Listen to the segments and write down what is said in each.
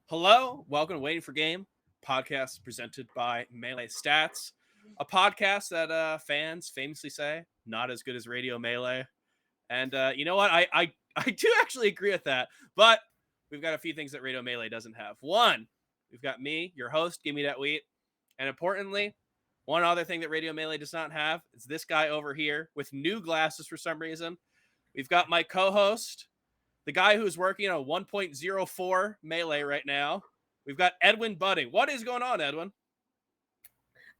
Hello, welcome to Waiting for Game, podcast presented by Melee Stats, a podcast that fans famously say not as good as Radio Melee. And you know what? I do actually agree with that, but we've got a few things that Radio Melee doesn't have. One, we've got me, your host, Give Me That Wheat, and importantly, one other thing that Radio Melee does not have is this guy over here with new glasses for some reason. We've got my co-host, the guy who's working on 1.04 Melee right now. We've got Edwin Budding. What is going on, Edwin?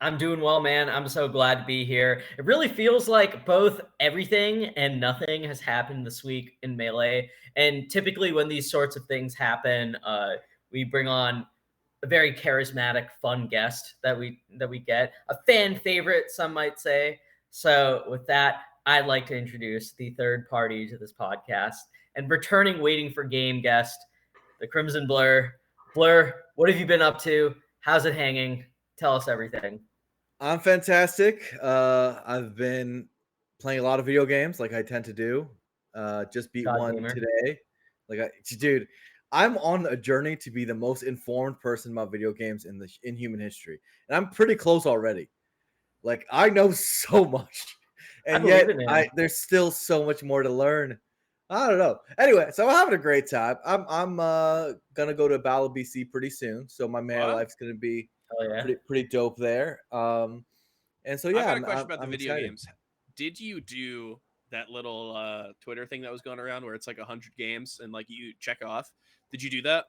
I'm doing well, man. I'm so glad to be here. It really feels like both everything and nothing has happened this week in Melee. And typically when these sorts of things happen, we bring on a very charismatic, fun guest that we get, a fan favorite, some might say. So with that, I'd like to introduce the third party to this podcast and returning Waiting for Game guest, the Crimson Blur. Blur, what have you been up to? How's it hanging? Tell us everything. I'm fantastic. I've been playing a lot of video games like I tend to do. Just beat God one gamer. today. Dude, I'm on a journey to be the most informed person about video games in human history. And I'm pretty close already. Like, I know so much. And yet there's still so much more to learn. I don't know. Anyway, so I'm having a great time. I'm gonna go to Battle BC pretty soon. So my man life's gonna be pretty dope there. And so yeah, I got a question about the I'm video excited. games. Did you do that little Twitter thing that was going around where it's like 100 games and like you check off? Did you do that?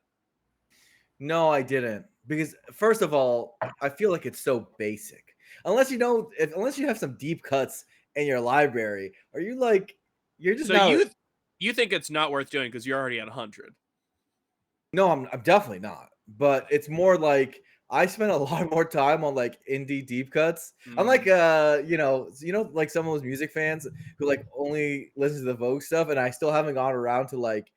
No, I didn't. Because first of all, I feel like it's so basic. Unless you have some deep cuts in your library, are you like you're just so you think it's not worth doing because you're already at 100? No, I'm definitely not. But it's more like I spent a lot more time on like indie deep cuts. I'm like like some of those music fans who like only listen to the Vogue stuff, and I still haven't gone around to like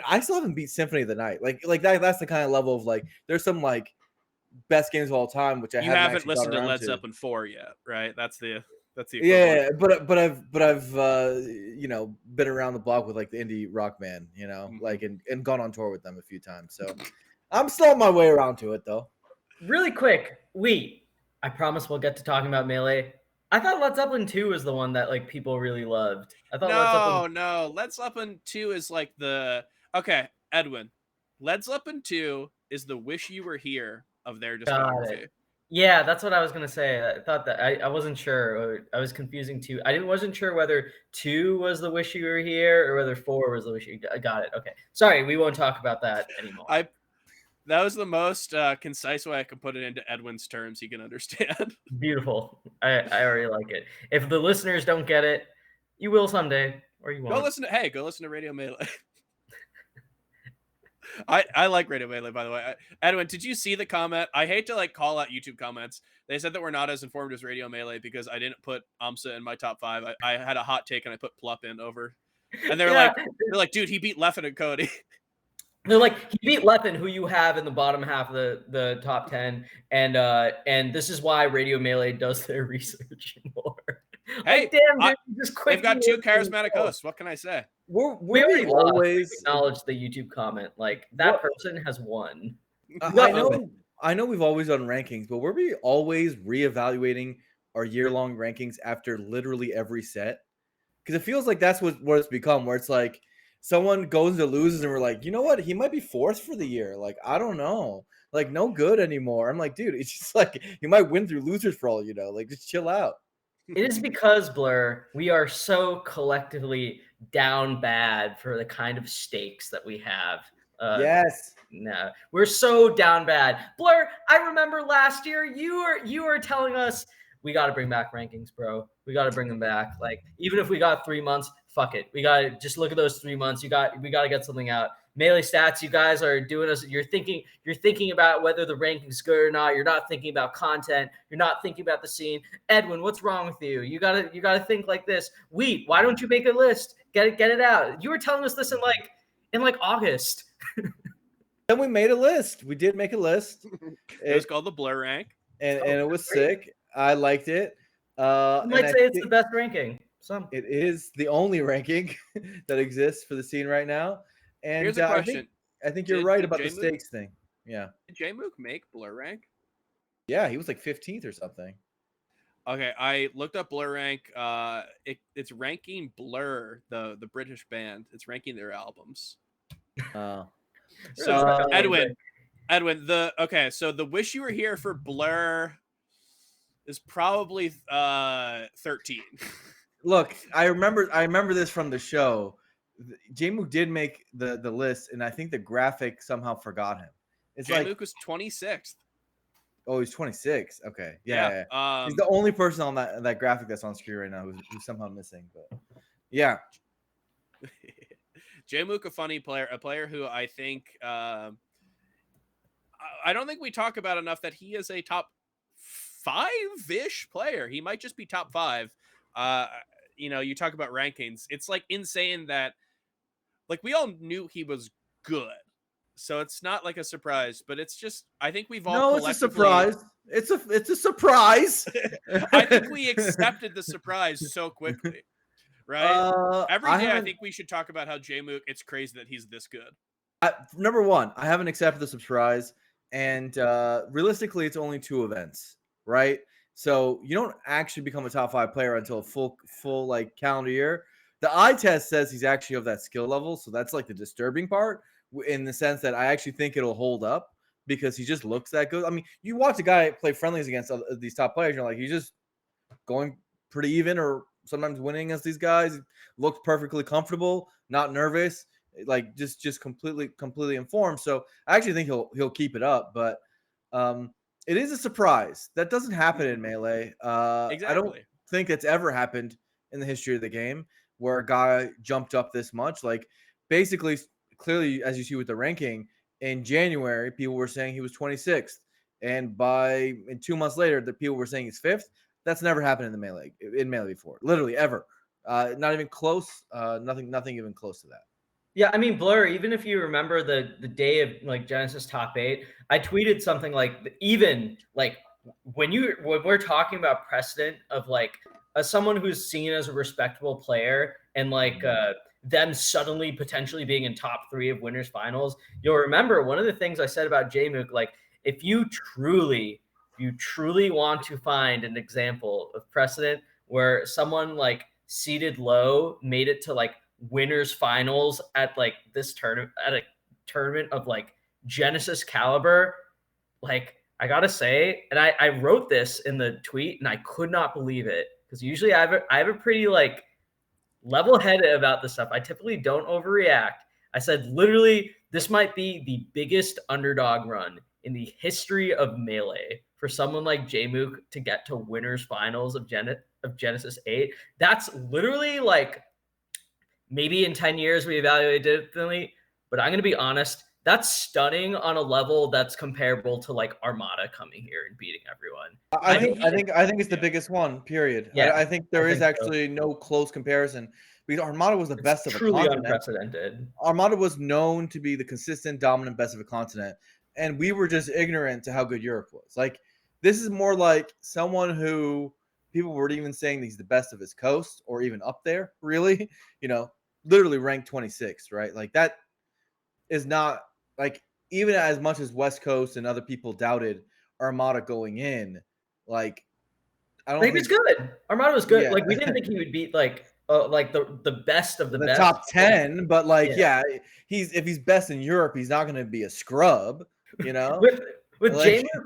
I still haven't beat Symphony of the Night. Like that's the kind of level of like there's some like best games of all time which I You haven't haven't actually listened gone to around Led to. Zeppelin 4 yet, right? That's the equivalent. Yeah, but I've been around the block with like the indie rock band, like and gone on tour with them a few times. So I'm still on my way around to it though. Really quick, I promise we'll get to talking about Melee. I thought Led Zeppelin 2 was the one that like people really loved. I thought Led Zeppelin 2 is like okay, Edwin. Led Zeppelin 2 is the Wish You Were Here of their discography. Yeah, that's what I was gonna say. I thought that I wasn't sure. I was confusing 2. I wasn't sure whether 2 was the Wish You Were Here or whether 4 was the Wish You. I got it. Okay, sorry, we won't talk about that anymore. That was the most concise way I could put it into Edwin's terms he can understand. Beautiful. I already like it. If the listeners don't get it, you will someday, or you won't. Go listen to Radio Melee. I like Radio Melee, by the way. Edwin, did you see the comment? I hate to like call out YouTube comments. They said that we're not as informed as Radio Melee because I didn't put AMSA in my top 5. I had a hot take and I put Plup in over. And they're like, dude, he beat Leffen and Cody. They're like, he beat Leffen, who you have in the bottom half of the top 10, and this is why Radio Melee does their research more. Hey, damn, dude, they've got 2 charismatic hosts. What can I say? We always acknowledge the YouTube comment. Like that person has won. I know we've always done rankings, but were we always reevaluating our year-long rankings after literally every set? Because it feels like that's what it's become, where it's like someone goes to loses and we're like, you know what? He might be 4th for the year. Like, I don't know. Like, no good anymore. I'm like, dude, it's just like you might win through losers for all you know. Like, just chill out. It is because, Blur, we are so collectively down bad for the kind of stakes that we have. Yes. No, we're so down bad. Blur, I remember last year you were telling us we got to bring back rankings, bro. We got to bring them back. Like, even if we got 3 months, fuck it. We got to just look at those 3 months. We got to get something out. Melee Stats, you guys are doing us. You're thinking about whether the ranking's good or not. You're not thinking about content. You're not thinking about the scene. Edwin, what's wrong with you? You gotta think like this. Wheat, why don't you make a list? Get it out. You were telling us this in August. Then we made a list. We did make a list. It was called the Blur rank, and it was sick. I liked it. You might say it's the best ranking. It is the only ranking that exists for the scene right now. And here's a question. I think you're right about the stakes thing. Yeah. Did Jmook make Blur rank? Yeah, he was like 15th or something. Okay, I looked up Blur rank. It's ranking Blur, the British band. It's ranking their albums. Oh. So Really? Edwin, so the Wish You Were Here for Blur is probably 13. Look, I remember this from the show. Jmook did make the list, and I think the graphic somehow forgot him. It's like, Jmook was 26th. oh, he's 26. Okay, yeah. He's the only person on that graphic that's on screen right now who's somehow missing. But yeah, Jmook, a funny player, a player who I think I don't think we talk about enough that he is a top 5-ish player. He might just be top 5. You talk about rankings. It's like insane that like we all knew he was good. So it's not like a surprise, but it's just I think we've all it's a surprise. It's a surprise. I think we accepted the surprise so quickly. Right? Every day I think we should talk about how Jmook, it's crazy that he's this good. Number one, I haven't accepted the surprise, and realistically, it's only 2 events, right? So you don't actually become a top 5 player until a full like calendar year. The eye test says he's actually of that skill level, so that's like the disturbing part, in the sense that I actually think it'll hold up because he just looks that good. I mean, you watch a guy play friendlies against these top players, you're like, he's just going pretty even, or sometimes winning against these guys. Looks perfectly comfortable, not nervous, like just completely informed. So I actually think he'll keep it up, but it is a surprise that doesn't happen in Melee. Exactly. I don't think it's ever happened in the history of the game where a guy jumped up this much. Like basically, clearly, as you see with the ranking in January, people were saying he was 26th, and in 2 months later, the people were saying he's 5th. That's never happened in Melee before, literally ever. Not even close. Nothing even close to that. Yeah, I mean, Blur, even if you remember the day of like Genesis top 8, I tweeted something like, even like when we're talking about precedent of like someone who's seen as a respectable player and like them suddenly potentially being in top 3 of winners finals, you'll remember one of the things I said about Jmook, like if you truly want to find an example of precedent where someone like seated low made it to like winners finals at like this tournament, at a tournament of like Genesis caliber, like I gotta say, and I wrote this in the tweet and I could not believe it, because usually I have a pretty like level-headed about this stuff. I typically don't overreact. I said literally this might be the biggest underdog run in the history of Melee for someone like Jmook to get to winners finals of Genesis 8. That's literally like, maybe in 10 years we evaluate differently, but I'm going to be honest, that's stunning on a level that's comparable to like Armada coming here and beating everyone. I think it's the biggest one, period. Yeah, I think there is actually no close comparison, because Armada was the best of a truly continent. Unprecedented. Armada was known to be the consistent, dominant best of a continent, and we were just ignorant to how good Europe was. Like, this is more like someone who people were even saying he's the best of his coast, or even up there, really, literally ranked 26th, right? Like, that is not, like, even as much as West Coast and other people doubted Armada going in, like, I don't think he was good. Armada was good. Yeah. Like, we didn't think he would beat like the best of the best. Top 10, but like, yeah, if he's best in Europe, he's not going to be a scrub, with like, Jmook,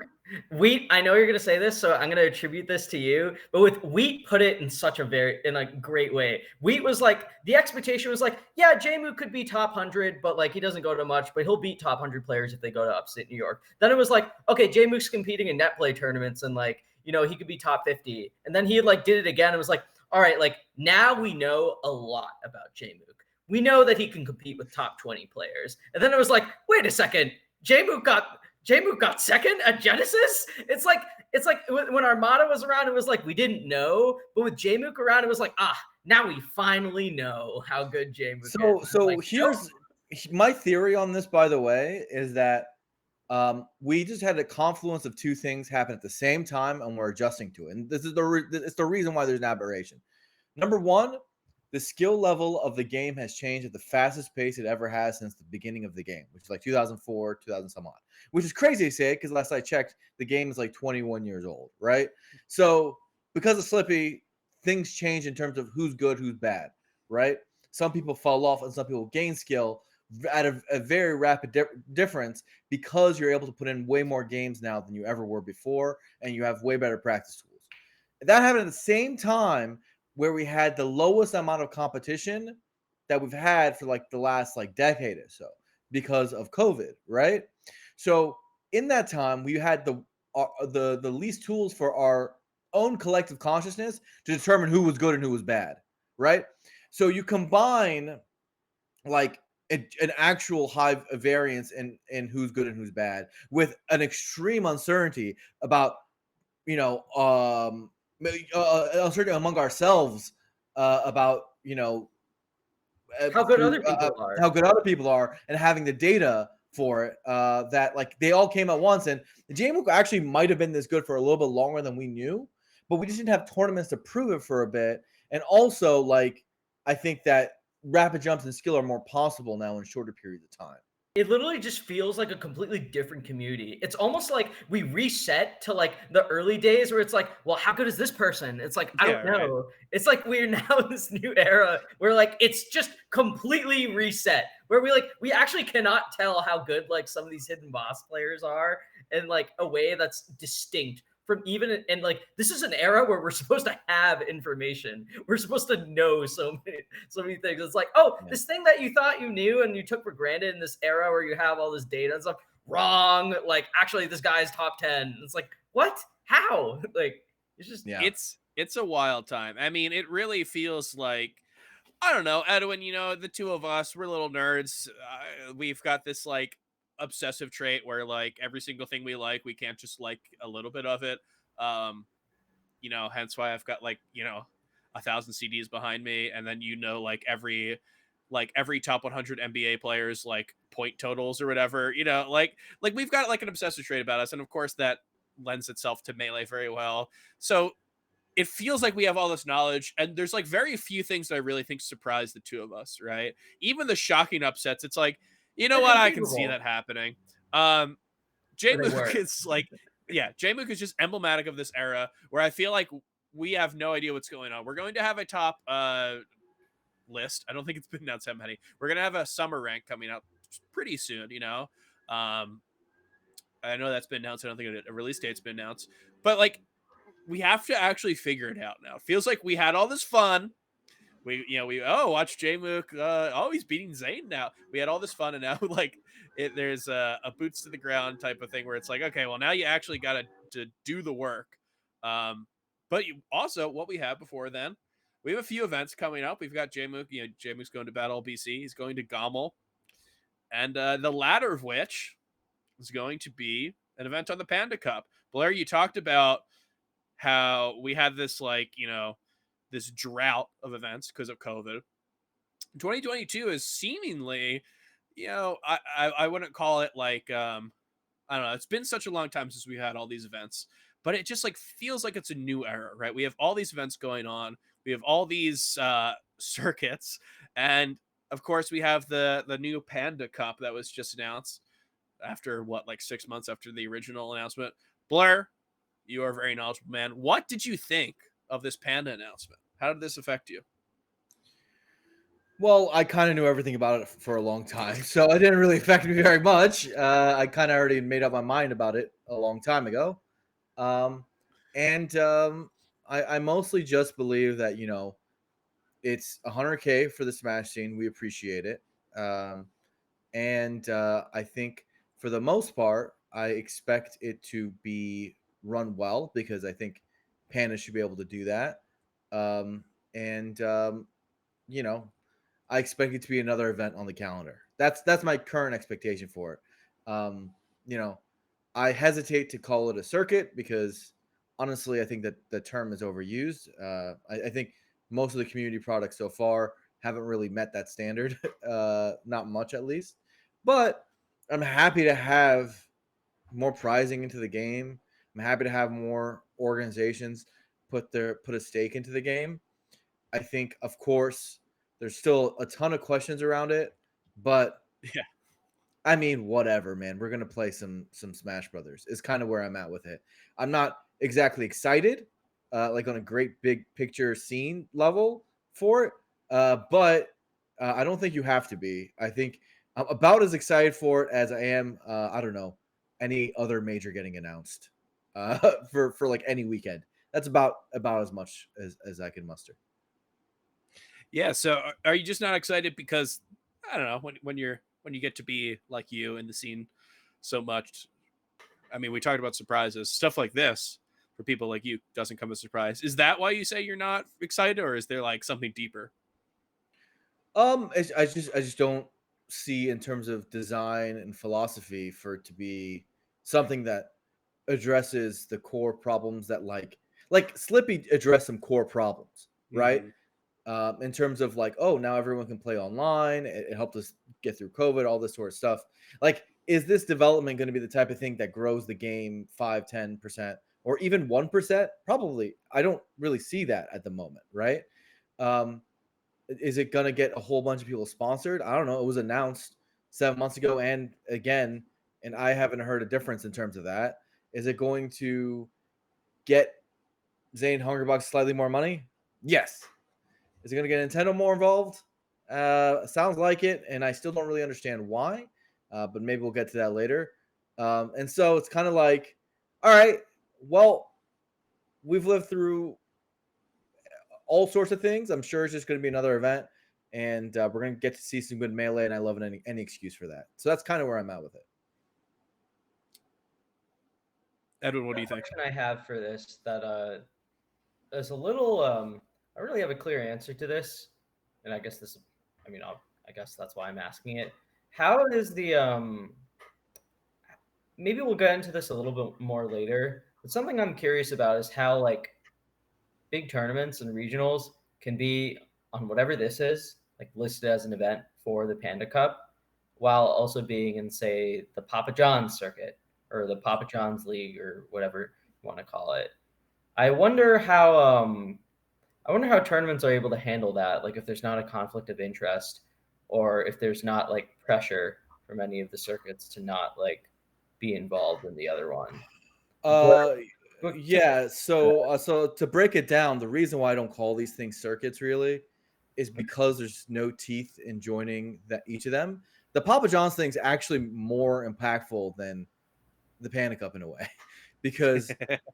Wheat, I know you're going to say this, so I'm going to attribute this to you, but with Wheat put it in a great way. Wheat was like, the expectation was like, yeah, Jmook could be top 100, but like he doesn't go to much, but he'll beat top 100 players if they go to upstate New York. Then it was like, okay, Jmook's competing in net play tournaments and like, he could be top 50. And then he like did it again and was like, all right, like now we know a lot about Jmook. We know that he can compete with top 20 players. And then it was like, wait a second, Jmook got second at Genesis. It's like when Armada was around, it was like we didn't know, but with Jmook around, it was like, now we finally know how good Jmook is. So like, here's my theory on this, by the way, is that we just had a confluence of 2 things happen at the same time, and we're adjusting to it. And this is it's the reason why there's an aberration. Number one, the skill level of the game has changed at the fastest pace it ever has since the beginning of the game, which is like 2004, 2000 some odd, which is crazy to say because last I checked, the game is like 21 years old, right? So because of Slippy, things change in terms of who's good, who's bad, right? Some people fall off and some people gain skill at a very rapid difference because you're able to put in way more games now than you ever were before, and you have way better practice tools. That happened at the same time where we had the lowest amount of competition that we've had for like the last like decade or so because of COVID, right? So in that time, we had the least tools for our own collective consciousness to determine who was good and who was bad, right? So you combine like an actual high variance in who's good and who's bad with an extreme uncertainty about uncertainty among ourselves about How good other people how are. good other people are and having the data for it that like they all came at once. And the Jmook actually might have been this good for a little bit longer than we knew, but we just didn't have tournaments to prove it for a bit. And also, like, I think that rapid jumps and skill are more possible now in shorter periods of time. It literally just feels like a completely different community. It's almost like we reset to like the early days where it's like, well, how good is this person? It's like, I Yeah, don't know. It's like we're now in this new era where like it's just completely reset. Where we actually cannot tell how good like some of these hidden boss players are in like a way that's distinct from even, and like this is an era where we're supposed to have information. We're supposed to know so many things. It's like, oh, Yeah. this thing that you thought you knew and you took for granted in this era where you have all this data and stuff, wrong. Like, actually, this guy's top 10. It's like, what? How? Like, it's just, Yeah. It's a wild time. I mean, it really feels like, I don't know, Edwin, the two of us, we're little nerds. We've got this like obsessive trait where like every single thing we like, we can't just like a little bit of it. Um, hence why I've got like, 1,000 CDs behind me. And then, every top 100 NBA players, like point totals or whatever, like we've got like an obsessive trait about us. And of course that lends itself to Melee very well. So it feels like we have all this knowledge, and there's like very few things that I really think surprise the two of us, right? Even the shocking upsets, it's like, you know what, I can see that happening. Jmook were. is like, yeah, Jmook is just emblematic of this era where I feel like we have no idea what's going on. We're going to have a top list. I don't think it's been announced how many. We're gonna have a summer rank coming out pretty soon. I know that's been announced. I don't think a release date's been announced, but like we have to actually figure it out now. It feels like we had all this fun. Watch Jmook. He's beating Zane now. We had all this fun, and now like there's a boots to the ground type of thing where it's like, okay, well now you actually got to do the work. But also what we had before then, we have a few events coming up. We've got Jmook. Jmook's going to Battle BC. He's going to Gommel, and the latter of which is going to be an event on the Panda Cup. Blair, you talked about how we had this this drought of events because of COVID. 2022 is seemingly, I wouldn't call it like I don't know. It's been such a long time since we had all these events, but it just like feels like it's a new era, right? We have all these events going on. We have all these circuits, and of course we have the new Panda Cup that was just announced after like 6 months after the original announcement. Blair, you are a very knowledgeable man. What did you think of this Panda announcement? How did this affect you? Well, I kind of knew everything about it for a long time, so it didn't really affect me very much. I kind of already made up my mind about it a long time ago. And I mostly just believe that, it's 100K for the Smash scene. We appreciate it. And I think for the most part, I expect it to be run well because I think Panda should be able to do that. And you know, I expect it to be another event on the calendar. That's my current expectation for it. You know, I hesitate to call it a circuit because honestly, I think that the term is overused. I think most of the community products so far haven't really met that standard, not much at least. But I'm happy to have more prizing into the game. I'm happy to have more organizations put a stake into the game. I think, of course, There's still a ton of questions around it, but Yeah. I mean, whatever, man. We're gonna play some Smash Brothers. Is kind of where I'm at with it. I'm not exactly excited, like on a great big picture scene level for it, but I don't think you have to be. I think I'm about as excited for it as I am. I don't know, any other major getting announced for like any weekend. That's about as much as I can muster. Yeah. So are you just not excited because I don't know when you get to be like you in the scene so much? I mean, we talked about surprises, stuff like this for people like you doesn't come as a surprise. Is that why you say you're not excited, or is there like something deeper? I just don't see in terms of design and philosophy for it to be something that addresses the core problems that like Slippy addressed some core problems, right? Mm-hmm. In terms of like, oh, now everyone can play online. It helped us get through COVID, all this sort of stuff. Like, is this development going to be the type of thing that grows the game 5, 10%, or even 1%? Probably. I don't really see that at the moment, right? Um, is it going to get a whole bunch of people sponsored? I don't know. It was announced 7 months ago, and again, and I haven't heard a difference in terms of that. Is it going to get Zane Hungerbox slightly more money? Yes. Is it going to get Nintendo more involved? Sounds like it, and I still don't really understand why, but maybe we'll get to that later. And so it's kind of like, all right, well, we've lived through all sorts of things. I'm sure it's just going to be another event, and we're going to get to see some good melee, and I love any excuse for that. So that's kind of where I'm at with it. Edwin, what do The you think? question I have for this that is a little I don't really have a clear answer to this, and I guess this, I mean, I guess that's why I'm asking it. How is the maybe we'll get into this a little bit more later, but something I'm curious about is how like big tournaments and regionals can be on whatever this is, like listed as an event for the Panda Cup, while also being in, say, the Papa John's circuit or the Papa John's League or whatever you want to call it. I wonder how tournaments are able to handle that, like if there's not a conflict of interest or if there's not like pressure from any of the circuits to not like be involved in the other one. But, Uh, but to, yeah. So to break it down, the reason why I don't call these things circuits really is because there's no teeth in joining that each of them. The Papa John's thing's actually more impactful than the Panda Cup in a way, because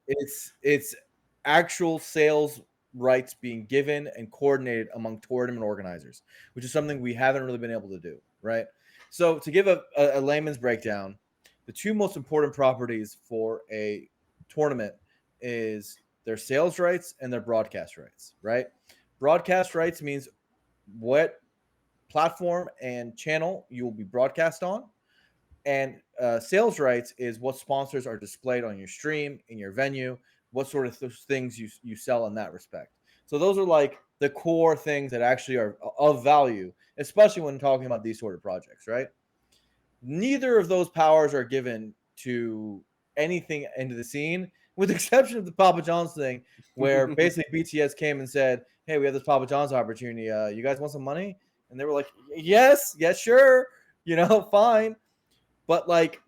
it's actual sales rights being given and coordinated among tournament organizers, which is something we haven't really been able to do, right? So to give a layman's breakdown, the two most important properties for a tournament is their sales rights and their broadcast rights, right? Broadcast rights means what platform and channel you will be broadcast on, and sales rights is what sponsors are displayed on your stream, in your venue, what sort of things you sell in that respect. So those are like the core things that actually are of value, especially when talking about these sort of projects, right? Neither of those powers are given to anything into the scene, with the exception of the Papa John's thing, where basically BTS came and said, "Hey, we have this Papa John's opportunity. You guys want some money?" And they were like, "Yes, yes, sure, fine." But like,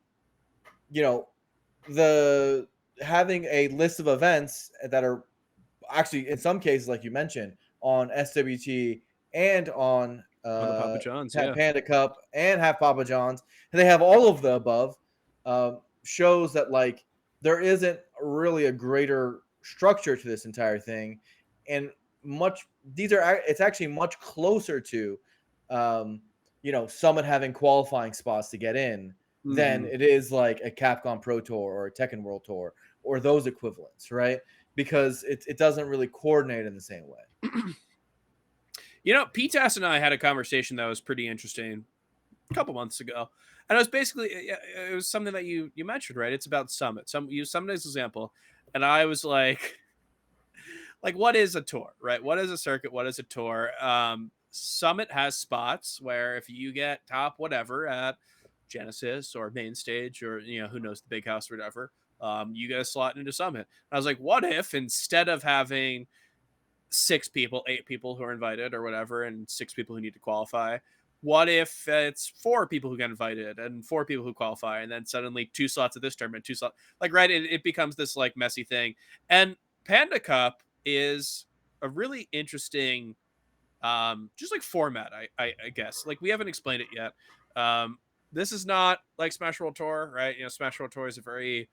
you know, the having a list of events that are actually in some cases, like you mentioned, on SWT and on On the Papa John's, yeah. Panda Cup and have Papa John's, and they have all of the above, shows that like there isn't really a greater structure to this entire thing, and it's actually much closer to Summit having qualifying spots to get in than Mhm. it is like a Capcom Pro Tour or a Tekken World Tour or those equivalents, right? Because it doesn't really coordinate in the same way. PTAS and I had a conversation that was pretty interesting a couple months ago, and it was basically it was something that you mentioned, right? It's about Summit. You use Summit as an example, and I was like, what is a tour, right? What is a circuit? What is a tour? Summit has spots where if you get top whatever at Genesis or main stage or who knows, the big house or whatever, you get a slot into Summit. And I was like, what if instead of having 6 people, 8 people who are invited or whatever, and 6 people who need to qualify? What if it's 4 people who get invited and 4 people who qualify, and then suddenly 2 slots at this tournament, 2 slots, like, right? It becomes this like messy thing. And Panda Cup is a really interesting, just like format. I guess, like, we haven't explained it yet. This is not like Smash World Tour, right? You know, Smash World Tour is a very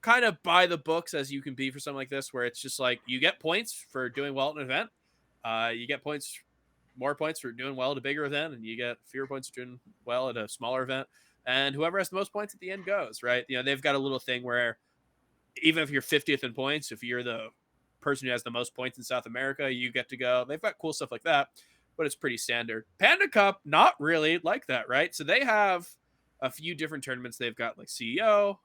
kind of by the books as you can be for something like this, where it's just like you get points for doing well at an event. You get more points for doing well at a bigger event, and you get fewer points for doing well at a smaller event. And whoever has the most points at the end goes, right? You know, they've got a little thing where even if you're 50th in points, if you're the person who has the most points in South America, you get to go. They've got cool stuff like that, but it's pretty standard. Panda Cup, not really like that, right? So they have a few different tournaments. They've got like CEO,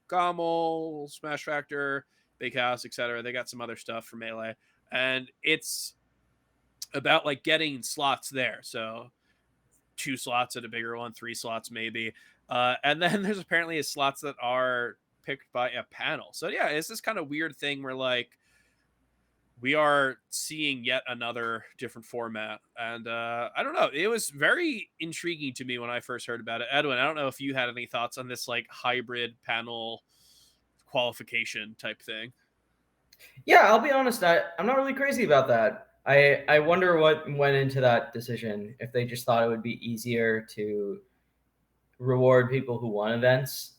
Gommel, Smash Factor, Big House, etc. They got some other stuff for Melee, and it's about like getting slots there. So 2 slots at a bigger one, 3 slots maybe, and then there's apparently slots that are picked by a panel. So yeah, it's this kind of weird thing where like we are seeing yet another different format, and I don't know, it was very intriguing to me when I first heard about it. Edwin, I don't know if you had any thoughts on this like hybrid panel qualification type thing. Yeah, I'll be honest, I'm not really crazy about that. I wonder what went into that decision, if they just thought it would be easier to reward people who won events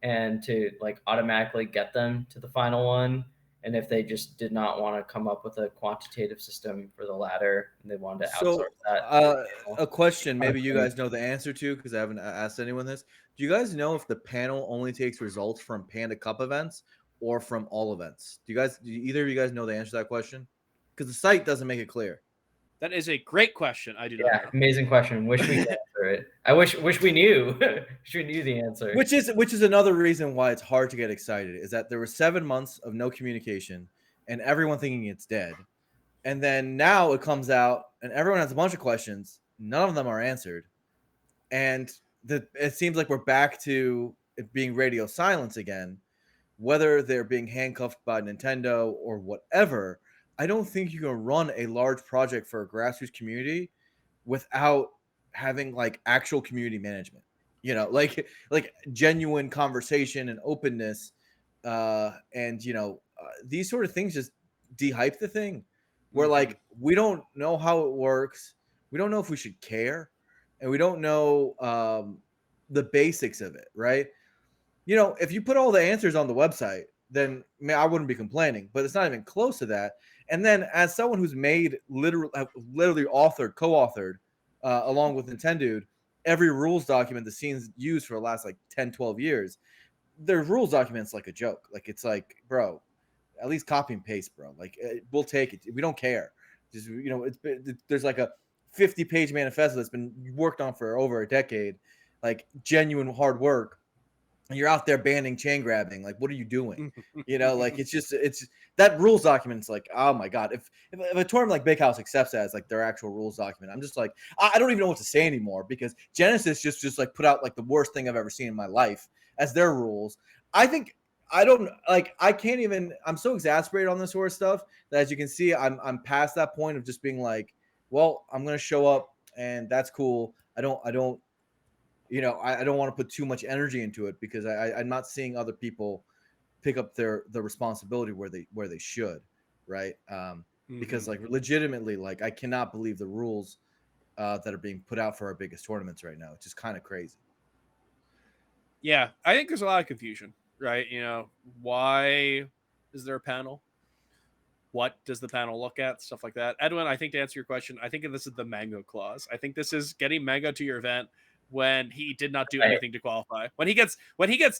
and to like automatically get them to the final one, and if they just did not want to come up with a quantitative system for the latter and they wanted to So, outsource that. a question maybe you guys know the answer to, because I haven't asked anyone this. Do you guys know if the panel only takes results from Panda Cup events or from all events? Do either of you guys know the answer to that question? Because the site doesn't make it clear. That is a great question. I do not Yeah, know. amazing question. Wish we could answer it. I wish we knew. Wish we knew the answer. Which is another reason why it's hard to get excited, is that there were 7 months of no communication and everyone thinking it's dead. And then now it comes out and everyone has a bunch of questions. None of them are answered. And it seems like we're back to it being radio silence again. Whether they're being handcuffed by Nintendo or whatever, I don't think you can run a large project for a grassroots community without having like actual community management. You know, like genuine conversation and openness, and these sort of things just de-hype the thing. Where like we don't know how it works, we don't know if we should care, and we don't know the basics of it, right? You know, if you put all the answers on the website, then I wouldn't be complaining, but it's not even close to that. And then as someone who's made literally co-authored along with Nintendo, every rules document the scene's used for the last like 10, 12 years, their rules documents like a joke. Like, it's like, bro, at least copy and paste, bro. Like, we'll take it. We don't care. Just, there's like a 50-page manifesto that's been worked on for over a decade, like genuine hard work. And you're out there banning chain grabbing. Like, what are you doing? Like, it's that rules document's like, oh my God. If a tournament like Big House accepts that as like their actual rules document, I'm just like, I don't even know what to say anymore, because Genesis just like put out like the worst thing I've ever seen in my life as their rules. I can't even, I'm so exasperated on this sort of stuff that, as you can see, I'm past that point of just being like, well, I'm going to show up and that's cool. I don't want to put too much energy into it, because I'm not seeing other people pick up the responsibility where they should, right? Because like legitimately, like I cannot believe the rules that are being put out for our biggest tournaments right now. It's just kind of crazy. Yeah, I think there's a lot of confusion, right? Why is there a panel? What does the panel look at? Stuff like that. Edwin, I think to answer your question, I think this is the Mango clause. I think this is getting Mango to your event when he did not do anything to qualify. When he gets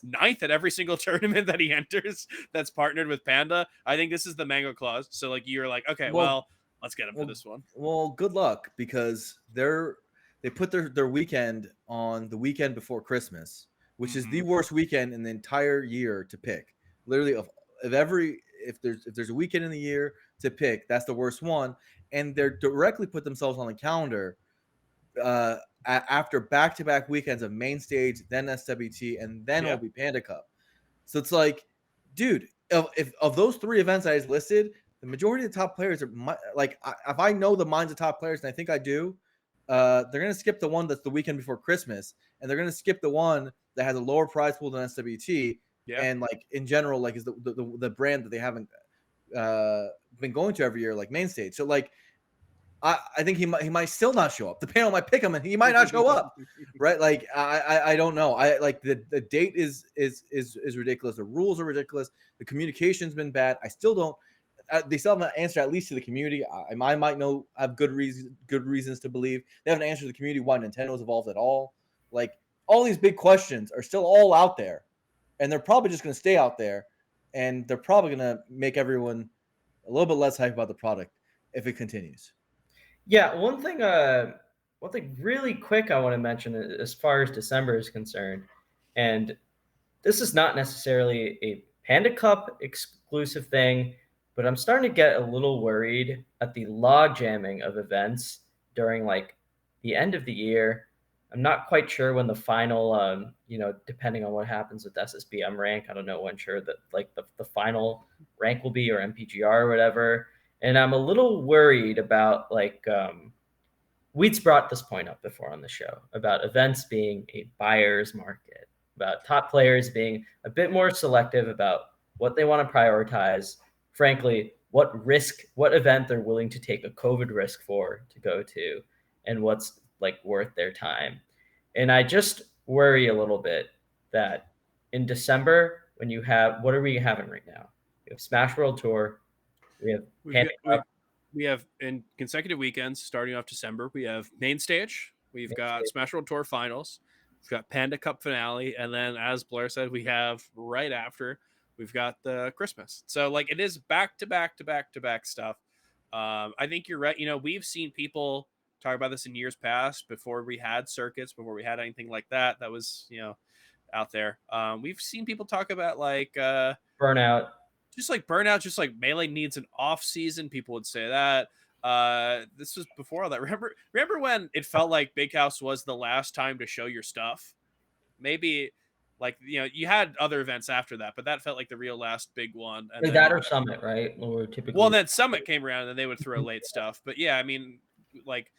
ninth at every single tournament that he enters that's partnered with Panda, I think this is the Mango clause. So like you're like, okay, well let's get him for this one. Well, good luck, because they put their weekend on the weekend before Christmas, which is the worst weekend in the entire year to pick. Literally, if there's a weekend in the year to pick, that's the worst one. And they're directly put themselves on the calendar after back-to-back weekends of main stage, then SWT, and then it'll be Panda Cup. So it's like, dude, if of those 3 events I just listed, the majority of the top players are if I know the minds of top players, and I think I do, they're gonna skip the one that's the weekend before Christmas, and they're gonna skip the one that has a lower prize pool than SWT, Yeah. and like in general, like is the brand that they haven't been going to every year, like main stage. So like I think he might still not show up. The panel might pick him, and he might not show up, right? Like I don't know. I like the date is ridiculous. The rules are ridiculous. The communication's been bad. I still don't. They still haven't answered at least to the community. I might know have good reasons to believe they haven't answered the community why Nintendo's evolved at all. Like all these big questions are still all out there, and they're probably just going to stay out there, and they're probably going to make everyone a little bit less hype about the product if it continues. Yeah, one thing really quick I want to mention as far as December is concerned, and this is not necessarily a Panda Cup exclusive thing, but I'm starting to get a little worried at the log jamming of events during like the end of the year. I'm not quite sure when the final, depending on what happens with SSBM rank, I don't know when sure that like the final rank will be or MPGR or whatever. And I'm a little worried about Wheat's brought this point up before on the show about events being a buyer's market, about top players being a bit more selective about what they want to prioritize. Frankly, what event they're willing to take a COVID risk for to go to, and what's like worth their time. And I just worry a little bit that in December, when you have, what are we having right now? We have Smash World Tour. We have Panda Cup. We have in consecutive weekends starting off December. We have main stage. We've got Smash World Tour finals. We've got Panda Cup finale, and then as Blair said, we have right after we've got the Christmas. So like it is back to back to back to back stuff. I think you're right. You know, we've seen people talk about this in years past before we had circuits, before we had anything like that. That was out there. We've seen people talk about like burnout. Just like burnout, just like Melee needs an off season. People would say that. This was before all that. Remember when it felt like Big House was the last time to show your stuff? Maybe like you had other events after that, but that felt like the real last big one. And Like that or Summit, right? Or typically. Well, then Summit came around and they would throw late stuff. But yeah, I mean, like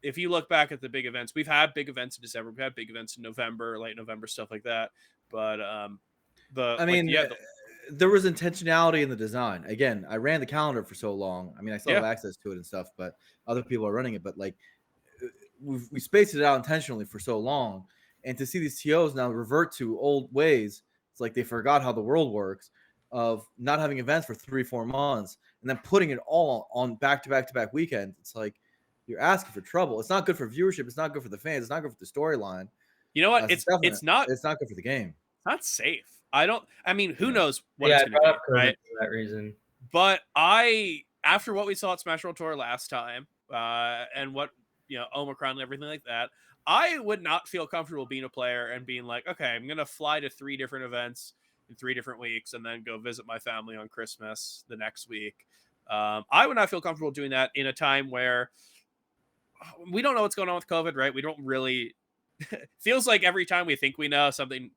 if you look back at the big events, we've had big events in December, we've had big events in November, late November, stuff like that. But there was intentionality in the design. Again, I ran the calendar for so long. I mean, I still have access to it and stuff, but other people are running it. But like, we spaced it out intentionally for so long, and to see these TOs now revert to old ways, it's like they forgot how the world works of not having events for 3-4 months and then putting it all on back to back weekends. It's like you're asking for trouble. It's not good for viewership. It's not good for the fans. It's not good for the storyline. You know what? It's not good for the game. It's not safe. Who knows what it's going to be, right? For that reason. But after what we saw at Smash World Tour last time, and what, Omicron and everything like that, I would not feel comfortable being a player and being like, okay, I'm going to fly to 3 different events in 3 different weeks and then go visit my family on Christmas the next week. I would not feel comfortable doing that in a time where we don't know what's going on with COVID, right? We don't really... feels like every time we think we know something,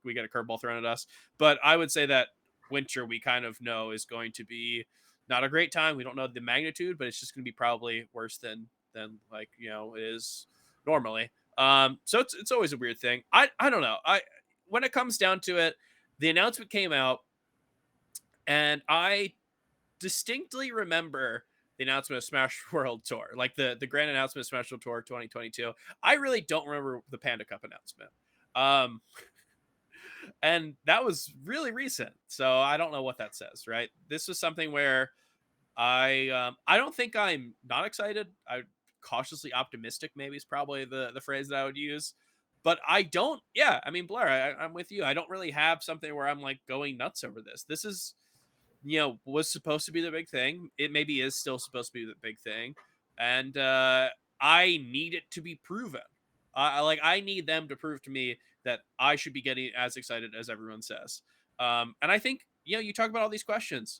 we get a curveball thrown at us. But I would say that winter we kind of know is going to be not a great time. We don't know the magnitude, but it's just going to be probably worse than like it is normally. So it's always a weird thing. I don't know. When it comes down to it, the announcement came out, and I distinctly remember the announcement of Smash World Tour, like the grand announcement of Smash World Tour 2022. I really don't remember the Panda Cup announcement. And that was really recent. So I don't know what that says, right? This was something where I don't think I'm not excited. I'm cautiously optimistic, maybe is probably the phrase that I would use. But I don't, Blair, I'm with you. I don't really have something where I'm like going nuts over this. This is, was supposed to be the big thing. It maybe is still supposed to be the big thing. And I need it to be proven. I need them to prove to me that I should be getting as excited as everyone says. And I think, you talk about all these questions.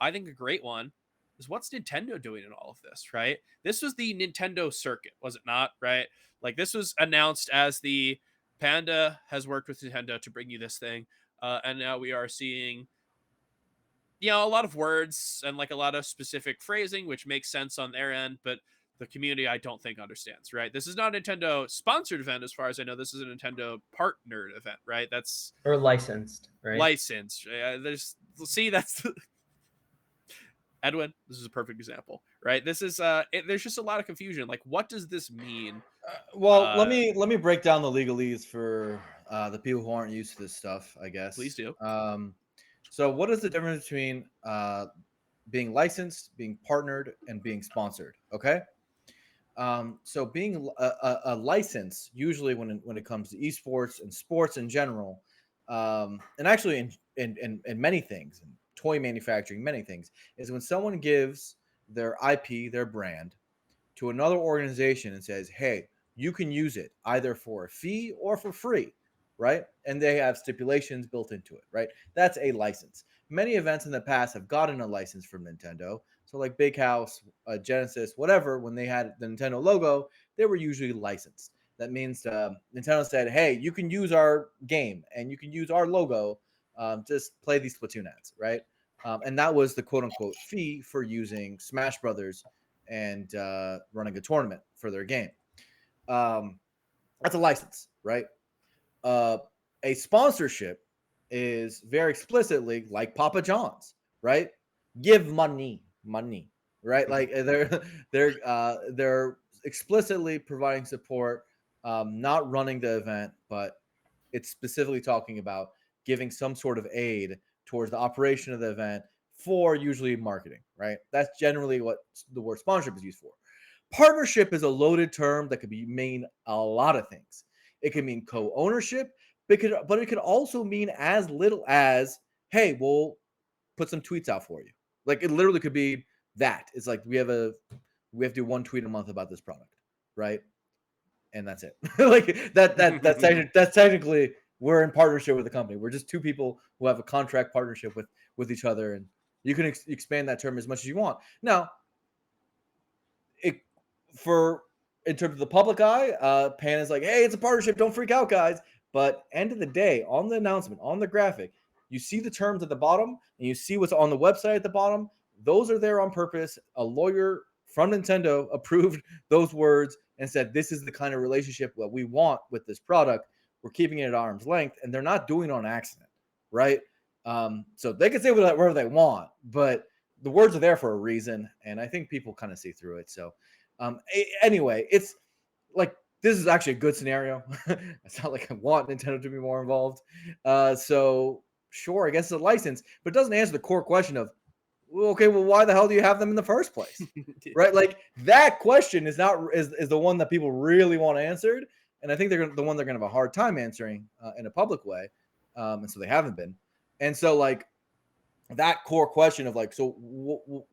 I think a great one is, what's Nintendo doing in all of this, right? This was the Nintendo circuit, was it not, right? Like this was announced as the Panda has worked with Nintendo to bring you this thing. And now we are seeing a lot of words and like a lot of specific phrasing, which makes sense on their end, but the community I don't think understands, right? This is not a Nintendo sponsored event as far as I know. This is a Nintendo partnered event, right? That's Or licensed, right? licensed. That's Edwin, this is a perfect example, right? This is there's just a lot of confusion. Like, what does this mean? Well, let me break down the legalese for the people who aren't used to this stuff, I guess. Please do. So what is the difference between being licensed, being partnered, and being sponsored? Okay. So being a license, usually when it comes to esports and sports in general, and actually in many things, in toy manufacturing, many things, is when someone gives their IP, their brand, to another organization and says, hey, you can use it either for a fee or for free, right? And they have stipulations built into it, right? That's a license. Many events in the past have gotten a license from Nintendo. So like Big House, Genesis, whatever, when they had the Nintendo logo, they were usually licensed. That means Nintendo said, hey, you can use our game and you can use our logo. Just play these Splatoon ads, right? And that was the quote unquote fee for using Smash Brothers and running a tournament for their game. That's a license, right? A sponsorship is very explicitly like Papa John's, right? Give money, right? Like they're explicitly providing support, not running the event, but it's specifically talking about giving some sort of aid towards the operation of the event for usually marketing, right? That's generally what the word sponsorship is used for. Partnership is a loaded term that could mean a lot of things. It can mean co-ownership, but it could also mean as little as, hey, we'll put some tweets out for you. Like it literally could be that. It's like we have to do one tweet a month about this product, right? And that's it. Like that's technically we're in partnership with the company. We're just two people who have a contract partnership with each other, and you can expand that term as much as you want. Now, in terms of the public eye, Pan is like, hey, it's a partnership. Don't freak out, guys. But end of the day, on the announcement, on the graphic, you see the terms at the bottom, and you see what's on the website at the bottom. Those are there on purpose. A lawyer from Nintendo approved those words and said, this is the kind of relationship that we want with this product. We're keeping it at arm's length, and they're not doing it on accident, right? So they can say whatever they want, but the words are there for a reason, and I think people kind of see through it. So anyway, it's like this is actually a good scenario. It's not like I want Nintendo to be more involved. So sure, I guess it's a license, but it doesn't answer the core question of, okay, well, why the hell do you have them in the first place? Right? Like that question is the one that people really want answered, and I think the one they're going to have a hard time answering in a public way, and so they haven't been. And so like that core question of like, so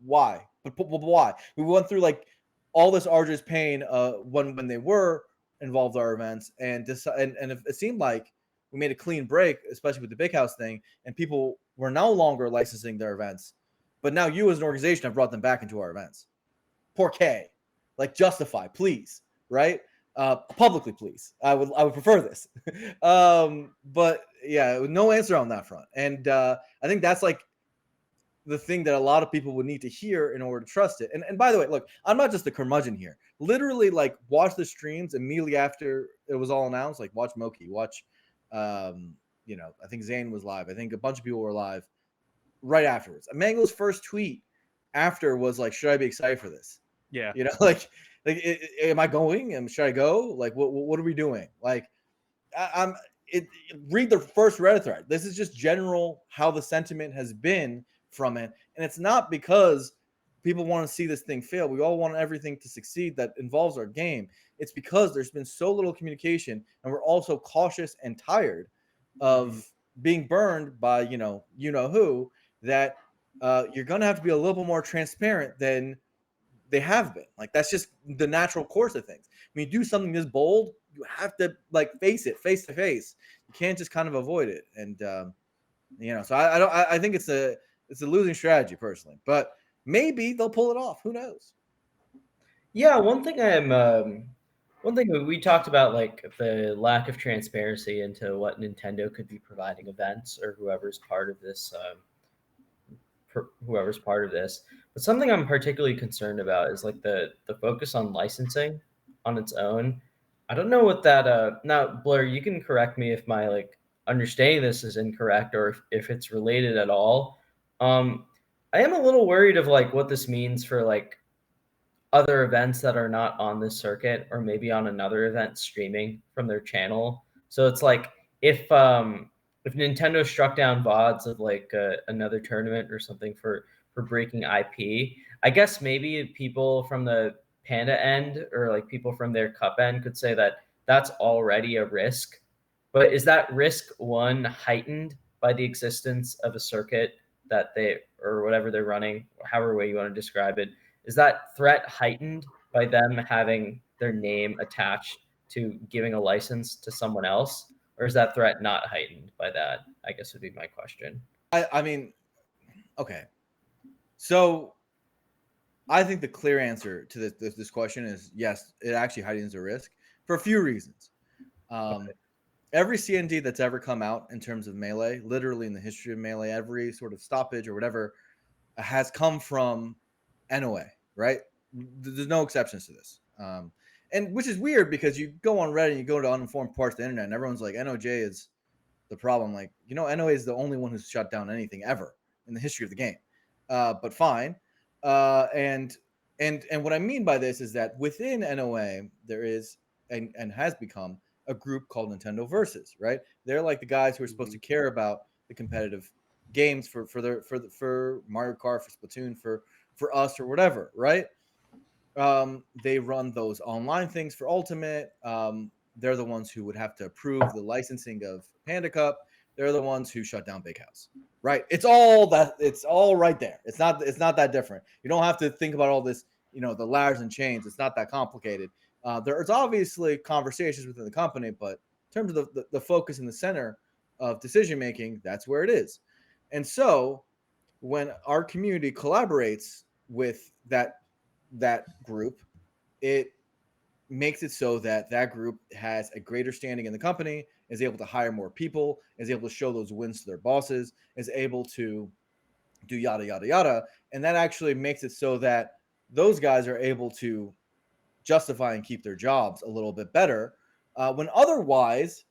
why? But why? We went through like all this arduous pain when they were involved in our events, and it seemed like we made a clean break, especially with the Big House thing, and people were no longer licensing their events. But now you as an organization have brought them back into our events. Por qué? Like justify, please, right? Publicly, please. I would prefer this. But yeah, no answer on that front. And I think that's like the thing that a lot of people would need to hear in order to trust it. And by the way, look, I'm not just a curmudgeon here. Literally, like watch the streams immediately after it was all announced. Like watch Moki, watch, I think Zane was live. I think a bunch of people were live right afterwards. Mango's first tweet after was like, should I be excited for this? Yeah. Like am I going? And should I go? Like, what are we doing? Like, read the first Reddit thread. This is just general how the sentiment has been from it. And it's not because people want to see this thing fail. We all want everything to succeed that involves our game. It's because there's been so little communication, and we're also cautious and tired of being burned by, you know who, that you're going to have to be a little bit more transparent than they have been. Like, that's just the natural course of things. When you do something this bold, you have to like face it face to face. You can't just kind of avoid it. And so I think it's a losing strategy personally, but maybe they'll pull it off. Who knows? Yeah, one thing we talked about, like the lack of transparency into what Nintendo could be providing events or whoever's part of this whoever's part of this. But something I'm particularly concerned about is like the focus on licensing on its own. I don't know what that now Blur, you can correct me if my like understanding this is incorrect or if it's related at all. I am a little worried of like what this means for like other events that are not on this circuit or maybe on another event streaming from their channel. So it's like if Nintendo struck down VODs of like another tournament or something for breaking IP, I guess maybe people from the Panda end or like people from their Cup end could say that that's already a risk. But is that risk one heightened by the existence of a circuit that they or whatever they're running, however way you want to describe it? Is that threat heightened by them having their name attached to giving a license to someone else? Or is that threat not heightened by that? I guess would be my question. I mean, okay. So I think the clear answer to this question is yes, it actually heightens the risk for a few reasons. Okay. Every CND that's ever come out in terms of Melee, literally in the history of Melee, every sort of stoppage or whatever has come from NOA, right? There's no exceptions to this. And which is weird because you go on Reddit and you go to uninformed parts of the internet and everyone's like, NOJ is the problem. Like, NOA is the only one who's shut down anything ever in the history of the game. But fine. And what I mean by this is that within NOA, there is and has become a group called Nintendo Versus, right? They're like the guys who are supposed to care about the competitive games for Mario Kart, for Splatoon, for us or whatever, right? They run those online things for Ultimate. They're the ones who would have to approve the licensing of Panda Cup. They're the ones who shut down Big House, right? It's all right there. It's not that different. You don't have to think about all this, the ladders and chains. It's not that complicated. There's obviously conversations within the company, but in terms of the focus in the center of decision making, that's where it is. And so when our community collaborates with that group, it makes it so that group has a greater standing in the company, is able to hire more people, is able to show those wins to their bosses, is able to do yada yada yada, and that actually makes it so that those guys are able to justify and keep their jobs a little bit better. When otherwise,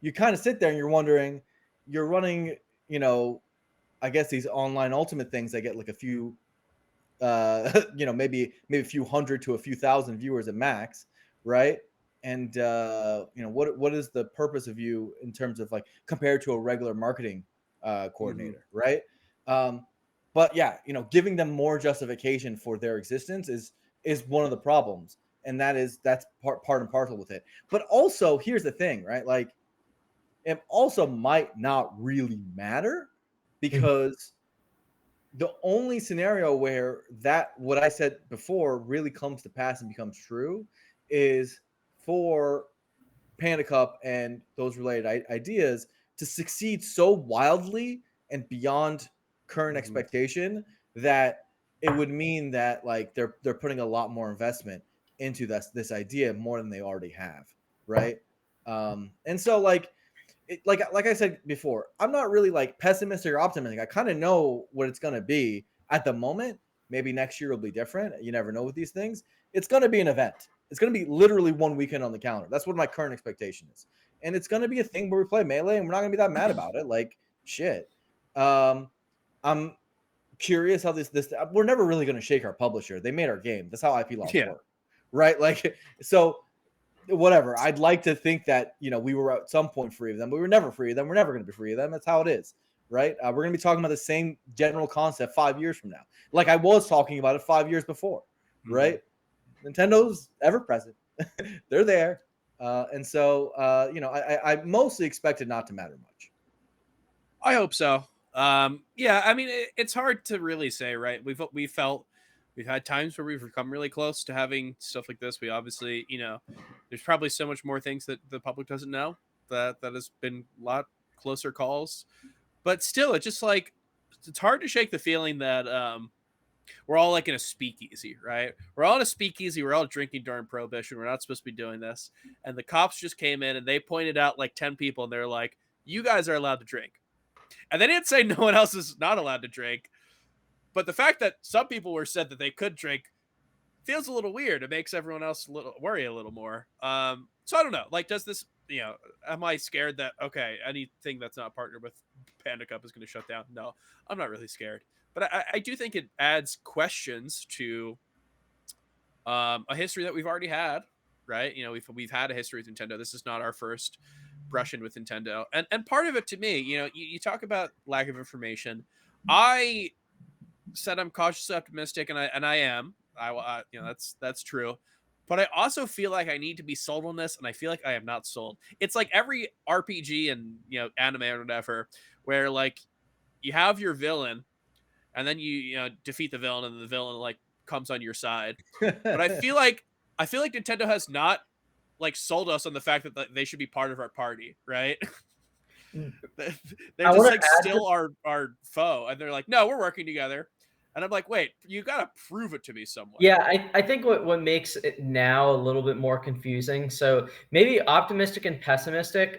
you kind of sit there and you're wondering, you're running, I guess these online Ultimate things that get like a few, maybe a few hundred to a few thousand viewers at max, right? And what is the purpose of you in terms of like compared to a regular marketing coordinator, right? But yeah, giving them more justification for their existence is one of the problems, and that's part and parcel with it. But also, here's the thing, right? Like, it also might not really matter because the only scenario where what I said before really comes to pass and becomes true is for Panda Cup and those related ideas to succeed so wildly and beyond current expectation that it would mean that like they're putting a lot more investment into this idea more than they already have, right? And so like I said before, I'm not really like pessimistic or optimistic. I kind of know what it's going to be at the moment. Maybe next year will be different. You never know with these things. It's going to be an event. It's going to be literally one weekend on the calendar. That's what my current expectation is. And it's going to be a thing where we play Melee and we're not going to be that mad about it. Like, shit. I'm curious how this we're never really going to shake our publisher. They made our game. That's how IP laws work. Right? Like, so whatever. I'd like to think that, we were at some point free of them, but we were never free of them. We're never going to be free of them. That's how it is. Right. We're going to be talking about the same general concept 5 years from now. Like I was talking about it 5 years before. Right. Nintendo ever present. They're there. And so, I mostly expect it not to matter much. I hope so. Yeah, I mean, it's hard to really say, right? We've had times where we've come really close to having stuff like this. We obviously, there's probably so much more things that the public doesn't know that has been a lot closer calls. But still, it's just like, it's hard to shake the feeling that we're all like in a speakeasy, right? We're all in a speakeasy. We're all drinking during Prohibition. We're not supposed to be doing this. And the cops just came in and they pointed out like 10 people and they're like, you guys are allowed to drink. And they didn't say no one else is not allowed to drink. But the fact that some people were said that they could drink feels a little weird. It makes everyone else worry a little more. So I don't know. Like, does this, am I scared that, okay, anything that's not partnered with Panda Cup is going to shut down? No, I'm not really scared. But I do think it adds questions to a history that we've already had, right? We've had a history with Nintendo. This is not our first brush in with Nintendo. And part of it to me, you talk about lack of information. I said I'm cautiously optimistic, and I am. That's true. But I also feel like I need to be sold on this, and I feel like I am not sold. It's like every RPG and anime or whatever, where like you have your villain, and then you defeat the villain, and the villain like comes on your side. But I feel like Nintendo has not like sold us on the fact that they should be part of our party, right? They're just like still our foe, and they're like, no, we're working together. And I'm like, wait, you gotta prove it to me somewhere. Yeah, I think what makes it now a little bit more confusing. So maybe optimistic and pessimistic.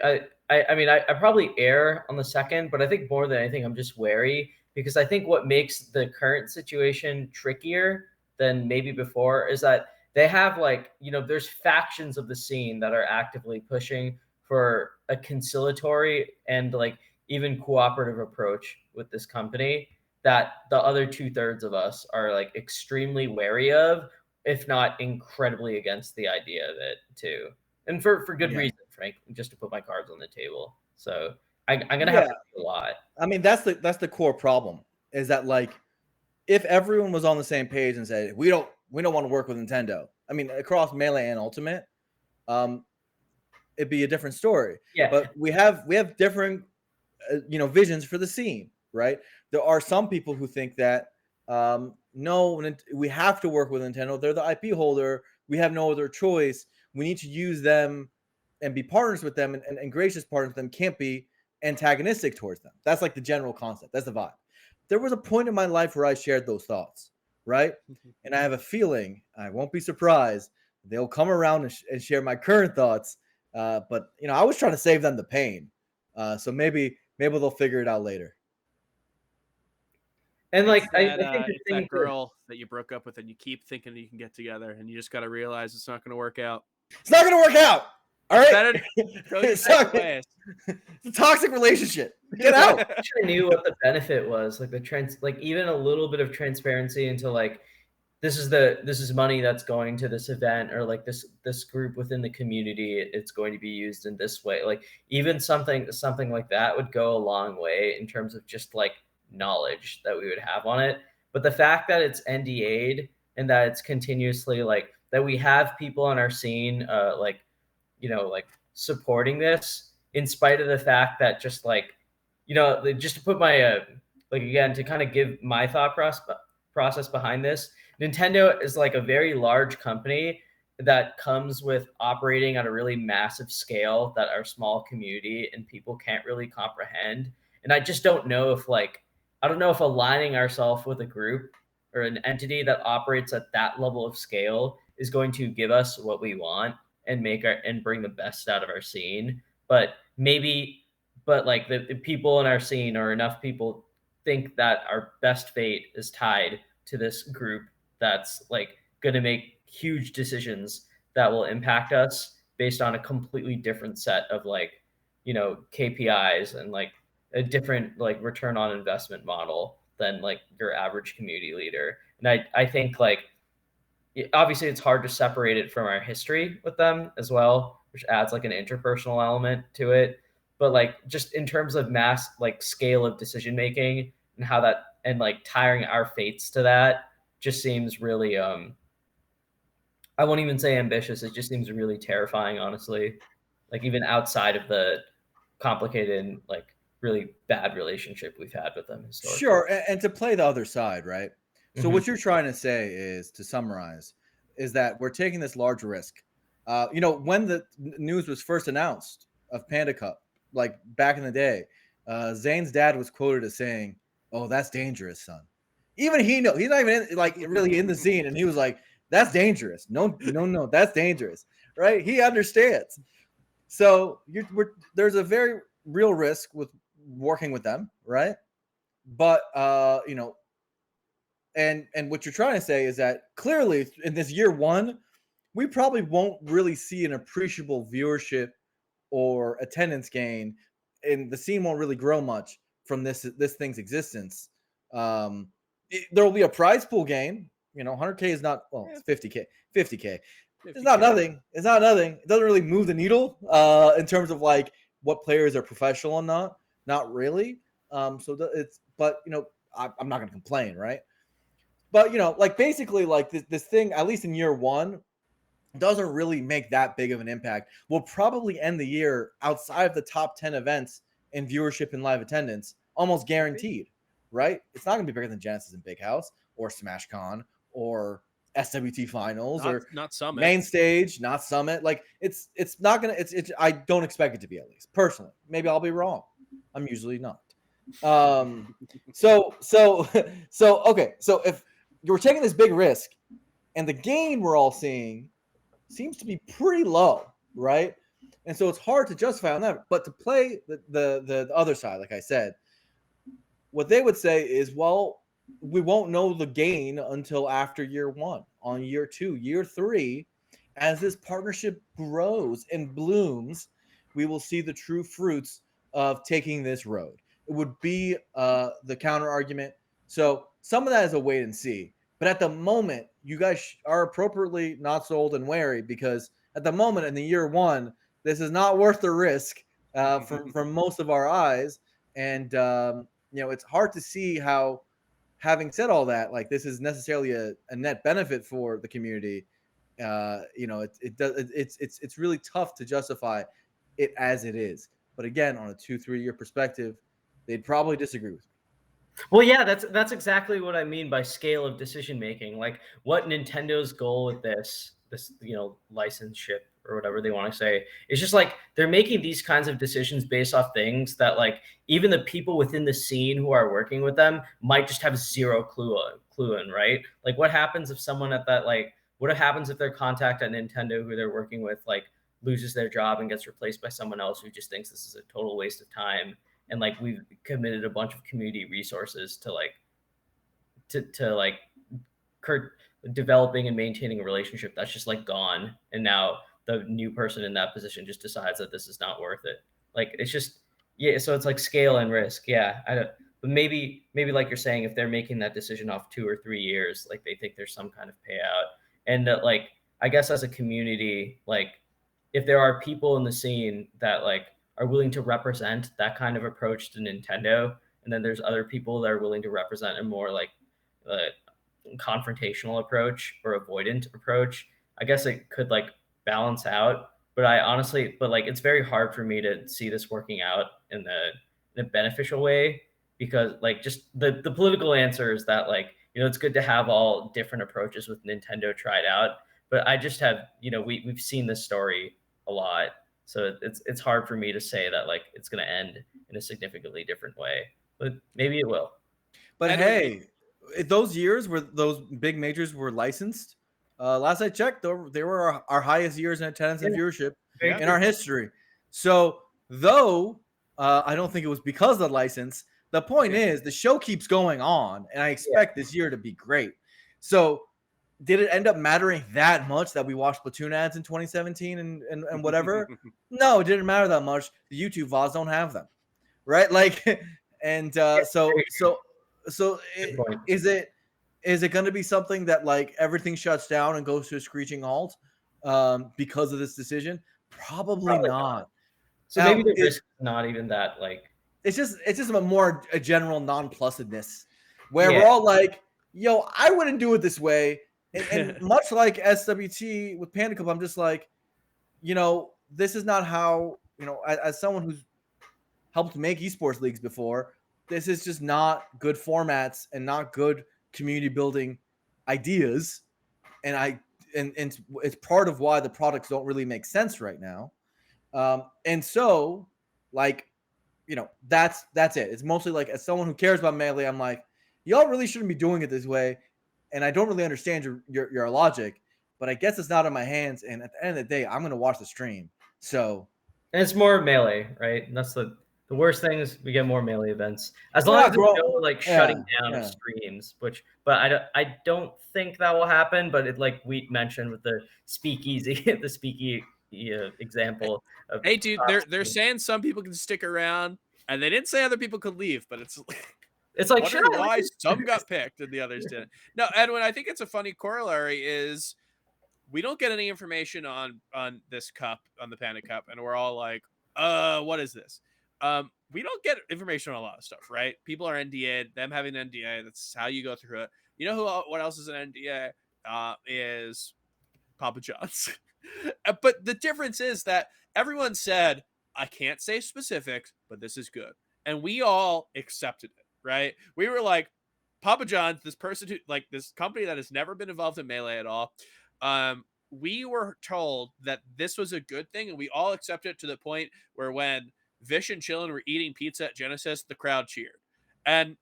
I mean, I probably err on the second, but I think more than anything, I'm just wary because I think what makes the current situation trickier than maybe before is that they have like, there's factions of the scene that are actively pushing for a conciliatory and like even cooperative approach with this company that the other 2/3 of us are like extremely wary of, if not incredibly against the idea of it too. And for good reason, Frank, just to put my cards on the table. So I'm going to have to do a lot. I mean, that's the core problem is that like, if everyone was on the same page and said, we don't want to work with Nintendo, I mean, across Melee and Ultimate, it'd be a different story. Yeah. But we have different, visions for the scene, right? There are some people who think that no, we have to work with Nintendo. They're the IP holder. We have no other choice. We need to use them and be partners with them and gracious partners with them. Can't be antagonistic towards them. That's like the general concept. That's the vibe. There was a point in my life where I shared those thoughts, right? And I have a feeling, I won't be surprised, they'll come around and share my current thoughts. But I was trying to save them the pain. So maybe they'll figure it out later. And like, I think it's that girl that you broke up with and you keep thinking that you can get together, and you just got to realize it's not going to work out. It's not going to work out. All right. It's a toxic relationship. Get out. I wish I knew what the benefit was, like like even a little bit of transparency into like, this is money that's going to this event, or like this group within the community, it's going to be used in this way. Like even something like that would go a long way in terms of just like knowledge that we would have on it. But the fact that it's NDA'd and that it's continuously like that we have people on our scene like supporting this in spite of the fact that just like just to put my like again to kind of give my thought process behind this, Nintendo is like a very large company that comes with operating on a really massive scale that our small community and people can't really comprehend. And I just don't know if aligning ourselves with a group or an entity that operates at that level of scale is going to give us what we want and bring the best out of our scene. But like the people in our scene, or enough people think that our best fate is tied to this group that's like going to make huge decisions that will impact us based on a completely different set of like, KPIs and like a different like return on investment model than like your average community leader. And I think like, obviously it's hard to separate it from our history with them as well, which adds like an interpersonal element to it. But like just in terms of mass like scale of decision making and how that and like tiring our fates to that just seems really I won't even say ambitious. It just seems really terrifying, honestly. Like even outside of the complicated, like really bad relationship we've had with them historically. Sure, and to play the other side, right? So what you're trying to say is, to summarize, is that we're taking this large risk. When the news was first announced of Panda Cup, like back in the day, Zane's dad was quoted as saying, "Oh, that's dangerous, son." Even he's not even really in the scene, and he was like, "That's dangerous. No, that's dangerous." Right? He understands. So there's a very real risk with working with them, right? But and what you're trying to say is that clearly in this year one, we probably won't really see an appreciable viewership or attendance gain, and the scene won't really grow much from this thing's existence. There will be a prize pool gain. 100K is not, well, it's 50K. 50K. It's not nothing. It's not nothing. It doesn't really move the needle in terms of like what players are professional or not. Not really. I'm not going to complain, right? But like basically, like this thing, at least in year one, doesn't really make that big of an impact. We'll probably end the year outside of the top 10 events in viewership and live attendance, almost guaranteed, right? It's not going to be bigger than Genesis and Big House or SmashCon or SWT Finals or not Summit. Main Stage, not Summit. Like it's not going to, I don't expect it to be, at least personally. Maybe I'll be wrong. I'm usually not. So if you're taking this big risk and the gain we're all seeing seems to be pretty low, right? And so it's hard to justify on that. But to play the other side, like I said, what they would say is, well, we won't know the gain until after year one, on year two, year three, as this partnership grows and blooms, we will see the true fruits of taking this road. It would be the counter argument. So some of that is a wait and see. But at the moment, you guys are appropriately not sold and wary, because at the moment in the year one, this is not worth the risk from most of our eyes. And, it's hard to see how, having said all that, like this is necessarily a net benefit for the community. It's really tough to justify it as it is. But again, on a 2-3 year perspective, they'd probably disagree with me. Well, yeah, that's exactly what I mean by scale of decision making. Like, what Nintendo's goal with this licenseship or whatever they want to say is just like they're making these kinds of decisions based off things that like even the people within the scene who are working with them might just have zero clue in, right? Like, what happens if someone at that, like, what happens if their contact at Nintendo who they're working with like loses their job and gets replaced by someone else who just thinks this is a total waste of time? And like we've committed a bunch of community resources to developing and maintaining a relationship that's just like gone. And now the new person in that position just decides that this is not worth it. Like, it's just, yeah. So it's like scale and risk. Yeah. But maybe like you're saying, if they're making that decision off 2 or 3 years, like they think there's some kind of payout. And that, like, I guess as a community, like if there are people in the scene that like are willing to represent that kind of approach to Nintendo, and then there's other people that are willing to represent a more like confrontational approach or avoidant approach, I guess it could like balance out. But like it's very hard for me to see this working out in a beneficial way, because like just the political answer is that like, it's good to have all different approaches with Nintendo tried out. But I just have, we've seen this story a lot. So it's hard for me to say that like it's going to end in a significantly different way, but maybe it will. But hey, those years where those big majors were licensed, last I checked, they were our highest years in attendance and viewership in our history. So though I don't think it was because of the license, the point is the show keeps going on, and I expect this year to be great. So did it end up mattering that much that we watched Splatoon ads in 2017 and whatever? No, it didn't matter that much. The YouTube VODs don't have them, right? Like, and so is it going to be something that like everything shuts down and goes to a screeching halt because of this decision? Probably not. So now, maybe the risk is not even that like. It's just a general nonplussedness where we're all like, yo, I wouldn't do it this way. And much like SWT with Panda Cup, I'm just like, this is not how, as someone who's helped make esports leagues before, this is just not good formats and not good community building ideas. And it's part of why the products don't really make sense right now. And so like, that's it. It's mostly like, as someone who cares about Melee, I'm like, y'all really shouldn't be doing it this way. And I don't really understand your logic, but I guess it's not in my hands. And at the end of the day, I'm going to watch the stream. So, and it's more Melee, right? And that's the The worst thing is we get more Melee events. As long Yeah, as there's bro. no like Yeah, shutting down of yeah. streams, but I don't think that will happen. But it like we mentioned with the speakeasy, the speakeasy example of Hey, dude, they're saying some people can stick around, and they didn't say other people could leave, but it's it's like should wondering I why leave? some got picked and the others didn't. No, Edwin, I think it's a funny corollary is we don't get any information on this cup, on the Panda Cup, and we're all like, what is this? We don't get information on a lot of stuff, right? People are NDA'd, them having an NDA, that's how you go through it. You know what else is an NDA? Is Papa John's. But the difference is that everyone said, I can't say specifics, but this is good. And we all accepted it, right? We were like, Papa John's, this person who, like, this company that has never been involved in Melee at all. We were told that this was a good thing, and we all accepted it to the point where when Vish and Chillin were eating pizza at Genesis, the crowd cheered. And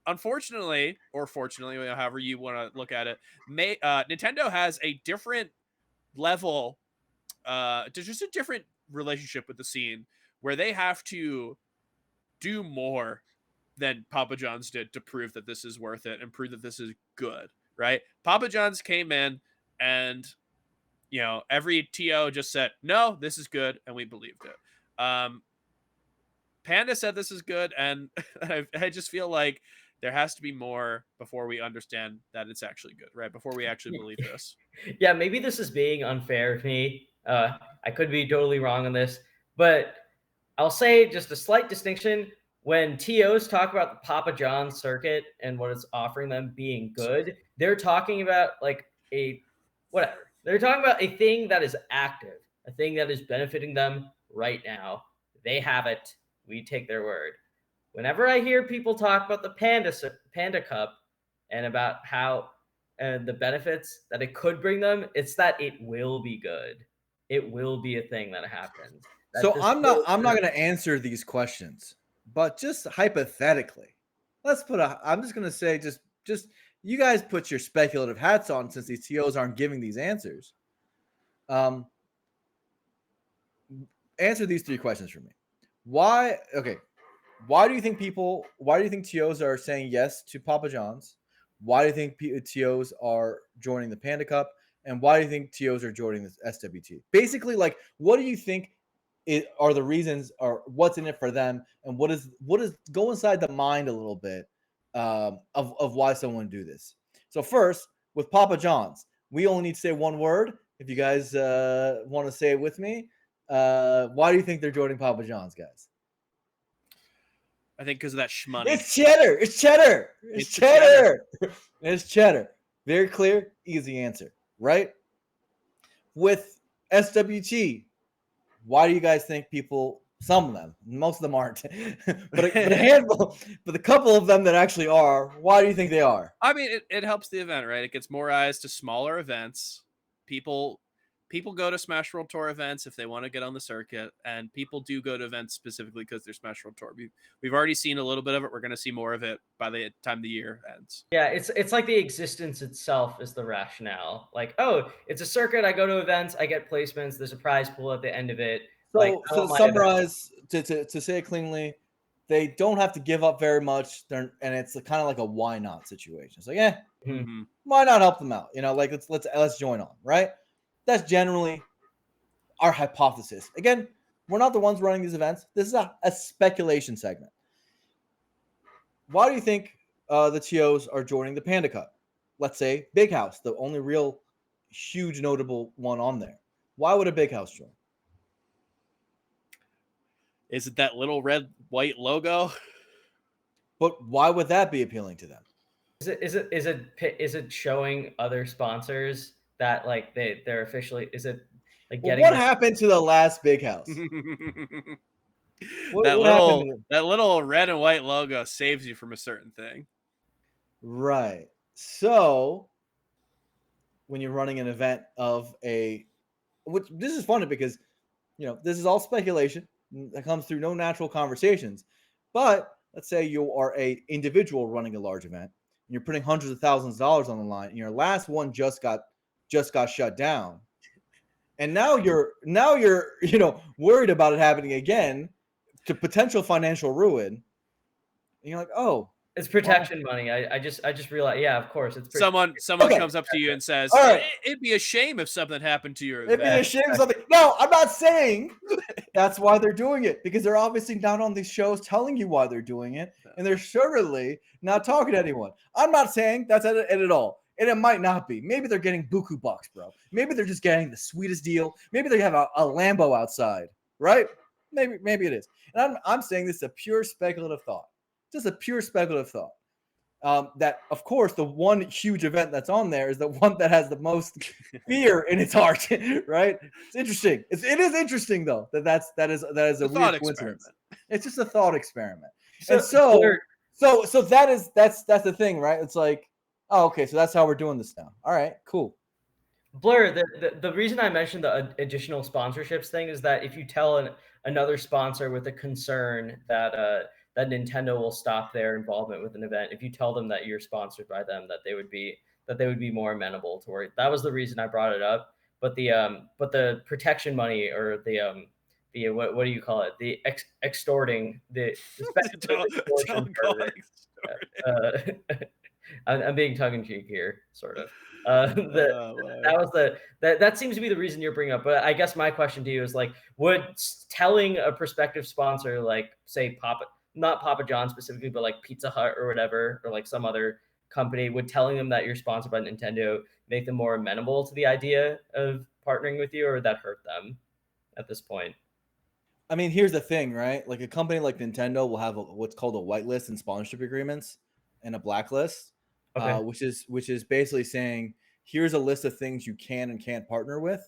unfortunately, or fortunately, however you want to look at it, Nintendo has a different level, there's just a different relationship with the scene where they have to do more than Papa John's did to prove that this is worth it and prove that this is good, right? Papa John's came in and, you know, every TO just said, no, this is good, and we believed it. Panda said this is good, and I just feel like there has to be more before we understand that it's actually good, right? Before we actually believe this. Yeah, maybe this is being unfair to me. I could be totally wrong on this, but I'll say just a slight distinction. When TOs talk about the Papa John's circuit and what it's offering them being good, they're talking about like a whatever. They're talking about a thing that is active, a thing that is benefiting them right now. They have it. We take their word. Whenever I hear people talk about the Panda Cup and about how the benefits that it could bring them, it's that it will be good. It will be a thing that happens. So I'm not going to answer these questions, but just hypothetically, I'm just going to say just you guys put your speculative hats on since these TOs aren't giving these answers. Answer these 3 questions for me. Why do you think TOs are saying yes to Papa John's? Why do you think TOs are joining the Panda Cup? And why do you think TOs are joining this SWT? Basically, like, what do you think are the reasons, or what's in it for them, and what is go inside the mind a little bit of why someone would do this. So first, with Papa John's, we only need to say one word. If you guys want to say it with me, why do you think they're joining Papa John's, guys? I think because of that shmoney. It's cheddar. It's cheddar. It's cheddar. It's cheddar. Very clear, easy answer, right? With SWT, why do you guys think people, some of them, most of them aren't, but a handful, but a couple of them that actually are, why do you think they are? I mean, it helps the event, right? It gets more eyes to smaller events. People go to Smash World Tour events if they want to get on the circuit, and people do go to events specifically because they're Smash World Tour. We've already seen a little bit of it. We're going to see more of it by the time the year ends. Yeah, it's like the existence itself is the rationale. Like, oh, it's a circuit. I go to events. I get placements. There's a prize pool at the end of it. So, like, to summarize, to say it cleanly, they don't have to give up very much. And it's kind of like a why not situation. It's like, why not help them out? You know, like let's join on, right? That's generally our hypothesis. Again, we're not the ones running these events. This is a speculation segment. Why do you think the TOs are joining the Panda Cup? Let's say Big House, the only real huge notable one on there. Why would a Big House join? Is it that little red white logo? But why would that be appealing to them? Is it showing other sponsors that like they're officially, is it like getting what happened to the last Big House? That little red and white logo saves you from a certain thing. Right. So when you're running an event this is funny because, you know, this is all speculation that comes through no natural conversations. But let's say you are a individual running a large event and you're putting hundreds of thousands of dollars on the line, and your last one just got shut down. And now you're worried about it happening again to potential financial ruin. And you're like, oh, It's protection money. I just realized. Yeah, of course. It's Someone Okay. comes up to you and says, All right. It'd be a shame if something happened to your It'd be a event. shame something. No, I'm not saying that's why they're doing it, because they're obviously not on these shows telling you why they're doing it, and they're certainly not talking to anyone. I'm not saying that's it at all, and it might not be. Maybe they're getting buku bucks, bro. Maybe they're just getting the sweetest deal. Maybe they have a Lambo outside, right? Maybe it is. And I'm saying this is a pure speculative thought, just a pure speculative thought. That, of course, the one huge event that's on there is the one that has the most fear in its heart, right? It's interesting. It is interesting though that is a weird coincidence. It's just a thought experiment. So that's the thing, right? It's like, oh, okay, so that's how we're doing this now. All right, cool. Blur, the reason I mentioned the additional sponsorships thing is that if you tell another sponsor with a concern that that Nintendo will stop their involvement with an event, if you tell them that you're sponsored by them, that they would be more amenable to it. That was the reason I brought it up. But the protection money, or the what do you call it? The extorting the Don't call it extorting. I'm being tongue in cheek here, sort of. That seems to be the reason you're bringing up. But I guess my question to you is like, would telling a prospective sponsor, like say not Papa John specifically, but like Pizza Hut or whatever, or like some other company, would telling them that you're sponsored by Nintendo make them more amenable to the idea of partnering with you, or would that hurt them at this point? I mean, here's the thing, right? Like a company like Nintendo will have what's called a whitelist and sponsorship agreements and a blacklist, Okay. which is basically saying here's a list of things you can and can't partner with,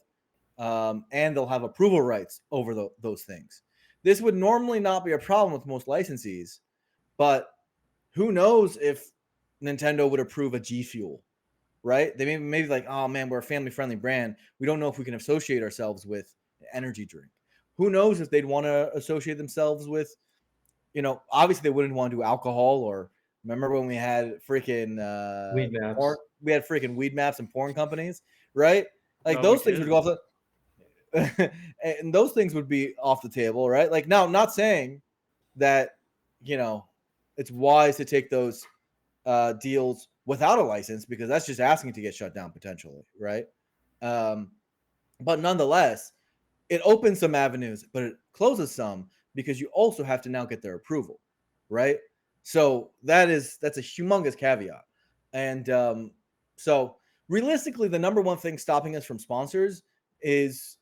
and they'll have approval rights over those things. This would normally not be a problem with most licensees, but who knows if Nintendo would approve a G Fuel, right? They maybe like, oh man, we're a family-friendly brand. We don't know if we can associate ourselves with an energy drink. Who knows if they'd want to associate themselves with, obviously they wouldn't want to do alcohol, or remember when we had freaking Weed maps. we had freaking weed maps and porn companies, right? Like No, those we things would go off the and those things would be off the table, right? Like, now I'm not saying that, it's wise to take those deals without a license, because that's just asking to get shut down potentially, right? But nonetheless, it opens some avenues, but it closes some, because you also have to now get their approval, right? So that's a humongous caveat. And so realistically, the number one thing stopping us from sponsors is,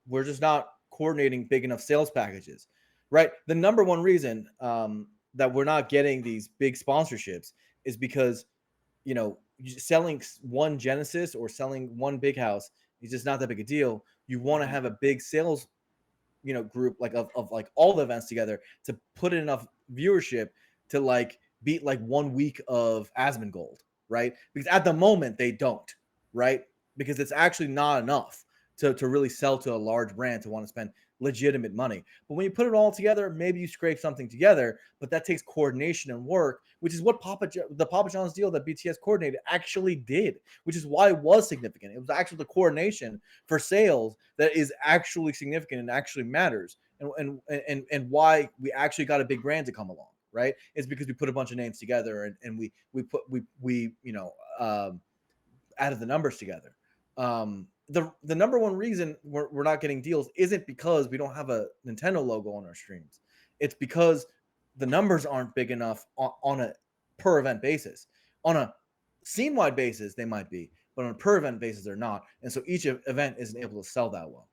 we're just not coordinating big enough sales packages, right? The number one reason that we're not getting these big sponsorships is because, selling one Genesis or selling one big house is just not that big a deal. You want to have a big sales, group, like of like all the events together, to put in enough viewership to like beat like 1 week of Asmongold, right? Because at the moment they don't, right? Because it's actually not enough to really sell to a large brand to want to spend legitimate money. But when you put it all together, maybe you scrape something together, but that takes coordination and work, which is what the Papa John's deal that BTS coordinated actually did, which is why it was significant. It was actually the coordination for sales that is actually significant and actually matters, and why we actually got a big brand to come along, right? It's because we put a bunch of names together, and we added the numbers together. The number one reason we're not getting deals isn't because we don't have a Nintendo logo on our streams. It's because the numbers aren't big enough on a per event basis. On a scene wide basis, they might be, but on a per event basis, they're not. And so each event isn't able to sell that well.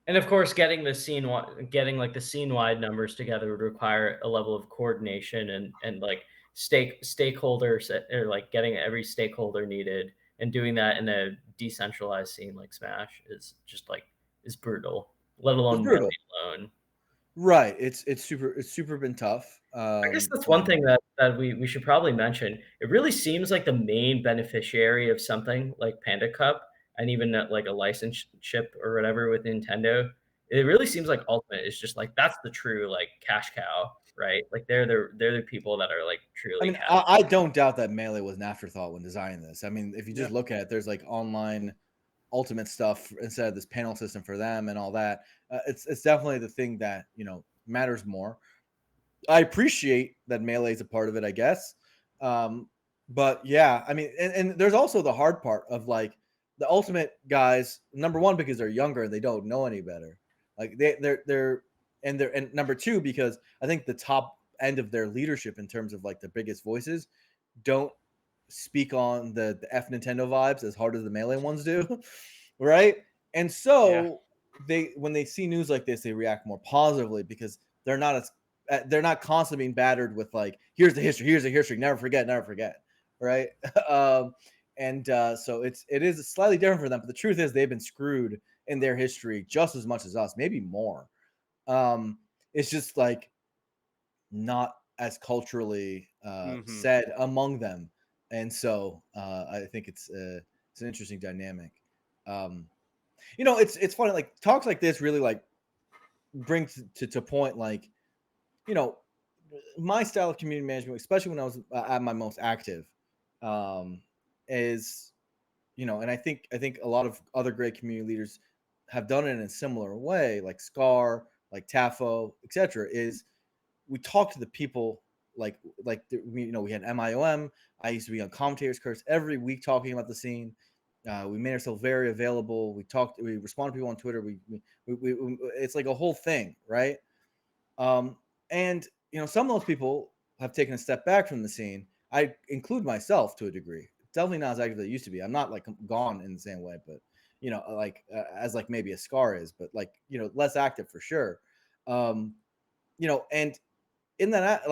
And of course, getting like the scene wide numbers together would require a level of coordination and like stakeholders, or like getting every stakeholder needed, and doing that in a decentralized scene like Smash is brutal. Let alone brutal. alone. Right. It's super been tough. I guess that's one thing that we should probably mention. It really seems like the main beneficiary of something like Panda Cup, and even like a licenseship or whatever with Nintendo, it really seems like Ultimate is just like, that's the true like cash cow, right? Like they're the people that are like truly. I mean, I don't doubt that Melee was an afterthought when designing this. I mean, if you just look at it, there's like online Ultimate stuff instead of this panel system for them and all that. It's definitely the thing that matters more. I appreciate that Melee is a part of it, I guess. But yeah, I mean, and there's also the hard part of like the ultimate guys. Number one, because they're younger and they don't know any better. Like and number two, because I think the top end of their leadership in terms of like the biggest voices don't speak on the F Nintendo vibes as hard as the Melee ones do, right? And so when they see news like this, they react more positively because they're not constantly being battered with like, here's the history, never forget, right? So it is slightly different for them, but the truth is they've been screwed in their history just as much as us, maybe more. It's just like not as culturally said among them, and so I think it's an interesting dynamic. It's funny, like talks like this really like brings to point like, my style of community management, especially when I was at my most active, is, and I think a lot of other great community leaders have done it in a similar way, like Scar, like Tafo, etc. Is we talk to the people we had MIOM. I used to be on commentators curse every week talking about the scene. We made ourselves very available. We respond to people on Twitter. We it's like a whole thing, right? And some of those people have taken a step back from the scene. I include myself to a degree. Definitely not as active as I used to be. I'm not like gone in the same way, but as like maybe a Scar is, but like less active for sure. And in that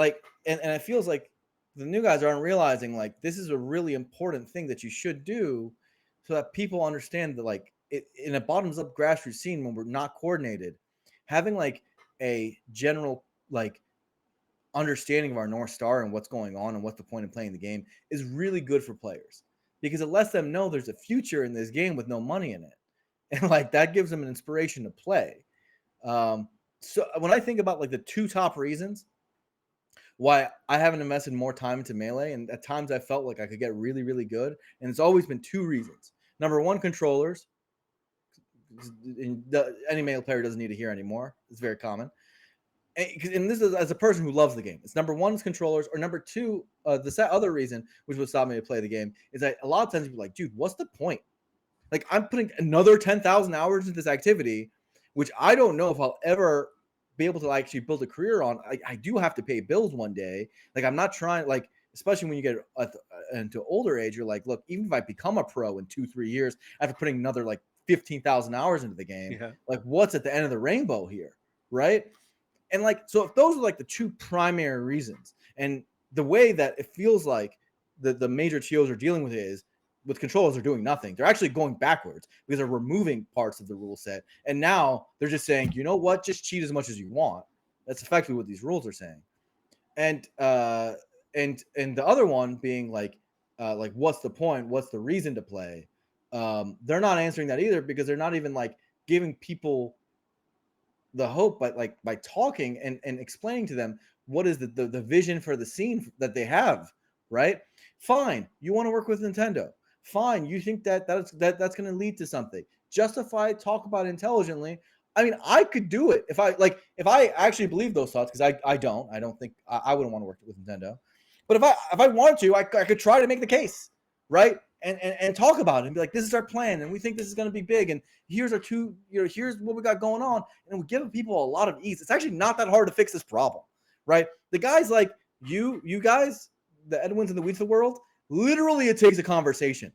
and it feels like the new guys aren't realizing like this is a really important thing that you should do so that people understand that like in a bottoms up grassroots scene, when we're not coordinated, having like a general like understanding of our North Star and what's going on and what's the point of playing the game is really good for players, because it lets them know there's a future in this game with no money in it, and like that gives them an inspiration to play. So when I think about like the two top reasons why I haven't invested more time into Melee, and at times I felt like I could get really, really good, and it's always been two reasons. Number one, controllers. Any Melee player doesn't need to hear anymore. It's very common. And this is as a person who loves the game. It's number one is controllers, or number two, the other reason, which would stop me to play the game, is that a lot of times people are like, dude, what's the point? Like, I'm putting another 10,000 hours into this activity, which I don't know if I'll ever be able to actually build a career on. I do have to pay bills one day. Like, I'm not trying, like, especially when you get into older age, you're like, look, even if I become a pro in 2-3 years after putting another like 15,000 hours into the game, like what's at the end of the rainbow here, right? And like, so if those are like the two primary reasons, and the way that it feels like the major TOs are dealing with it is with controllers are doing nothing. They're actually going backwards because they're removing parts of the rule set. And now they're just saying, you know what, just cheat as much as you want. That's effectively what these rules are saying. And the other one being like what's the point? What's the reason to play? They're not answering that either, because they're not even like giving people the hope by talking and explaining to them what is the vision for the scene that they have, right? Fine, you want to work with Nintendo. Fine, you think that's going to lead to something. Justify it, talk about it intelligently. I mean, I could do it if I actually believe those thoughts, because I don't think I wouldn't want to work with Nintendo. But if I wanted to, I could try to make the case, right? And talk about it and be like, this is our plan, and we think this is going to be big, and here's our two, here's what we got going on, and we give people a lot of ease. It's actually not that hard to fix this problem, right? The guys like you guys, the Edwins and the Wheats of the world, literally it takes a conversation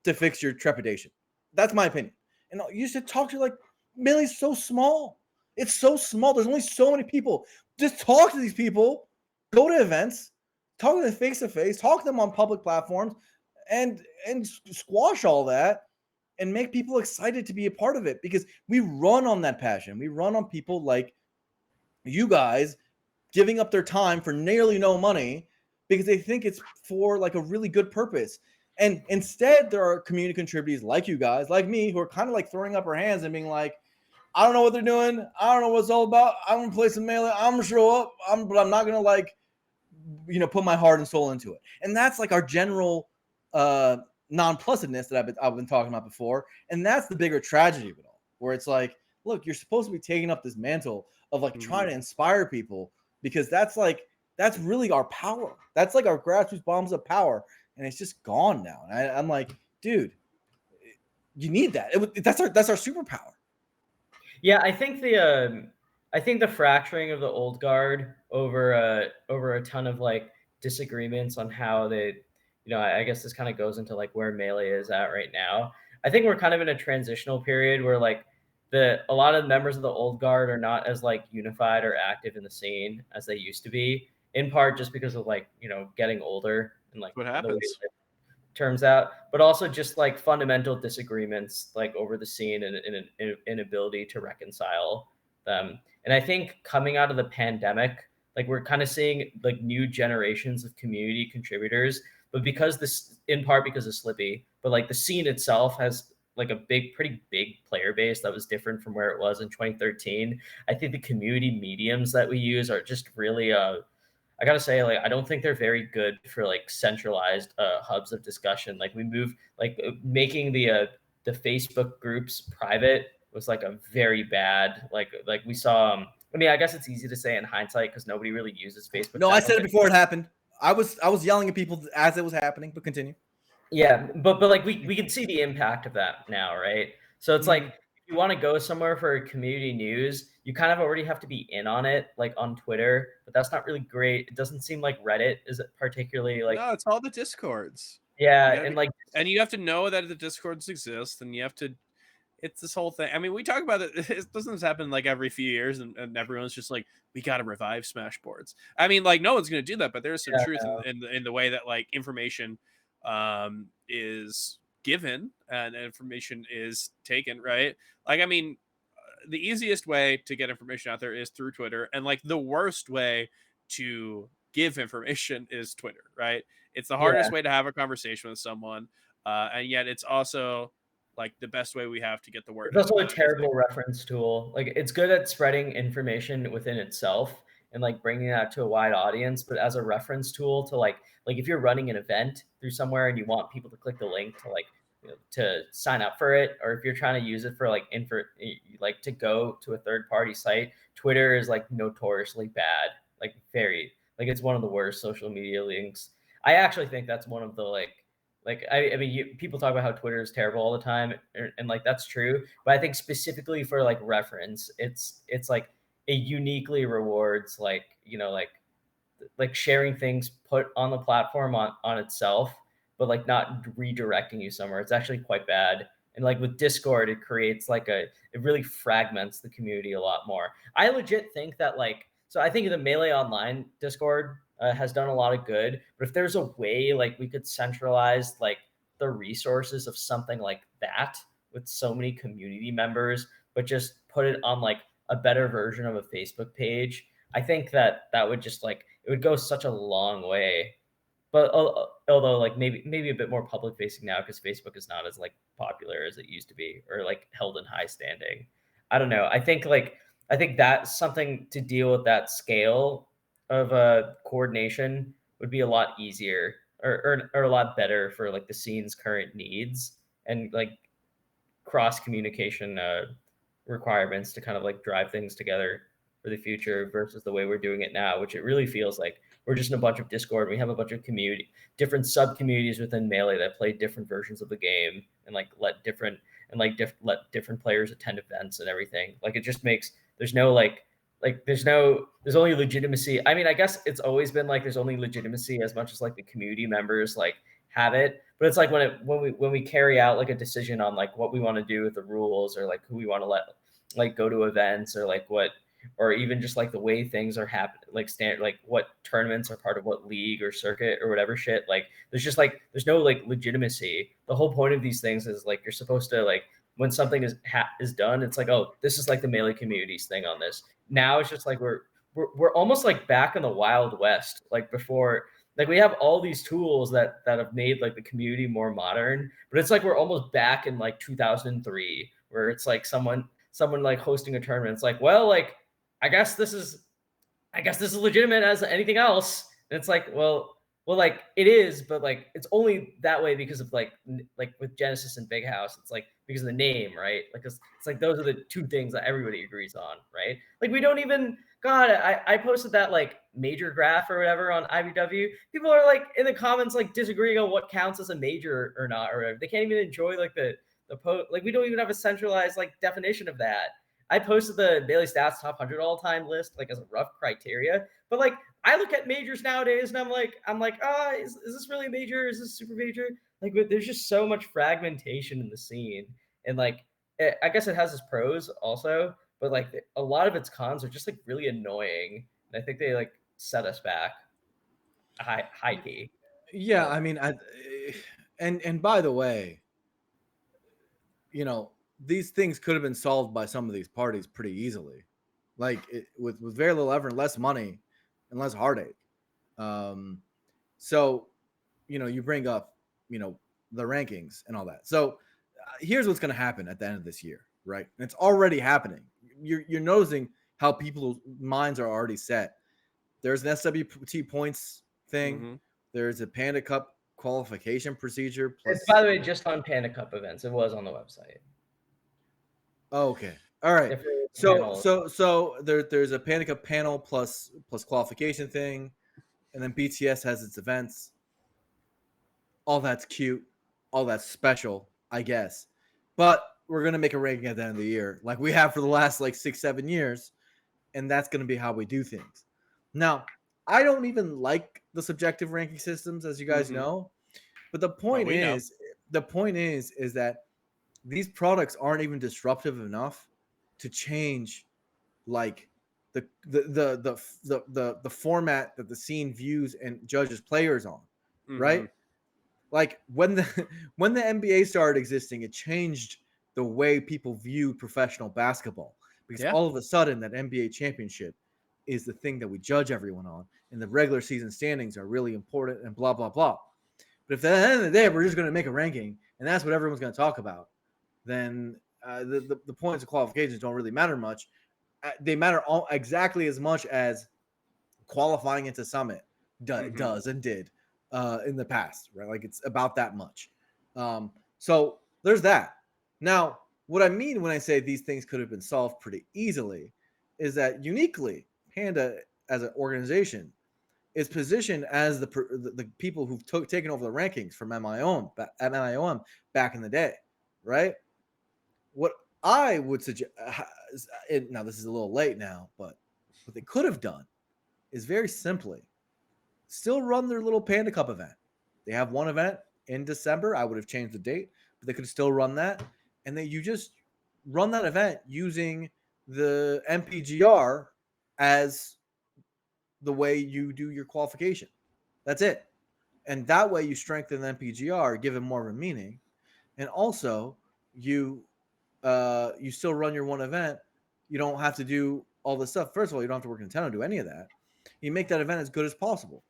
to fix your trepidation. That's my opinion. And you should talk to like, Melee's so small. It's so small. There's only so many people. Just talk to these people. Go to events. Talk to them face to face. Talk to them on public platforms, and squash all that and make people excited to be a part of it, because we run on that passion. We run on people like you guys giving up their time for nearly no money because they think it's for like a really good purpose. And instead, there are community contributors like you guys, like me, who are kind of like throwing up our hands and being like, I don't know what they're doing. I don't know what it's all about. I'm going to play some Melee. I'm going to show up. But I'm not going to like, put my heart and soul into it. And that's like our general nonplusedness that I've been talking about before. And that's the bigger tragedy of it all, where it's like, look, you're supposed to be taking up this mantle of like trying to inspire people, because that's really our power. That's like our grassroots bombs of power, and it's just gone now. And I'm like, dude, you need that. That's our superpower. Yeah, I think the fracturing of the old guard over a ton of like disagreements on how they, I guess this kind of goes into like where Melee is at right now. I think we're kind of in a transitional period where like a lot of members of the old guard are not as like unified or active in the scene as they used to be, in part just because of like, getting older and like What the way happens? life turns out, but also just like fundamental disagreements like over the scene and an inability to reconcile them. And I think coming out of the pandemic, like we're kind of seeing like new generations of community contributors, but because this, in part because of Slippy, but like the scene itself has like a pretty big player base that was different from where it was in 2013. I think the community mediums that we use are just really I gotta say, like, I don't think they're very good for like centralized hubs of discussion. Like we move, like making the Facebook groups private was like a very bad, like we saw. I mean, I guess it's easy to say in hindsight because nobody really uses Facebook. No, I said it before it happened. I was yelling at people as it was happening, but continue. Yeah, but like we can see the impact of that now, right? So it's like if you want to go somewhere for community news, you kind of already have to be in on it, like on Twitter, but that's not really great. It doesn't seem like Reddit is particularly like, No, it's all the Discords. yeah, and like, and you have to know that the Discords exist, and you have to. It's this whole thing. I mean, we talk about it. Doesn't this happen like every few years, and everyone's just like, we got to revive Smash boards. I mean, like no one's gonna do that, but there's some truth in the way that like information is given and information is taken, right? Like, I mean, the easiest way to get information out there is through Twitter, and like the worst way to give information is Twitter, right? It's the hardest way to have a conversation with someone, and yet it's also like the best way we have to get the word it's also out. a terrible reference tool. Like it's good at spreading information within itself and like bringing that to a wide audience, but as a reference tool to like if you're running an event through somewhere and you want people to click the link to like to sign up for it, or if you're trying to use it for like like to go to a third party site, Twitter is like notoriously bad, like very like it's one of the worst social media links. I actually think that's one of the I mean, people talk about how Twitter is terrible all the time, and like that's true. But I think specifically for like reference, it's like it uniquely rewards like like sharing things put on the platform on itself, but like not redirecting you somewhere. It's actually quite bad. And like with Discord, it creates like it really fragments the community a lot more. I legit think that so I think the Melee Online Discord has done a lot of good, but if there's a way like we could centralize like the resources of something like that with so many community members, but just put it on like a better version of a Facebook page, I think that would just like it would go such a long way. But although like maybe a bit more public facing now because Facebook is not as like popular as it used to be or like held in high standing. I don't know. I think that's something to deal with that scale of coordination would be a lot easier or a lot better for like the scene's current needs and like cross communication requirements to kind of like drive things together for the future versus the way we're doing it now, which it really feels like we're just in a bunch of Discord. We have a bunch of different sub communities within Melee that play different versions of the game and like let different players attend events and everything. Like it just makes there's only legitimacy. I mean, I guess it's always been like there's only legitimacy as much as like the community members like have it, but it's like when we carry out like a decision on like what we want to do with the rules or like who we want to let like go to events or like what or even just like the way things are happening, like like what tournaments are part of what league or circuit or whatever shit. Like there's no like legitimacy. The whole point of these things is like you're supposed to like when something is done, it's like, oh, this is like the Melee community's thing on this. Now it's just like we're almost like back in the Wild West, like before. Like we have all these tools that have made like the community more modern, but it's like we're almost back in like 2003, where it's like someone like hosting a tournament. It's like, well, like I guess this is legitimate as anything else. And it's like, well, Well, like it is, but like it's only that way because of like with Genesis and Big House, it's like because of the name, right? Like it's like those are the two things that everybody agrees on, right? Like we don't even God, I posted that like major graph or whatever on IBW. People are like in the comments like disagreeing on what counts as a major or not, or whatever. They can't even enjoy like the post. Like we don't even have a centralized like definition of that. I posted the Daily Stats top 100 all time list like as a rough criteria, but like I look at majors nowadays and I'm like, is this really a major? Is this super major? Like, there's just so much fragmentation in the scene, and like, I guess it has its pros also, but like a lot of its cons are just like really annoying, and I think they like set us back high key. Yeah, I mean, and by the way, you know, these things could have been solved by some of these parties pretty easily, like with very little effort, less money, and less heartache. So, you bring up, the rankings and all that. So, here's what's going to happen at the end of this year, right? And it's already happening. You're noticing how people's minds are already set. There's an SWT points thing. Mm-hmm. There's a Panda Cup qualification procedure. Plus, it's by the way just on Panda Cup events. It was on the website. Oh, okay. All right. So there's a Panda Cup panel plus qualification thing, and then BTS has its events. All that's cute, all that's special, I guess. But we're gonna make a ranking at the end of the year, like we have for the last like 6-7 years, and that's gonna be how we do things. Now, I don't even like the subjective ranking systems, as you guys know. But the point is that these products aren't even disruptive enough to change like the format that the scene views and judges players on, right? Like when the when the NBA started existing, it changed the way people view professional basketball, because all of a sudden that NBA championship is the thing that we judge everyone on, and the regular season standings are really important and blah blah blah. But if at the end of the day we're just going to make a ranking and that's what everyone's going to talk about, then the points of qualifications don't really matter much. They matter exactly as much as qualifying into Summit does and did in the past, right? Like it's about that much. So there's that. Now, what I mean when I say these things could have been solved pretty easily is that uniquely, Panda as an organization is positioned as the people who've taken over the rankings from MIOM back in the day, right? What I would suggest, now this is a little late now, but what they could have done is very simply still run their little Panda Cup event. They have one event in December. I would have changed the date, but they could still run that. And then you just run that event using the MPGR as the way you do your qualification. That's it. And that way you strengthen the MPGR, give it more of a meaning. And also you still run your one event. You don't have to do all this stuff. First of all, you don't have to work Nintendo, do any of that. You make that event as good as possible.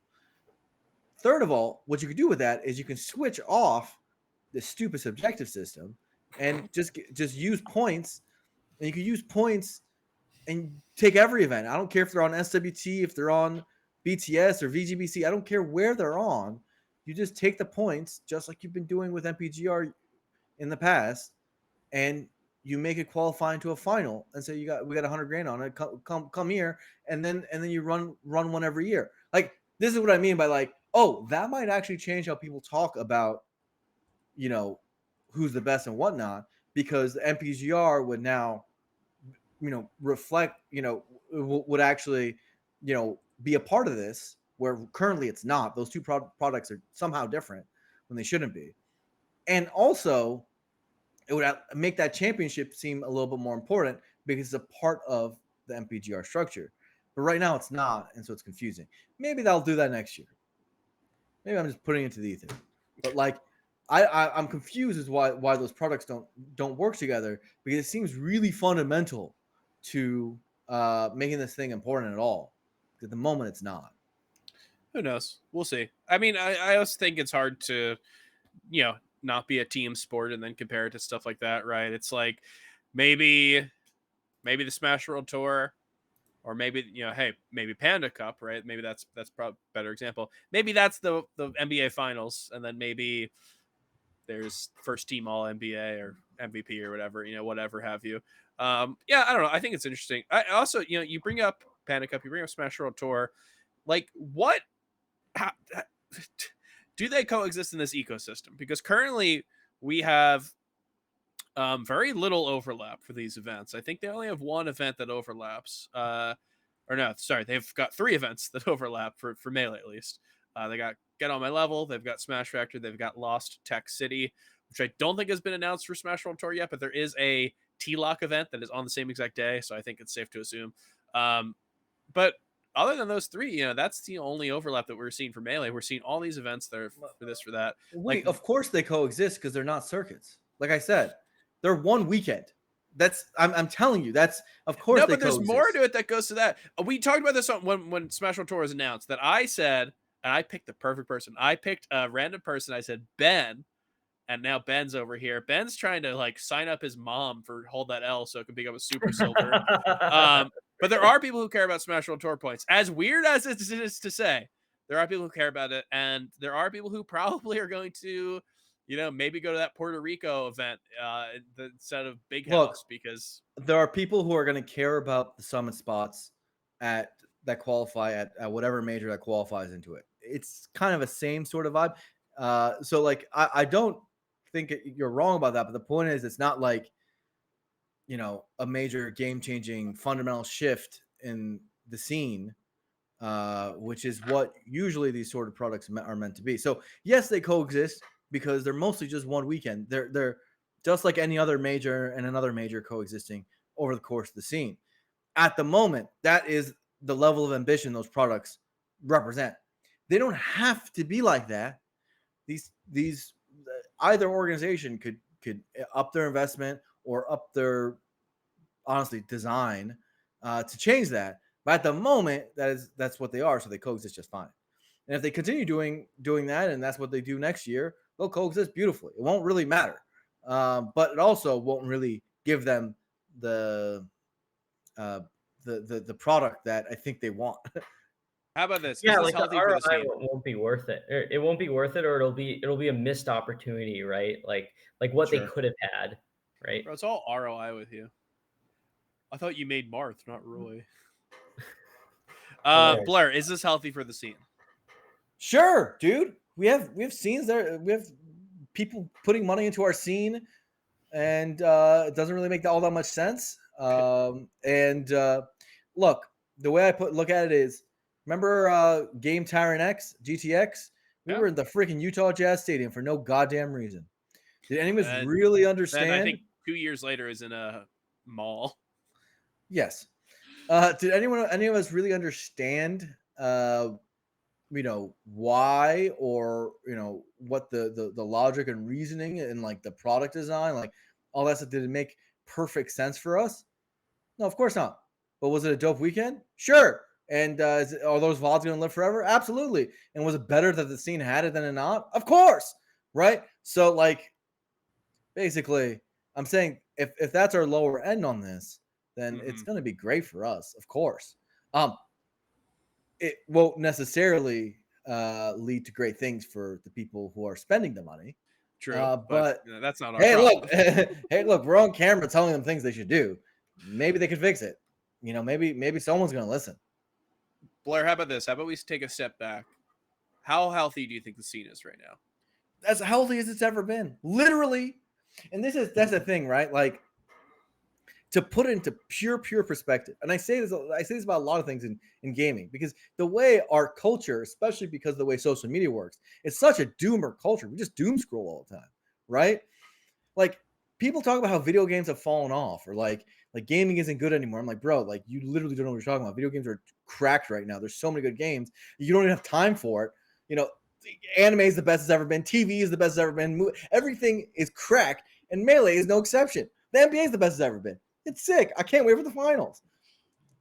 Third of all, what you can do with that is you can switch off the stupid subjective system and just use points. And you can use points and take every event. I don't care if they're on SWT, if they're on BTS or VGBC. I don't care where they're on. You just take the points, just like you've been doing with MPGR in the past, and you make it qualifying to a final and say we got $100,000 on it. Come here, and then you run one every year. Like, this is what I mean by like, oh, that might actually change how people talk about, who's the best and whatnot, because the MPGR would now, reflect, would actually, be a part of this, where currently it's not. Those two products are somehow different when they shouldn't be. And also, it would make that championship seem a little bit more important because it's a part of the MPGR structure. But right now it's not, and so it's confusing. Maybe they'll do that next year. Maybe I'm just putting it to the ether. But like, I'm confused as why those products don't work together, because it seems really fundamental to making this thing important at all. At the moment, it's not. Who knows? We'll see. I mean, I also think it's hard to, not be a team sport and then compare it to stuff like that, right? It's like maybe the Smash World Tour or maybe hey, maybe Panda Cup, right? Maybe that's probably a better example. Maybe that's the NBA Finals, and then maybe there's first team All NBA or MVP or whatever, whatever have you. Yeah, I don't know. I think it's interesting. I also, you bring up Panda Cup, you bring up Smash World Tour, like what? How, do they coexist in this ecosystem? Because currently we have very little overlap for these events. I think they only have one event that overlaps. Or no, sorry, they've got 3 events that overlap for Melee at least. They got Get On My Level, they've got Smash Factor, they've got Lost Tech City, which I don't think has been announced for Smash World Tour yet, but there is a T-Lock event that is on the same exact day, so I think it's safe to assume. But other than those 3, that's the only overlap that we're seeing for Melee. We're seeing all these events that are for this, for that. Wait, of course they coexist because they're not circuits. Like I said, they're one weekend. That's I'm telling you. That's of course. No, they but there's coexist. more to it that goes to that. We talked about this when Smash World Tour was announced. That I said, and I picked the perfect person. I picked a random person. I said Ben, and now Ben's over here. Ben's trying to like sign up his mom for Hold That L so it can become a Super Silver. But there are people who care about Smash World Tour points. As weird as it is to say, there are people who care about it, and there are people who probably are going to, maybe go to that Puerto Rico event instead of Big House, because there are people who are going to care about the summit spots that qualify at whatever major that qualifies into it. It's kind of a same sort of vibe. So like I don't think you're wrong about that, but the point is it's not like a major game-changing fundamental shift in the scene, which is what usually these sort of products are meant to be. So yes, they coexist because they're mostly just one weekend. They're just like any other major and another major coexisting over the course of the scene. At the moment, that is the level of ambition those products represent. They don't have to be like that. These either organization could up their investment or up their honestly design to change that. But at the moment, that's what they are. So they coexist just fine. And if they continue doing that, and that's what they do next year, they'll coexist beautifully. It won't really matter, but it also won't really give them the product that I think they want. How about this? Yeah, Is this like the healthy for ROI the scene? won't be worth it. It won't be worth it, or it'll be a missed opportunity, right? Like what they Sure. could have had, right? Bro, it's all ROI with you. I thought you made Marth, not Roy. Hilarious. Blair, is this healthy for the scene? Sure, dude. We have scenes there. We have people putting money into our scene, and it doesn't really make all that much sense. Look, the way I look at it is, remember Game Tyrant X, GTX? We were in the freaking Utah Jazz Stadium for no goddamn reason. Did anyone really understand? Then I think 2 years later is in a mall. Yes. Did any of us really understand why, or what the logic and reasoning and like the product design, like all that stuff? Did it make perfect sense for us? No, of course not. But was it a dope weekend? Sure. And are those VODs going to live forever? Absolutely. And was it better that the scene had it than it not? Of course. Right. So like, basically, I'm saying if that's our lower end on this, then it's going to be great for us, of course. It won't necessarily lead to great things for the people who are spending the money. True, but that's not our problem. Hey, look, we're on camera telling them things they should do. Maybe they could fix it. Maybe someone's going to listen. Blair, how about this? How about we take a step back? How healthy do you think the scene is right now? As healthy as it's ever been, literally. And that's the thing, right? Like, to put it into pure perspective, and I say this about a lot of things in gaming, because the way our culture, especially because of the way social media works, it's such a doomer culture. We just doom scroll all the time, right? Like, people talk about how video games have fallen off, or like gaming isn't good anymore. I'm like, bro, like, you literally don't know what you're talking about. Video games are cracked right now. There's so many good games. You don't even have time for it. Anime is the best it's ever been. TV is the best it's ever been. Everything is cracked, and Melee is no exception. The NBA is the best it's ever been. It's sick. I can't wait for the finals.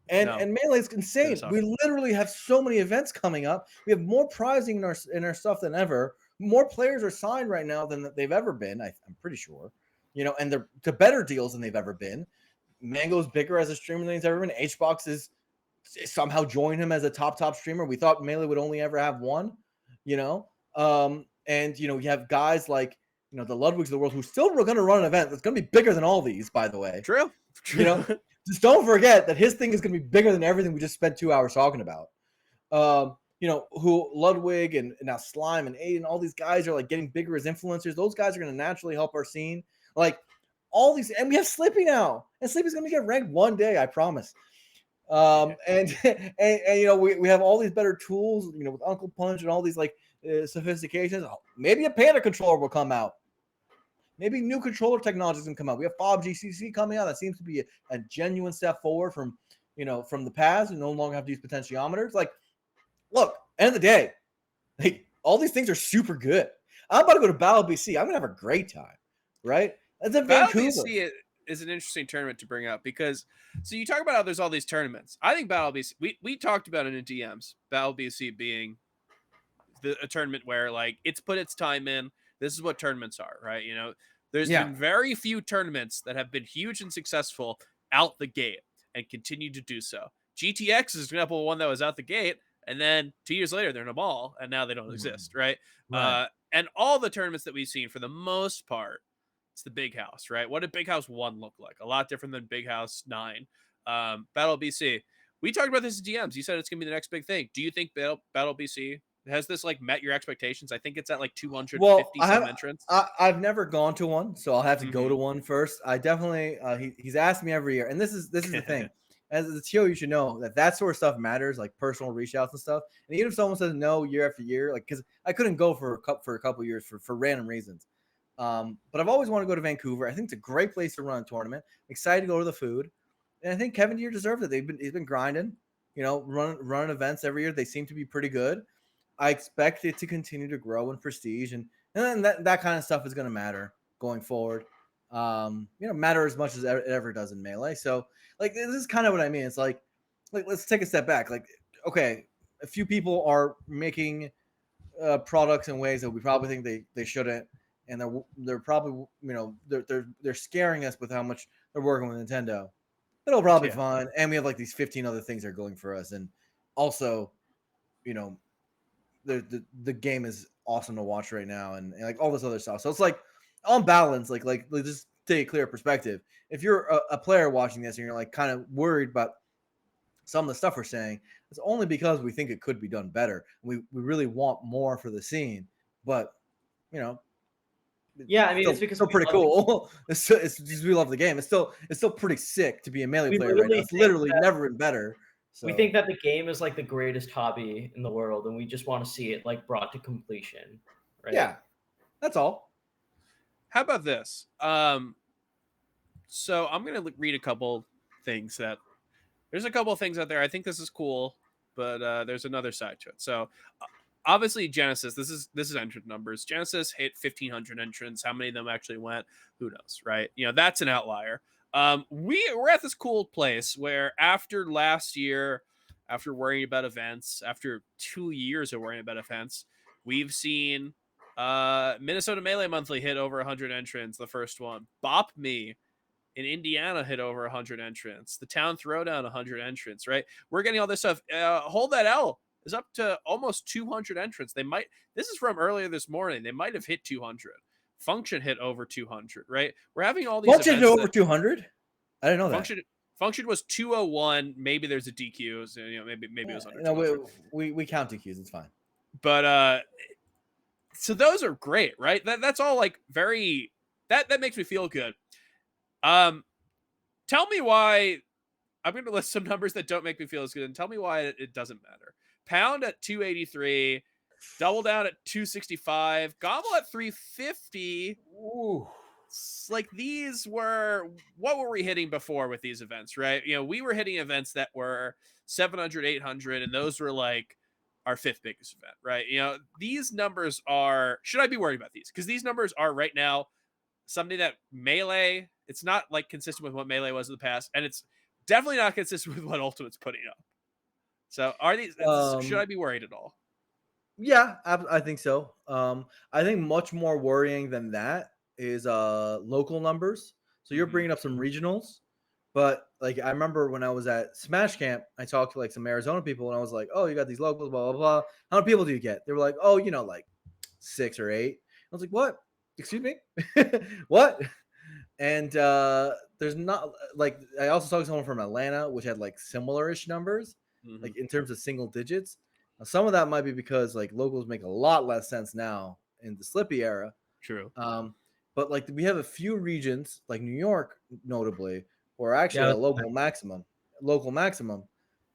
And Melee is insane. We literally have so many events coming up. We have more prizing in our stuff than ever. More players are signed right now than they've ever been. I'm pretty sure. And they're to better deals than they've ever been. Mango's bigger as a streamer than he's ever been. HBox is somehow join him as a top streamer. We thought Melee would only ever have one, you know. And you have guys like the Ludwigs of the world who still are going to run an event that's going to be bigger than all these, by the way. True. Just don't forget that his thing is going to be bigger than everything we just spent 2 hours talking about. Who Ludwig and now Slime and Aiden, all these guys are like getting bigger as influencers. Those guys are going to naturally help our scene. Like all these, and we have Slippy now, and Slippy's going to get ranked one day, I promise. And we have all these better tools, with Uncle Punch and all these like sophistications. Maybe a Panda controller will come out. Maybe new controller technologies can come out. We have Fob GCC coming out. That seems to be a genuine step forward from the past. We no longer have to use potentiometers. Like, look, end of the day, like all these things are super good. I'm about to go to Battle BC. I'm gonna have a great time, right? That's in Vancouver. Battle BC is an interesting tournament to bring up because so you talk about how there's all these tournaments. I think Battle BC, we talked about it in DMs. Battle BC being a tournament where like it's put its time in. This is what tournaments are, right? There's been very few tournaments that have been huge and successful out the gate and continue to do so. GTX is an example of one that was out the gate, and then 2 years later they're in a ball, and now they don't exist, right? And all the tournaments that we've seen, for the most part, it's the Big House, right? What did Big House 1 look like? A lot different than Big House 9. Battle BC. We talked about this in DMs. You said it's going to be the next big thing. Do you think Battle BC has this like met your expectations? I think it's at like 250 some entrants. I've never gone to one, so I'll have to go to one first. I definitely he's asked me every year, and this is the thing. As a TO, you should know that sort of stuff matters, like personal reach outs and stuff. And even if someone says no year after year, like because I couldn't go for a couple of years for random reasons. But I've always wanted to go to Vancouver. I think it's a great place to run a tournament. Excited to go to the food, and I think Kevin Deere deserves it. He's been grinding, running events every year. They seem to be pretty good. I expect it to continue to grow in prestige, and then that kind of stuff is going to matter going forward. Matter as much as it ever does in Melee. So, like, this is kind of what I mean. It's like let's take a step back. Like, okay, a few people are making products in ways that we probably think they shouldn't, and they're probably they're scaring us with how much they're working with Nintendo. It'll probably be fun, and we have like these 15 other things that are going for us, and also, the game is awesome to watch right now, and like all this other stuff. So it's like on balance, like just take a clear perspective. If you're a player watching this and you're like kind of worried about some of the stuff we're saying, it's only because we think it could be done better. We really want more for the scene, but yeah, I mean, it's because still pretty cool. It's just we love the game. It's still pretty sick to be a Melee player right now. It's literally never been better. So. We think that the game is like the greatest hobby in the world, and we just want to see it like brought to completion. Right? Yeah, that's all. How about this? So I'm gonna read a couple things there's a couple of things out there. I think this is cool, but there's another side to it. So obviously Genesis, this is entrant numbers. Genesis hit 1,500 entrants. How many of them actually went? Who knows, right? That's an outlier. We're at this cool place where after last year, after worrying about events, after 2 years of worrying about events, we've seen Minnesota Melee Monthly hit over 100 entrants, the first one. Bop Me in Indiana hit over 100 entrants. The Town Throwdown 100 entrants, right? We're getting all this stuff. Hold That L is up to almost 200 entrants. This is from earlier this morning. They might have hit 200. Function hit over 200, right? We're having all these Function hit over 200? I didn't know that. Function was 201. Maybe there's a DQ. So, maybe it was under 200. We count DQs. It's fine. But so those are great, right? That's all like very that makes me feel good. Tell me why. I'm going to list some numbers that don't make me feel as good, and tell me why it doesn't matter. Pound at 283. Double Down at 265, Gobble at 350. Ooh. It's like what were we hitting before with these events, right? We were hitting events that were 700, 800, and those were like our 5th biggest event, right? These numbers should I be worried about these? Because these numbers are right now something that Melee, it's not like consistent with what Melee was in the past, and it's definitely not consistent with what Ultimate's putting up. So should I be worried at all? Yeah, I think so. I think much more worrying than that is local numbers. So you're bringing up some regionals. But like I remember when I was at Smash Camp, I talked to like some Arizona people, and I was like, "Oh, you got these locals, blah blah blah. How many people do you get?" They were like, "Oh, like 6 or 8." I was like, "What? Excuse me, what?" And there's not like I also talked to someone from Atlanta, which had like similar-ish numbers, Mhm. like in terms of single digits. Now, some of that might be because like locals make a lot less sense now in the Slippy era. True. But like we have a few regions, like New York, notably, who are actually Yeah, at a local maximum.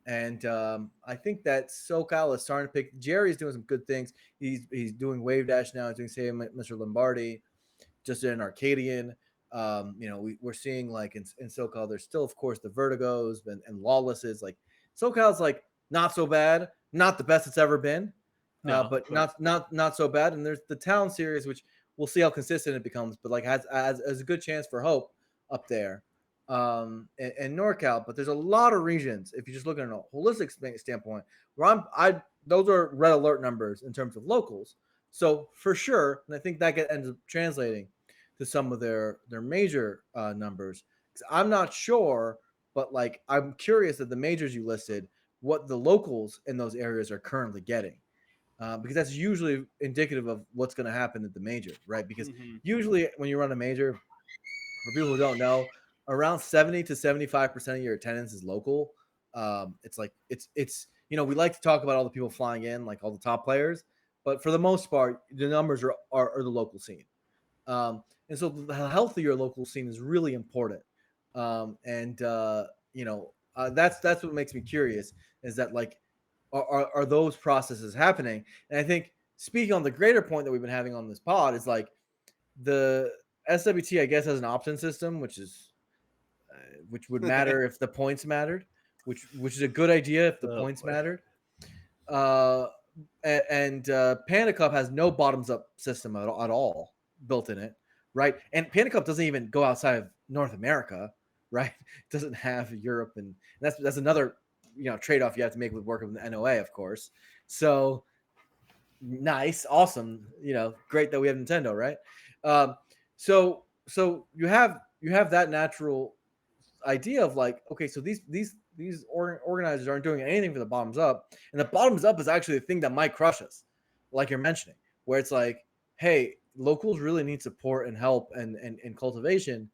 And I think that SoCal is starting to pick. Jerry's doing some good things. He's doing Wave Dash now. He's doing Save Mr. Lombardi, just in Arcadian. We're seeing like in SoCal, there's still, of course, the Vertigos and Lawlesses. Like SoCal's like not so bad, not the best it's ever been, but not so bad. And there's the Town series, which we'll see how consistent it becomes, but like has a good chance for hope up there, and NorCal. But there's a lot of regions if you just look at a holistic standpoint where those are red alert numbers in terms of locals. So for sure, and I think that ends up translating to some of their major numbers. I'm not sure, but like I'm curious that the majors you listed, what the locals in those areas are currently getting, because that's usually indicative of what's going to happen at the major, right? Because Mhm. usually when you run a major, for people who don't know, around 70 to 75% of your attendance is local. It's like it's we like to talk about all the people flying in, like all the top players, but for the most part, the numbers are the local scene. And so the health of your local scene is really important. And that's what makes me curious is that like are those processes happening? And I think speaking on the greater point that we've been having on this pod is like the SWT, I guess, has an opt-in system, which would matter if the points mattered, which is a good idea if the points mattered. Uh, and Panda Cup has no bottoms-up system at all built in it, right? And Panda Cup doesn't even go outside of North America, right? It doesn't have Europe, and that's another trade-off you have to make with working with the NOA, of course. So nice, awesome, great that we have Nintendo, right? So you have that natural idea of like, okay, so these organizers aren't doing anything for the bottoms up, and the bottoms up is actually the thing that might crush us, like you're mentioning, where it's like, hey, locals really need support and help and cultivation,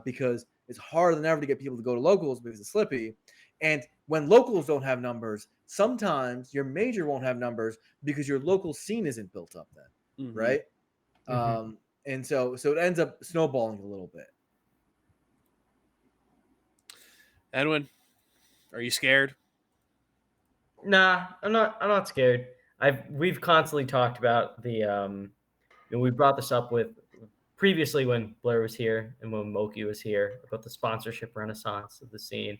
because it's harder than ever to get people to go to locals because it's slippy. And when locals don't have numbers, sometimes your major won't have numbers because your local scene isn't built up then, Mhm. right? Mhm. And so it ends up snowballing a little bit. Edwin, are you scared? Nah, I'm not. I'm not scared. We've constantly talked about we brought this up with previously when Blair was here and when Moki was here about the sponsorship renaissance of the scene.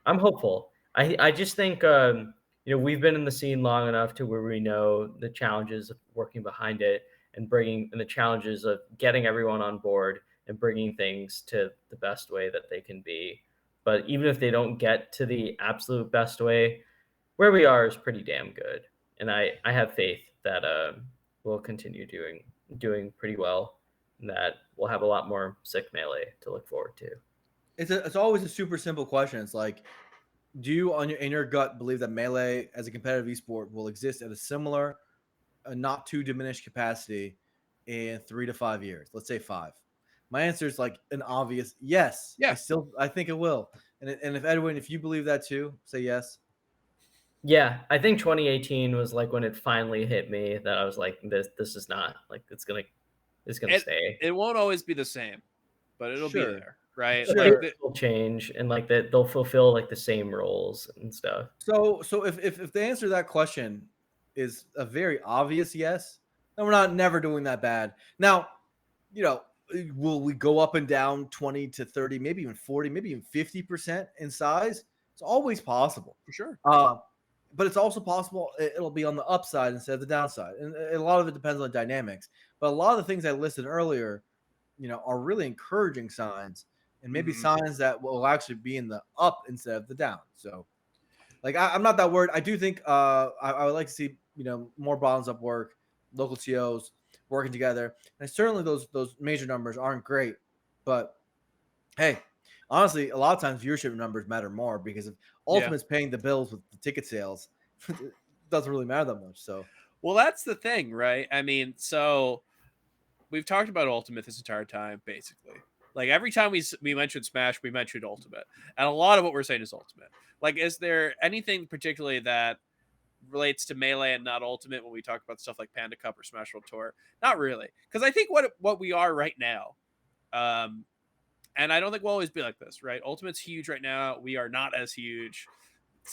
I'm hopeful. I just think we've been in the scene long enough to where we know the challenges of working behind it and the challenges of getting everyone on board and bringing things to the best way that they can be. But even if they don't get to the absolute best way, where we are is pretty damn good, and I have faith that we'll continue doing pretty well, and that we'll have a lot more sick melee to look forward to. It's always a super simple question. It's like, do you in your gut believe that Melee as a competitive esport will exist at a similar, not too diminished capacity in 3 to 5 years? Let's say 5. My answer is like an obvious yes. Yeah. I think it will. And if Edwin, if you believe that too, say yes. Yeah, I think 2018 was like when it finally hit me that I was like, this is not like it's gonna stay. It won't always be the same, but it'll be Sure. there, right? But Sure. Like things will change, and like that they'll fulfill like the same roles and stuff. So if the answer to that question is a very obvious yes, then we're not never doing that bad. Now, you know, will we go up and down 20 to 30, maybe even 40, maybe even 50% in size? It's always possible. for sure. But it's also possible it'll be on the upside instead of the downside. And a lot of it depends on dynamics. But a lot of the things I listed earlier, are really encouraging signs and maybe Mhm. signs that will actually be in the up instead of the down. So like I'm not that worried. I do think I would like to see more bottoms up work, local TOs working together, and certainly those major numbers aren't great, but hey, honestly, a lot of times viewership numbers matter more because if Ultimate's paying the bills with the ticket sales, it doesn't really matter that much. So, Well, that's the thing, right? I mean, so we've talked about Ultimate this entire time, basically. Like every time we mentioned Smash, we mentioned Ultimate, and a lot of what we're saying is Ultimate. Like, is there anything particularly that relates to Melee and not Ultimate when we talk about stuff like Panda Cup or Smash World Tour? Not really, because I think what we are right now, and I don't think we'll always be like this, right? Ultimate's huge right now. We are not as huge.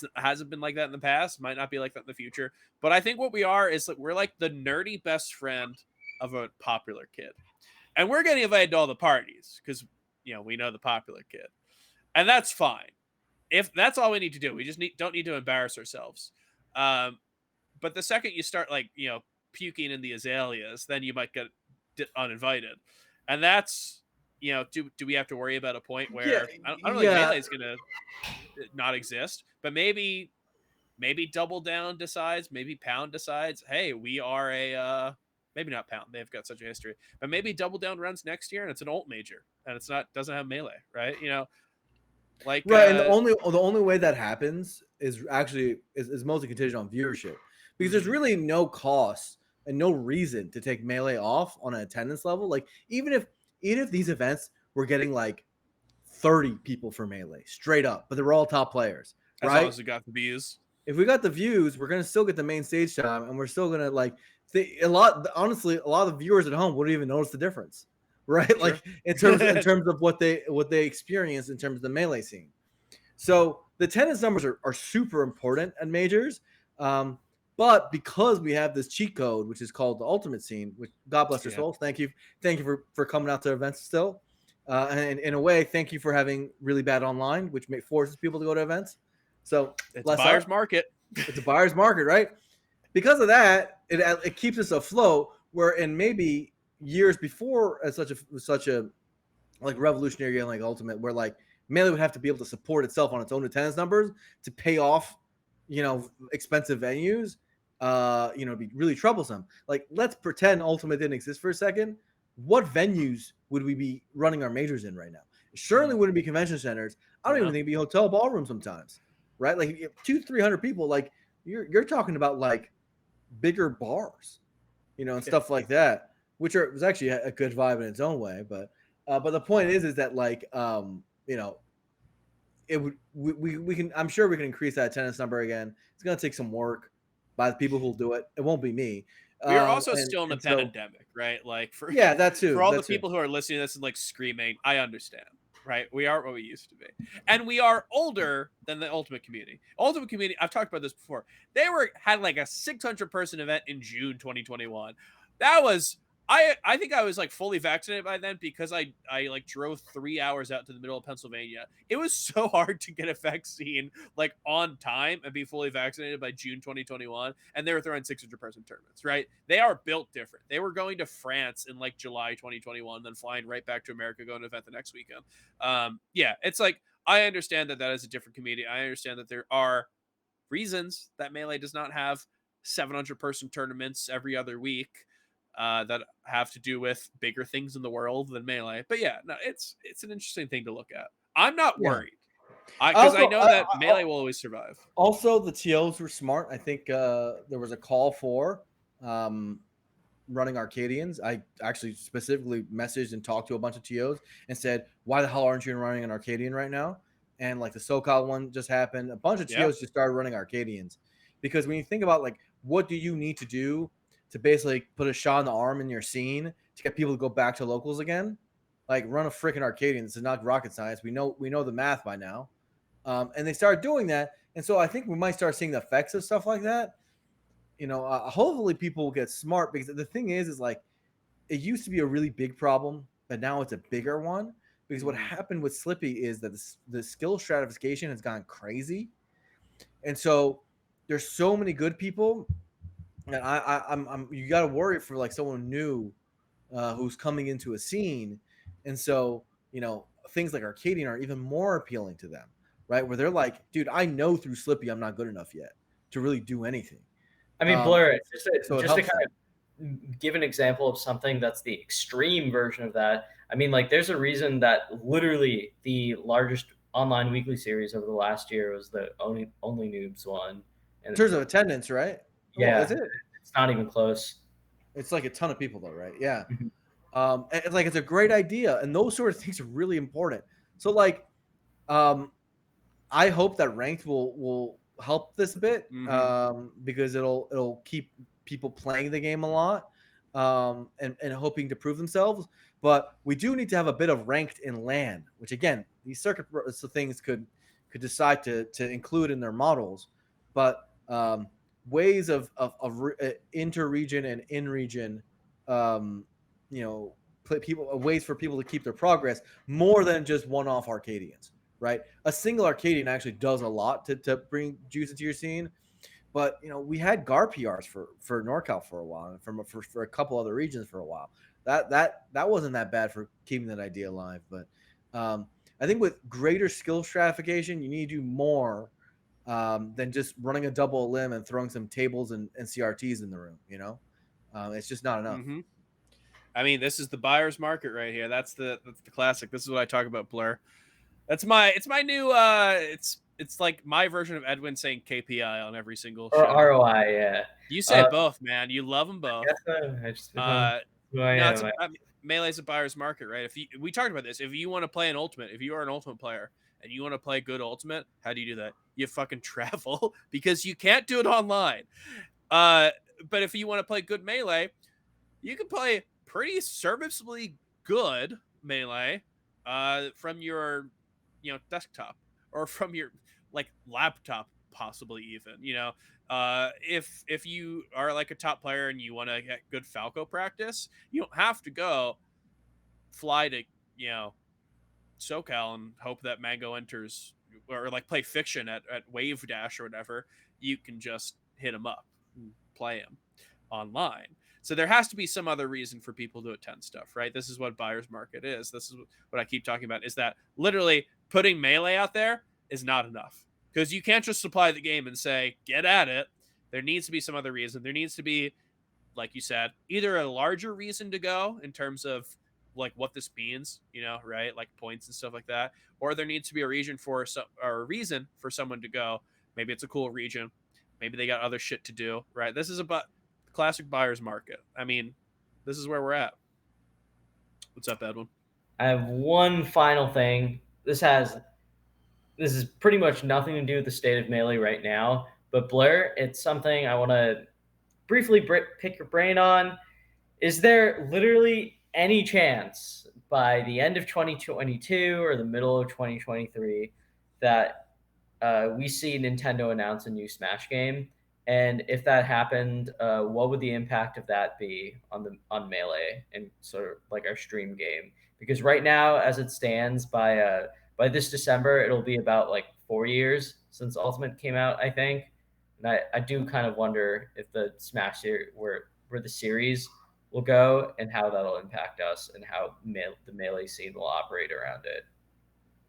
It hasn't been like that in the past. Might not be like that in the future. But I think what we are is like we're like the nerdy best friend of a popular kid, and we're getting invited to all the parties because we know the popular kid, and that's fine. If that's all we need to do, we just don't need to embarrass ourselves. But the second you start like puking in the azaleas, then you might get uninvited, and that's do we have to worry about a point where I don't think Melee is gonna not exist, but maybe Double Down decides, maybe Pound decides, hey, we are a maybe not Pound, they've got such a history, but maybe Double Down runs next year and it's an alt major and it's doesn't have Melee, right? Like right, and the only way that happens is actually is mostly contingent on viewership because there's really no cost and no reason to take Melee off on an attendance level. Like even if these events were getting like 30 people for Melee straight up, but they were all top players, as right? long as we got the views. If we got the views, we're gonna still get the main stage time, and we're still gonna honestly, a lot of the viewers at home wouldn't even notice the difference, right? Sure. Like in terms of what they experience in terms of the Melee scene. So the attendance numbers are super important at majors, but because we have this cheat code, which is called the Ultimate Scene, which God bless their souls, thank you for coming out to events still, and in a way, thank you for having really bad online, which forces people to go to events. So it's a buyer's market. It's a buyer's market, right? Because of that, it keeps us afloat. Where in maybe years before, such a like revolutionary game like Ultimate, where like Melee would have to be able to support itself on its own attendance numbers to pay off, expensive venues. It'd be really troublesome. Like, let's pretend Ultimate didn't exist for a second. What venues would we be running our majors in right now? It certainly wouldn't be convention centers. I don't even think it'd be hotel ballrooms sometimes. Right, like 200-300 people, like you're talking about like bigger bars, and stuff like that, which was actually a good vibe in its own way. But the point is that like it would we can I'm sure we can increase that attendance number again. It's gonna take some work by the people who'll do it. It won't be me. We are also still in a pandemic, right? Like that too. For all the people who are listening to this and like screaming, I understand. Right, we aren't what we used to be, and we are older than the Ultimate community. Ultimate community, I've talked about this before. They had like a 600-person event in June 2021. That was I think I was like fully vaccinated by then because I like drove 3 hours out to the middle of Pennsylvania. It was so hard to get a vaccine like on time and be fully vaccinated by June 2021, and they were throwing 600-person tournaments. Right, they are built different. They were going to France in like July 2021, then flying right back to America, going to an event the next weekend. It's like I understand that is a different community. I understand that there are reasons that Melee does not have 700-person tournaments every other week. That have to do with bigger things in the world than Melee. But yeah, no, it's an interesting thing to look at. I'm not worried because I know that Melee will always survive. Also, the TOs were smart. I think there was a call for running Arcadians. I actually specifically messaged and talked to a bunch of TOs and said, why the hell aren't you running an Arcadian right now? And like the SoCal one just happened. A bunch of TOs just started running Arcadians because when you think about like, what do you need to do to basically put a shot in the arm in your scene to get people to go back to locals again? Like, run a freaking Arcadian. This is not rocket science. We know the math by now. And they started doing that. And so I think we might start seeing the effects of stuff like that. Hopefully people will get smart, because the thing is like, it used to be a really big problem, but now it's a bigger one. Because what happened with Slippy is that the skill stratification has gone crazy. And so there's so many good people. And I'm you got to worry for like someone new who's coming into a scene. And so, things like Arcadian are even more appealing to them, right? Where they're like, dude, I know through Slippy I'm not good enough yet to really do anything. I mean, Blur, just to kind of give an example of something that's the extreme version of that, I mean, like, there's a reason that literally the largest online weekly series over the last year was the only noobs one. In And terms of attendance, right? Well, yeah, is it? it's not even close. It's like a ton of people, though, right? Yeah. Mhm. And like it's a great idea, and those sort of things are really important. So, like, I hope that ranked will help this a bit, because it'll keep people playing the game a lot, and hoping to prove themselves. But we do need to have a bit of ranked in LAN, which again, these circuit things could decide to include in their models. But ways of inter-region and in-region, um, people, ways for people to keep their progress more than just one-off Arcadians, right? A single Arcadian actually does a lot to bring juice into your scene. But we had GAR PRs for NorCal for a while, and for a couple other regions for a while. That wasn't that bad for keeping that idea alive. But I think with greater skill stratification, you need to do more than just running a double limb and throwing some tables and CRTs in the room. It's just not enough. I mean, this is the buyer's market right here. That's the classic. This is what I talk about, Blur. It's my new it's like my version of Edwin saying KPI on every single Or show. ROI, yeah. You say both, man. You love them both. I just, who I No, it's am. Melee's a buyer's market, right? We talked about this. If you want to play an ultimate, if you are an ultimate player and you want to play good ultimate, how do you do that? You fucking travel because you can't do it online. But if you want to play good Melee, you can play pretty serviceably good Melee from your desktop or from your like laptop, possibly even. If you are like a top player and you want to get good Falco practice, you don't have to go fly to SoCal and hope that Mango enters, or like play Fiction at Wave Dash or whatever. You can just hit him up and play him online. So there has to be some other reason for people to attend stuff, right? This is what buyer's market is. This is what I keep talking about, is that literally putting Melee out there is not enough, because you can't just supply the game and say, get at it. There needs to be some other reason. There needs to be, like you said, either a larger reason to go in terms of like what this means, right? Like points and stuff like that. Or there needs to be a reason for a reason for someone to go. Maybe it's a cool region. Maybe they got other shit to do, right? This is about classic buyer's market. I mean, this is where we're at. What's up, Edwin? I have one final thing. This is pretty much nothing to do with the state of Melee right now, but Blair, it's something I want to briefly pick your brain on. Is there literally any chance by the end of 2022 or the middle of 2023 that we see Nintendo announce a new Smash game? And if that happened, what would the impact of that be on Melee and sort of like our stream game? Because right now, as it stands, by this December, it'll be about like 4 years since Ultimate came out, I think. And I do kind of wonder if the Smash series, where the series will go, and how that'll impact us and how the Melee scene will operate around it.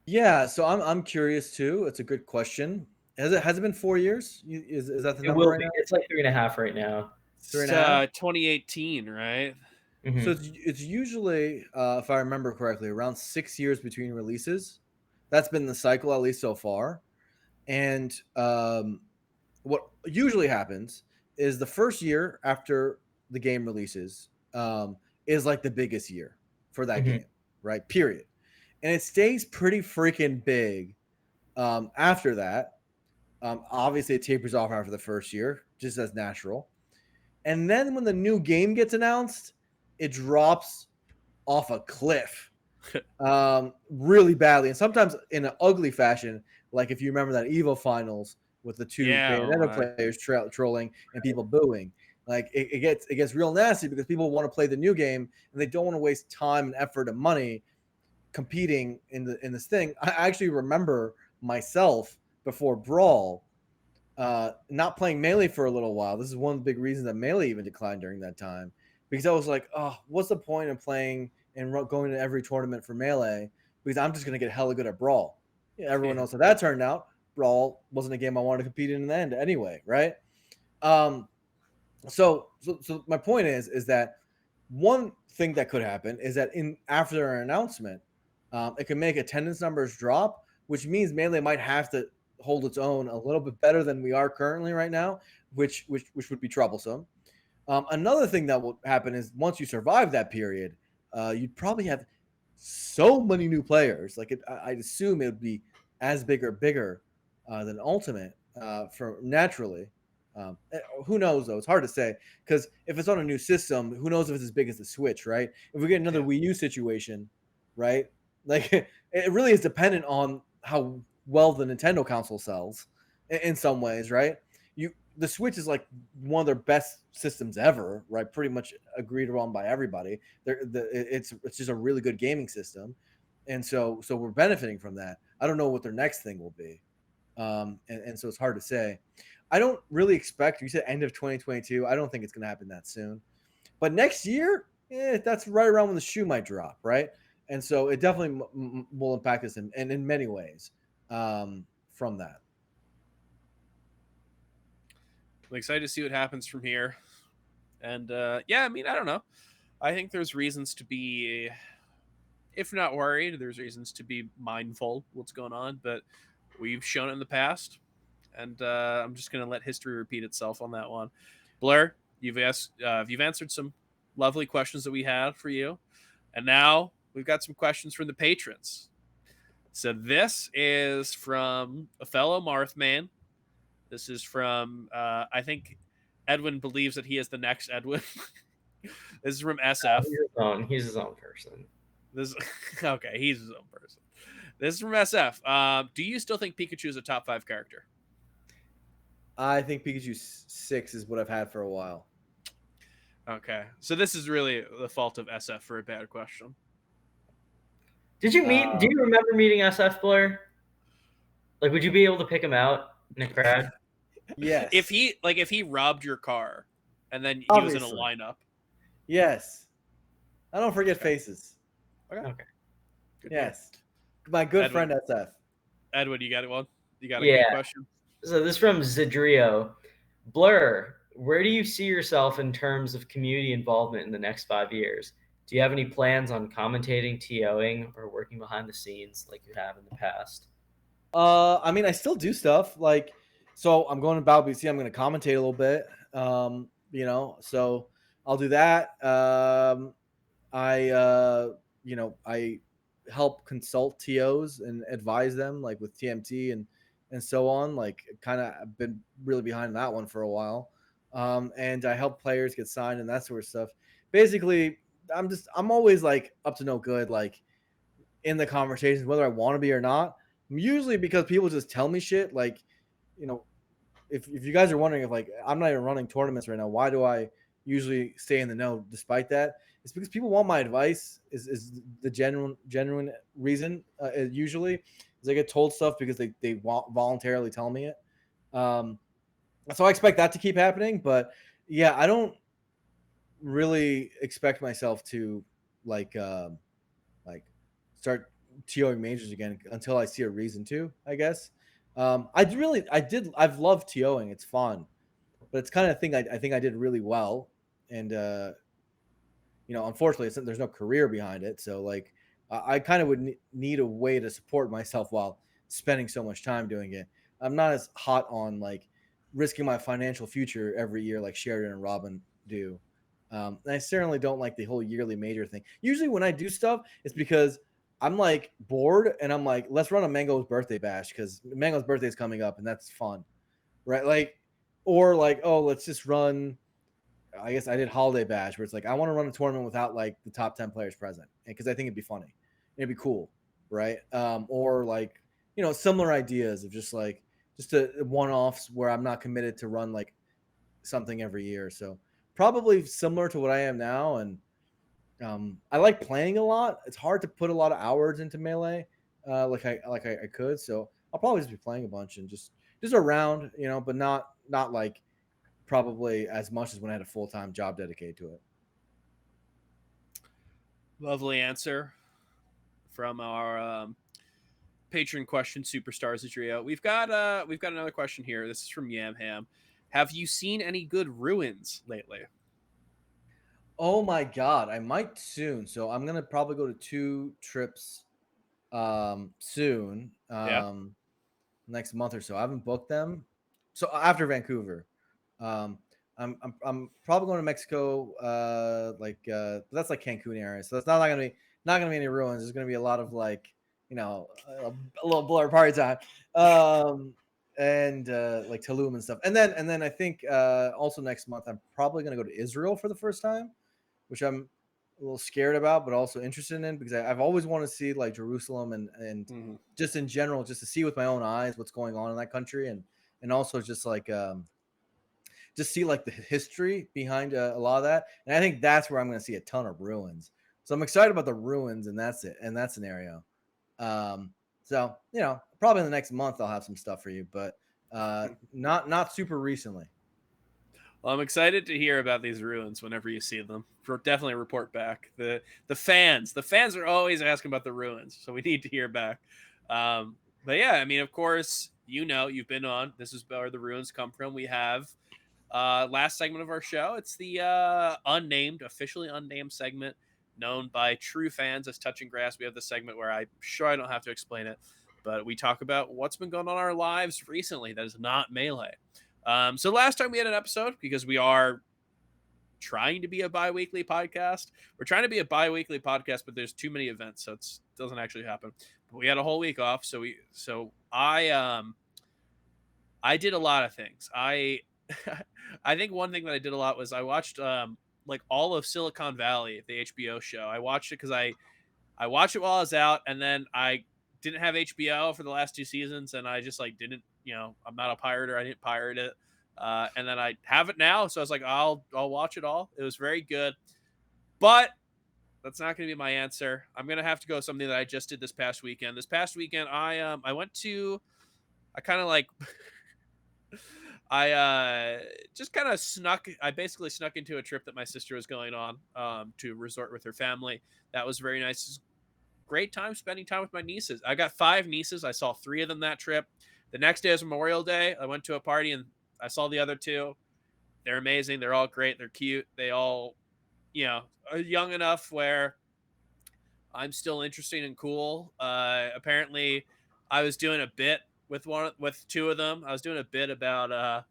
Yeah, so I'm curious too. It's a good question. Has it been 4 years? Is that the It number will right be. now? It's like 3.5 right now. 3.5. 2018, right? Mm-hmm. So it's usually, if I remember correctly, around 6 years between releases. That's been the cycle, at least so far. And what usually happens is the first year after the game releases is like the biggest year for that game, right? Period. And it stays pretty freaking big after that. Obviously, it tapers off after the first year, just as natural. And then when the new game gets announced, it drops off a cliff really badly, and sometimes in an ugly fashion. Like if you remember that Evo finals with the two Bayonetta players trolling and people booing, like it gets real nasty because people want to play the new game and they don't want to waste time and effort and money competing in this thing. I actually remember myself before Brawl not playing Melee for a little while. This is one of the big reasons that Melee even declined during that time, because I was like, oh, what's the point of playing and going to every tournament for Melee, because I'm just going to get hella good at Brawl. Yeah, everyone else, how that turned out, Brawl wasn't a game I wanted to compete in the end anyway, right? So my point is that one thing that could happen is that in after an announcement, it can make attendance numbers drop, which means Melee might have to hold its own a little bit better than we are currently right now, which would be troublesome. Another thing that will happen is once you survive that period, you'd probably have so many new players. Like I'd assume it would be as big or bigger than Ultimate for naturally. Who knows though? It's hard to say because if it's on a new system, who knows if it's as big as the Switch, right? If we get another Wii U situation, right? Like it really is dependent on how well the Nintendo console sells in some ways, right? The Switch is like one of their best systems ever, right? Pretty much agreed on by everybody. It's just a really good gaming system, and so we're benefiting from that. I don't know what their next thing will be, and so it's hard to say. I don't really expect. You said end of 2022. I don't think it's going to happen that soon, but next year, that's right around when the shoe might drop, right? And so it definitely will impact us in many ways from that. I'm excited to see what happens from here. And yeah, I mean, I don't know. I think there's reasons to be, if not worried, there's reasons to be mindful what's going on. But we've shown it in the past, and I'm just gonna let history repeat itself on that one. Blair, you've answered some lovely questions that we had for you, and now we've got some questions from the patrons. So this is from a fellow Marthman. This is from I think Edwin believes that he is the next Edwin. This is from SF. He's his own person. This okay, he's his own person. This is from SF. Do you still think Pikachu is a top 5 character? I think Pikachu 6 is what I've had for a while. Okay, so this is really the fault of SF for a bad question. Did you meet? Do you remember meeting SF, Blair? Like, would you be able to pick him out in a crowd? Yes. If he robbed your car, and then he Obviously. was in a lineup. Yes. I don't forget faces. Okay. Good yes. Deal. My good Edwin, friend SF. Edwin, you got one? You got a good question? So this is from Zadrio. Blur, where do you see yourself in terms of community involvement in the next 5 years? Do you have any plans on commentating, TOing, or working behind the scenes like you have in the past? I mean, I still do stuff. Like, so I'm going to BC. I'm going to commentate a little bit. So I'll do that. I help consult TOs and advise them, like with TMT and so on. Like, kind of been really behind that one for a while. And I help players get signed and that sort of stuff. Basically, I'm always like up to no good, like in the conversations, whether I want to be or not. Usually because people just tell me shit. Like, if you guys are wondering if like I'm not even running tournaments right now, why do I usually stay in the know despite that? It's because people want my advice is the genuine reason. Usually is I get told stuff because they voluntarily tell me it. So I expect that to keep happening. But yeah, I don't really expect myself to like start TOing majors again until I see a reason to, I guess. I've loved TOing. It's fun, but it's kind of thing I think I did really well. And, unfortunately there's no career behind it. So like, I kind of would need a way to support myself while spending so much time doing it. I'm not as hot on like risking my financial future every year, like Sheridan and Robin do. And I certainly don't like the whole yearly major thing. Usually when I do stuff, it's because I'm like bored and I'm like, let's run a Mango's birthday bash because Mango's birthday is coming up and that's fun, right? Like, or like, oh, let's just run. I guess I did holiday bash where it's like I want to run a tournament without like the top 10 players present because I think it'd be funny, it'd be cool, right? Or like similar ideas of just a one-offs where I'm not committed to run like something every year. So probably similar to what I am now. And I like playing a lot. It's hard to put a lot of hours into Melee, like I could. So I'll probably just be playing a bunch and just around, but not like probably as much as when I had a full-time job dedicated to it. Lovely answer from our patron question superstars Adria. We've got another question here. This is from Yamham. Have you seen any good ruins lately? Oh my god, I might soon. So I'm gonna probably go to 2 trips soon. Yeah. Next month or so. I haven't booked them. So after Vancouver. Um I'm probably going to Mexico, that's like Cancun area. So that's not gonna be any ruins. There's gonna be a lot of like, a little blur party time. And like Tulum and stuff. And then I think also next month I'm probably gonna go to Israel for the first time, which I'm a little scared about, but also interested in because I've always wanted to see like Jerusalem and Mm-hmm. just in general, just to see with my own eyes what's going on in that country, and also just see like the history behind a lot of that. And I think that's where I'm going to see a ton of ruins. So I'm excited about the ruins, and that's it, and that scenario. So probably in the next month I'll have some stuff for you, but not super recently. Well, I'm excited to hear about these ruins whenever you see them. Definitely report back. The fans are always asking about the ruins, so we need to hear back. But yeah, I mean, of course, you've been on. This is where the ruins come from. We have last segment of our show. It's the officially unnamed segment known by true fans as Touching Grass. We have the segment where I'm sure I don't have to explain it, but we talk about what's been going on in our lives recently that is not Melee. So last time we had an episode, because we are trying to be a bi-weekly podcast. We're trying to be a bi-weekly podcast, but there's too many events, so it doesn't actually happen. But we had a whole week off, so I did a lot of things. I think one thing that I did a lot was I watched like all of Silicon Valley, the HBO show. I watched it because I watched it while I was out, and then I didn't have HBO for the last 2 seasons, and I just like didn't, I'm not a pirater. I didn't pirate it, and then I have it now, so I was like, I'll watch it all. It was very good, but that's not going to be my answer. I'm gonna have to go with something that I just did this past weekend. This past weekend, I went to, I kind of like. I just kind of I basically snuck into a trip that my sister was going on to resort with her family. That was very nice. Great time spending time with my nieces. I got 5 nieces. I saw 3 of them that trip. The next day was Memorial Day. I went to a party and I saw the other 2. They're amazing. They're all great. They're cute. They all, are young enough where I'm still interesting and cool. Apparently I was doing a bit with 2 of them. I was doing a bit about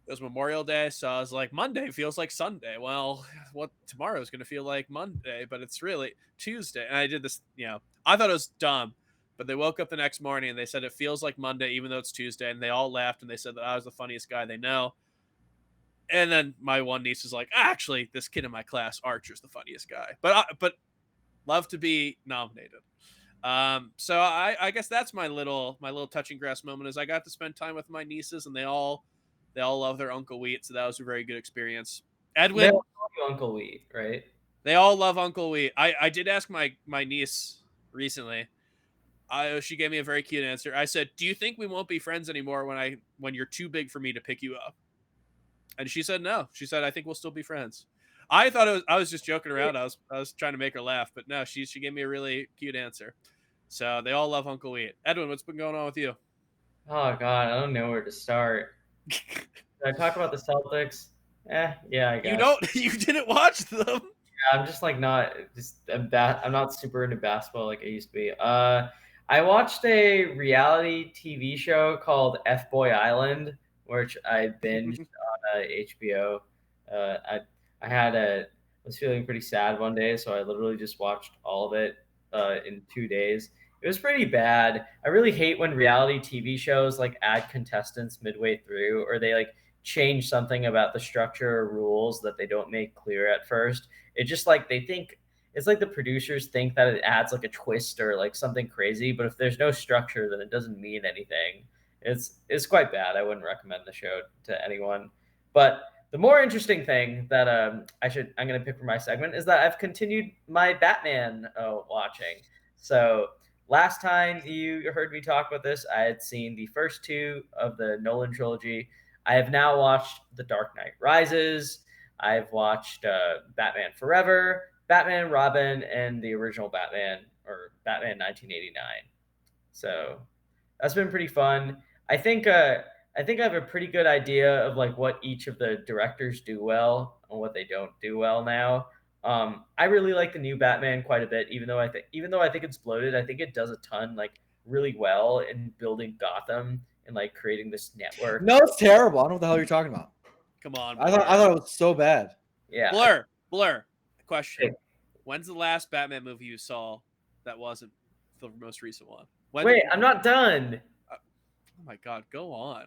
it was Memorial Day, so I was like, Monday feels like Sunday. Well, what tomorrow is going to feel like Monday, but it's really Tuesday. And I did this, I thought it was dumb, but they woke up the next morning and they said it feels like Monday, even though it's Tuesday. And they all laughed and they said that I was the funniest guy they know. And then my one niece was like, actually, this kid in my class, Archer's the funniest guy. But love to be nominated. So I guess that's my little touching grass moment is I got to spend time with my nieces and they all love their Uncle Wheat, so that was a very good experience. Edwin, They all call you Uncle Wheat, right? they all love Uncle Wheat. I did ask my niece recently. She gave me a very cute answer. I said, "Do you think we won't be friends anymore when you're too big for me to pick you up?" And she said no. She said, "I think we'll still be friends." I thought I was just joking around. I was trying to make her laugh, but no, she gave me a really cute answer. So they all love Uncle Wheat. Edwin, what's been going on with you? Oh God, I don't know where to start. Did I talk about the Celtics? Yeah, I guess. You didn't watch them. Yeah, I'm just like not just I'm not super into basketball like I used to be. I watched a reality TV show called F Boy Island, which I binged on HBO. Uh, I I was feeling pretty sad one day, so I literally just watched all of it in 2 days. It was pretty bad. I really hate when reality TV shows like add contestants midway through, or they like change something about the structure or rules that they don't make clear at first. It just like they think it's like the producers think that it adds like a twist or like something crazy, but if there's no structure, then it doesn't mean anything. It's quite bad. I wouldn't recommend the show to anyone. But the more interesting thing that I'm going to pick for my segment is that I've continued my Batman watching. So last time you heard me talk about this, I had seen the first 2 of the Nolan trilogy. I have now watched The Dark Knight Rises. I've watched Batman Forever, Batman and Robin, and the original Batman, or Batman 1989. So that's been pretty fun. I think I think I have a pretty good idea of like what each of the directors do well and what they don't do well now. I really like the new Batman quite a bit, even though I think it's bloated. I think it does a ton like really well in building Gotham and like creating this network. No, it's terrible. I don't know what the hell you're talking about. Come on, I thought it was so bad. Yeah, Blur. Question: when's the last Batman movie you saw that wasn't the most recent one? Wait, I'm not done. Oh my God, go on.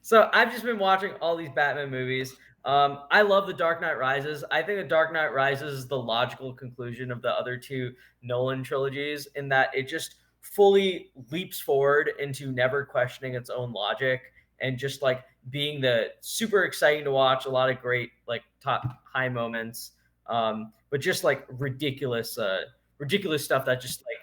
So I've just been watching all these Batman movies. I love The Dark Knight Rises. I think The Dark Knight Rises is the logical conclusion of the other two Nolan trilogies in that it just fully leaps forward into never questioning its own logic and just like being the super exciting to watch, a lot of great like top high moments, but just like ridiculous stuff that just like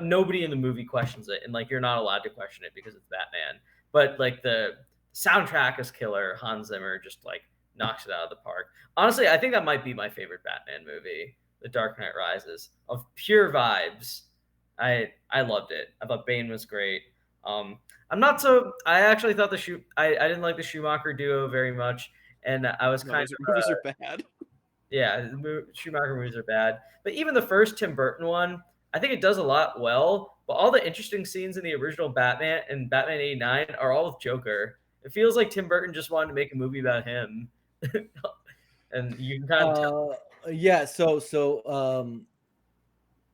nobody in the movie questions it, and like you're not allowed to question it because it's Batman. But like the soundtrack is killer. Hans Zimmer just like knocks it out of the park. Honestly, I think that might be my favorite Batman movie, The Dark Knight Rises. Of pure vibes, I loved it. I thought Bane was great. I'm not so. I actually thought I didn't like the Schumacher duo very much, and I was kind of movies are bad. Yeah, the Schumacher movies are bad. But even the first Tim Burton one, I think it does a lot well. But all the interesting scenes in the original Batman and Batman '89 are all with Joker. It feels like Tim Burton just wanted to make a movie about him, and you can kind of tell. Yeah. So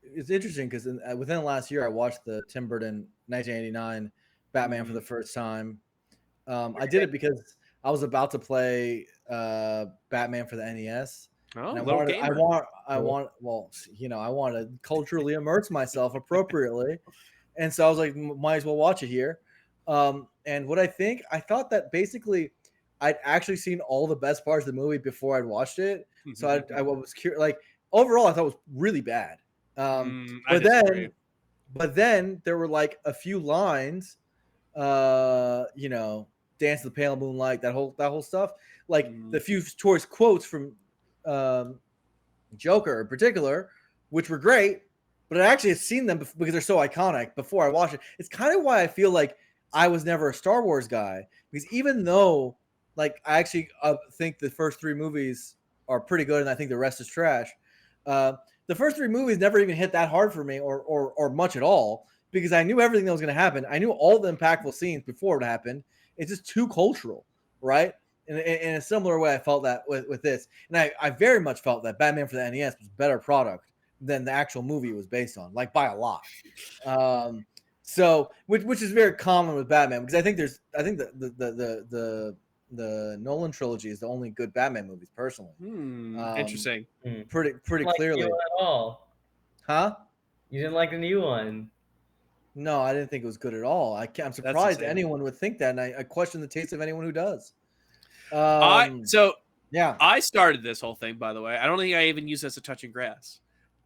it's interesting because within the last year, I watched the Tim Burton 1989 Batman for the first time. I did it because I was about to play Batman for the NES. Oh, and I want to culturally immerse myself appropriately, and so I was like, might as well watch it here. And what I thought that basically I'd actually seen all the best parts of the movie before I'd watched it. So I was curious. Like overall, I thought it was really bad. But then there were like a few lines, Dance of the Pale Moonlight, that whole stuff. Like the few choice quotes from Joker in particular, which were great, but I actually had seen them because they're so iconic before I watched it. It's kind of why I feel like I was never a Star Wars guy, because even though like I actually think the first three movies are pretty good and I think the rest is trash, the first three movies never even hit that hard for me or much at all, because I knew everything that was going to happen. I knew all the impactful scenes before it happened. It's just too cultural, right? In a similar way, I felt that with this. And I very much felt that Batman for the NES was a better product than the actual movie it was based on, like by a lot. So which is very common with Batman, because I think the Nolan trilogy is the only good Batman movies, personally. Interesting. Pretty clearly. At all. Huh? You didn't like the new one? No, I didn't think it was good at all. I'm surprised anyone would think that, and I question the taste of anyone who does. I Yeah. started this whole thing, by the way. I don't think I even used it as a touching grass.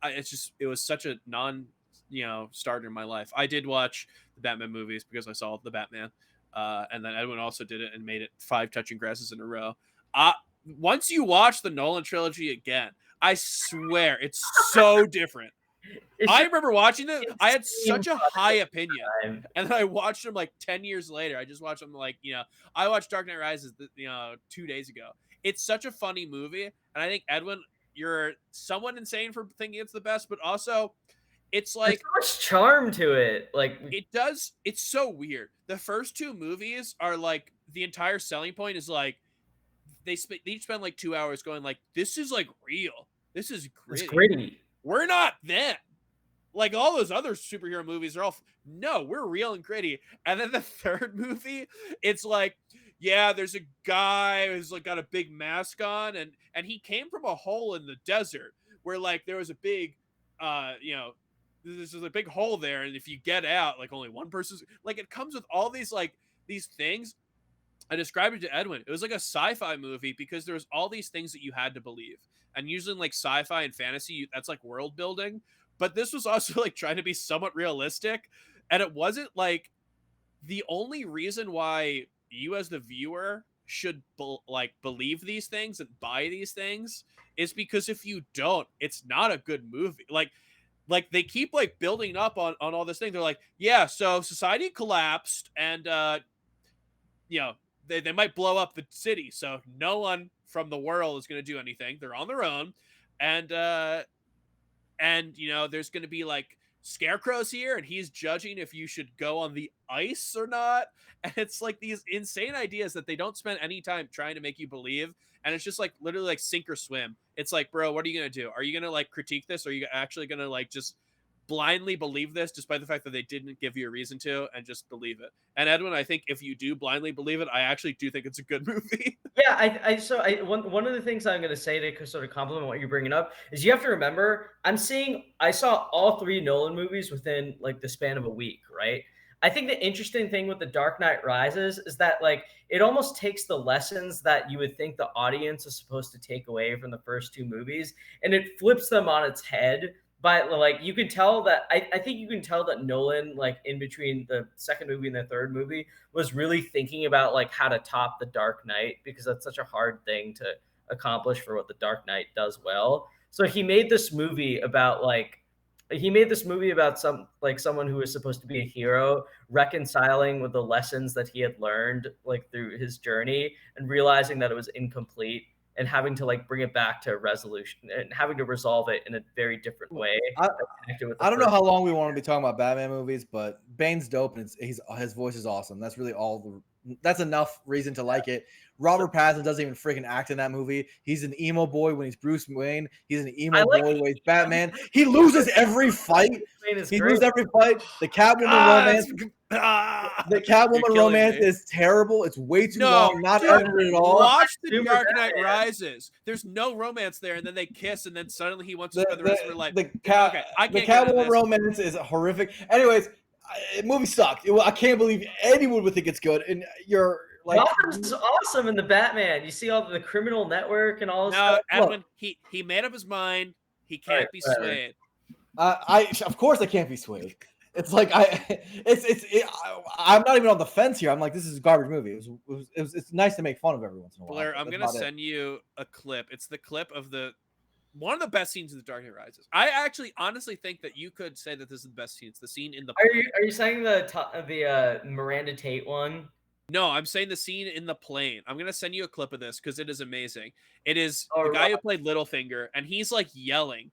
It was such a starter in my life. I did watch the Batman movies because I saw the Batman, and then Edwin also did it and made it 5 touching grasses in a row. Once you watch the Nolan trilogy again, I swear it's so different. I remember watching it. I had such a high opinion, and then I watched them like 10 years later. I just watched them I watched Dark Knight Rises 2 days ago. It's such a funny movie, and I think Edwin, you're somewhat insane for thinking it's the best, but also it's like there's so much charm to it. Like it does. It's so weird. The first 2 movies are like the entire selling point is like they each spend like 2 hours going like, this is like real. This is gritty. It's gritty. We're not them. Like all those other superhero movies are all no, we're real and gritty. And then the third movie, it's like, yeah, there's a guy who's like got a big mask on, and he came from a hole in the desert where like there was a big this is a big hole there, and if you get out, like only one person's like, it comes with all these like these things. I described it to Edwin. It was like a sci-fi movie because there was all these things that you had to believe. And usually in like sci-fi and fantasy, that's like world building. But this was also like trying to be somewhat realistic. And it wasn't like the only reason why you as the viewer should believe these things and buy these things is because if you don't, it's not a good movie. Like they keep like building up on all this thing. They're like, yeah, so society collapsed and they might blow up the city, so no one from the world is going to do anything. They're on their own, and there's going to be like scarecrows here, and he's judging if you should go on the ice or not. And it's like these insane ideas that they don't spend any time trying to make you believe, and it's just like literally like sink or swim. It's like, bro, what are you going to do? Are you going to like critique this, or are you actually going to like just blindly believe this despite the fact that they didn't give you a reason to, and just believe it? And Edwin, I think if you do blindly believe it, I actually do think it's a good movie. Yeah, one of the things I'm going to say to sort of compliment what you're bringing up is you have to remember I saw all 3 Nolan movies within like the span of a week, right? I think the interesting thing with The Dark Knight Rises is that like it almost takes the lessons that you would think the audience is supposed to take away from the first 2 movies, and it flips them on its head. But like you can tell that I think you can tell that Nolan, like in between the second movie and the third movie, was really thinking about like how to top The Dark Knight, because that's such a hard thing to accomplish for what The Dark Knight does well. So he made this movie about someone who was supposed to be a hero reconciling with the lessons that he had learned like through his journey, and realizing that it was incomplete, and having to like bring it back to a resolution and having to resolve it in a very different way. I don't know how long we want to be talking about Batman movies, but Bane's dope, and his voice is awesome. That's really that's enough reason to like it. Robert Pattinson doesn't even freaking act in that movie. He's an emo boy when he's Bruce Wayne. He's an emo boy when he's Batman. He loses every fight. He loses every fight. The Catwoman romance. The Catwoman romance is terrible. It's way too long. Not accurate at all. Watch The Dark Knight Rises. There's no romance there, and then they kiss, and then suddenly he wants to spend the rest of her life. The Catwoman romance is horrific. Anyways, the movie sucked. I can't believe anyone would think it's good. And you're like, Gotham's awesome in the Batman. You see all the criminal network and all this stuff. Edwin, he made up his mind. He can't be swayed. Of course I can't be swayed. It's like I'm not even on the fence here. I'm like, this is a garbage movie. It's nice to make fun of every once in a while. Blair, I'm gonna send you a clip. It's the clip of one of the best scenes of The Dark Knight Rises. I actually honestly think that you could say that this is the best scene. It's the scene in the plane. Are you saying the Miranda Tate one? No, I'm saying the scene in the plane. I'm gonna send you a clip of this because it is amazing. It is the guy who played Littlefinger, and he's like yelling.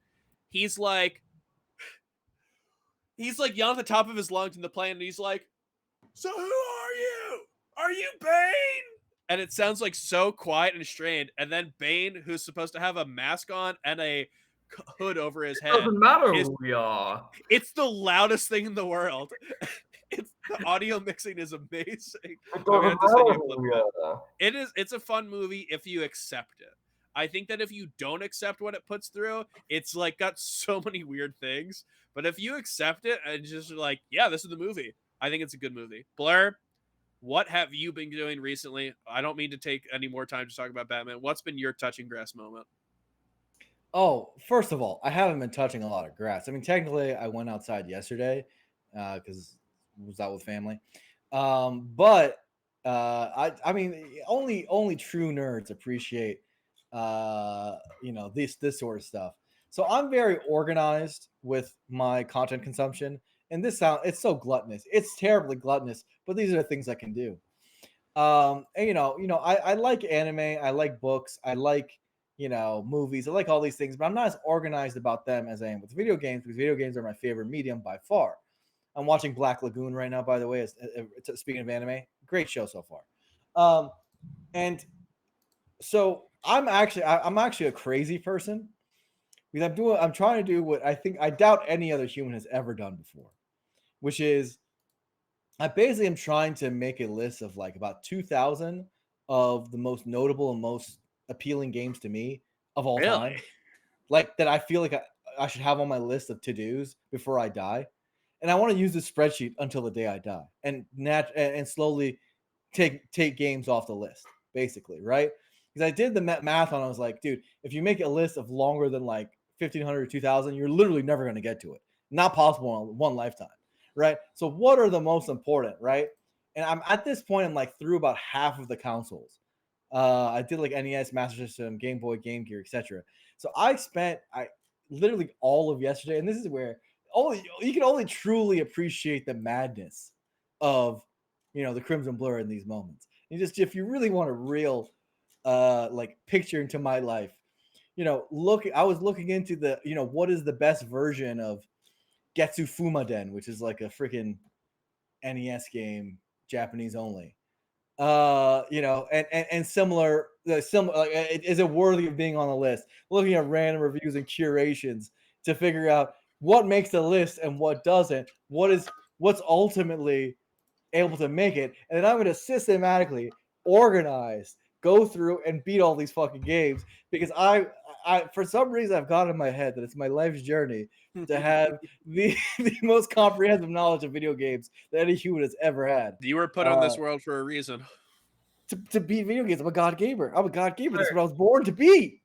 He's like yelling at the top of his lungs in the plane, and he's like, "So who are you? Are you Bane?" And it sounds like so quiet and strained. And then Bane, who's supposed to have a mask on and a hood over his head, doesn't matter who we are. It's the loudest thing in the world. The audio mixing is amazing. It's a fun movie if you accept it. I think that if you don't accept what it puts through, it's like got so many weird things. But if you accept it and just like, yeah, this is the movie, I think it's a good movie. Blair, what have you been doing recently? I don't mean to take any more time to talk about Batman. What's been your touching grass moment? Oh, first of all, I haven't been touching a lot of grass. I mean, technically, I went outside yesterday because I was out with family. But I mean, only true nerds appreciate this sort of stuff. So I'm very organized with my content consumption, and it's so gluttonous. It's terribly gluttonous, but these are the things I can do. And I like anime, I like books, I like movies, I like all these things, but I'm not as organized about them as I am with video games, because video games are my favorite medium by far. I'm watching Black Lagoon right now, by the way. Speaking of anime, great show so far. And so I'm actually a crazy person, because I'm trying to do what I doubt any other human has ever done before, which is I basically am trying to make a list of like about 2,000 of the most notable and most appealing games to me of all time, like that I feel like I should have on my list of to-dos before I die. And I want to use this spreadsheet until the day I die, and slowly take games off the list, basically, right? Because I did the math on, I was like, dude, if you make a list of longer than like 1,500 or 2,000, you're literally never going to get to it. Not possible in one lifetime, right? So what are the most important, right? And I'm at this point, I'm like through about half of the consoles. I did like NES, Master System, Game Boy, Game Gear, etc. So I literally all of yesterday, and this is where you can only truly appreciate the madness of the Crimson Blur in these moments. if you really want a real like picture into my life, I was looking into the, what is the best version of Getsu Fumaden, which is like a freaking NES game, Japanese only. And similar, like, is it worthy of being on the list? Looking at random reviews and curations to figure out what makes the list and what doesn't. What's ultimately able to make it, and then I'm going to systematically organize, go through and beat all these fucking games because I for some reason I've got in my head that it's my life's journey to have the most comprehensive knowledge of video games that any human has ever had. You were put on this world for a reason. To beat video games. I'm a god gamer. That's what I was born to be.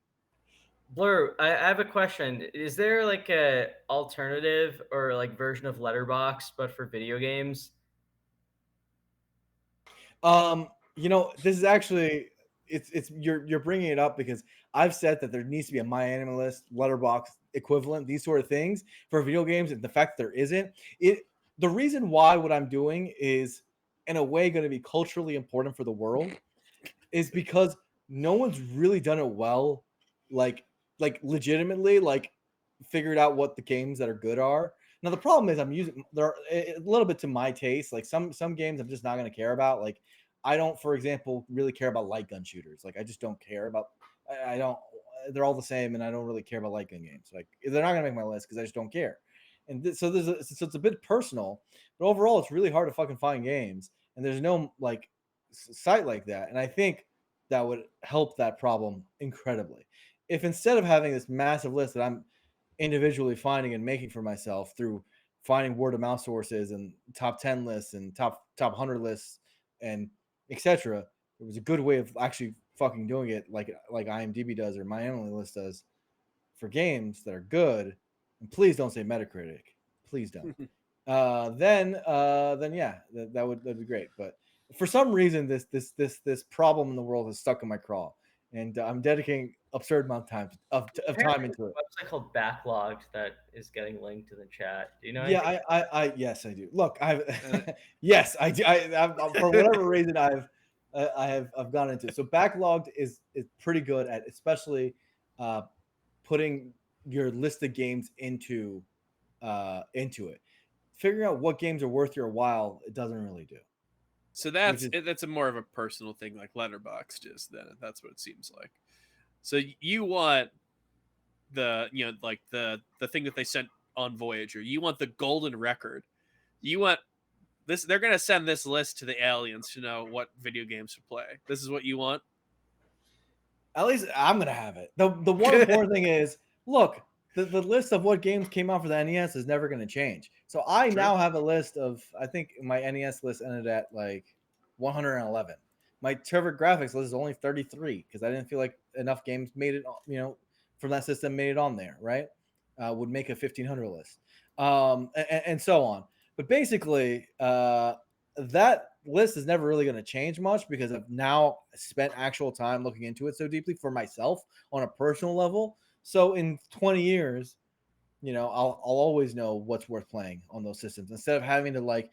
Blur, I have a question. Is there like a alternative or like version of Letterboxd but for video games? This is actually it's you're bringing it up because I've said that there needs to be a My Anime List, Letterboxd equivalent, these sort of things for video games, and the fact that there isn't, the reason why what I'm doing is in a way going to be culturally important for the world is because no one's really done it well, like legitimately, like figured out what the games that are good are. Now the problem is I'm using they're a little bit to my taste. Like some games I'm just not going to care about. Like I don't, for example, really care about light gun shooters. Like I just don't care about. I don't. They're all the same, and I don't really care about light gun games. Like they're not going to make my list because I just don't care. And so it's a bit personal, but overall it's really hard to fucking find games, and there's no like site like that. And I think that would help that problem incredibly. If instead of having this massive list that I'm individually finding and making for myself through finding word of mouth sources and top 10 lists and top 100 lists and etc., it was a good way of actually fucking doing it like IMDb does or my Anime List does for games that are good. And please don't say Metacritic, please don't. Then yeah, that'd be great. But for some reason this problem in the world has stuck in my craw, and I'm dedicating absurd amount of time into it. A website called Backlogged that is getting linked in the chat. Do you know? Yeah, I yes, I do. Look, yes, I do. For whatever reason, I've gone into it. So Backlogged is pretty good at especially putting your list of games into it. Figuring out what games are worth your while, it doesn't really do. So that's a more of a personal thing, like Letterboxd is. Then that's what it seems like. So you want the like the thing that they sent on Voyager. You want the golden record. You want this. They're gonna send this list to the aliens to know what video games to play. This is what you want. At least I'm gonna have it. The one important thing is, look, the list of what games came out for the NES is never gonna change. So I now have a list of, I think my NES list ended at like 111. My TurboGrafx list is only 33 because I didn't feel like enough games made it, from that system made it on there, right? Would make a 1500 list, and so on. But basically, that list is never really going to change much because I've now spent actual time looking into it so deeply for myself on a personal level. So in 20 years, I'll always know what's worth playing on those systems instead of having to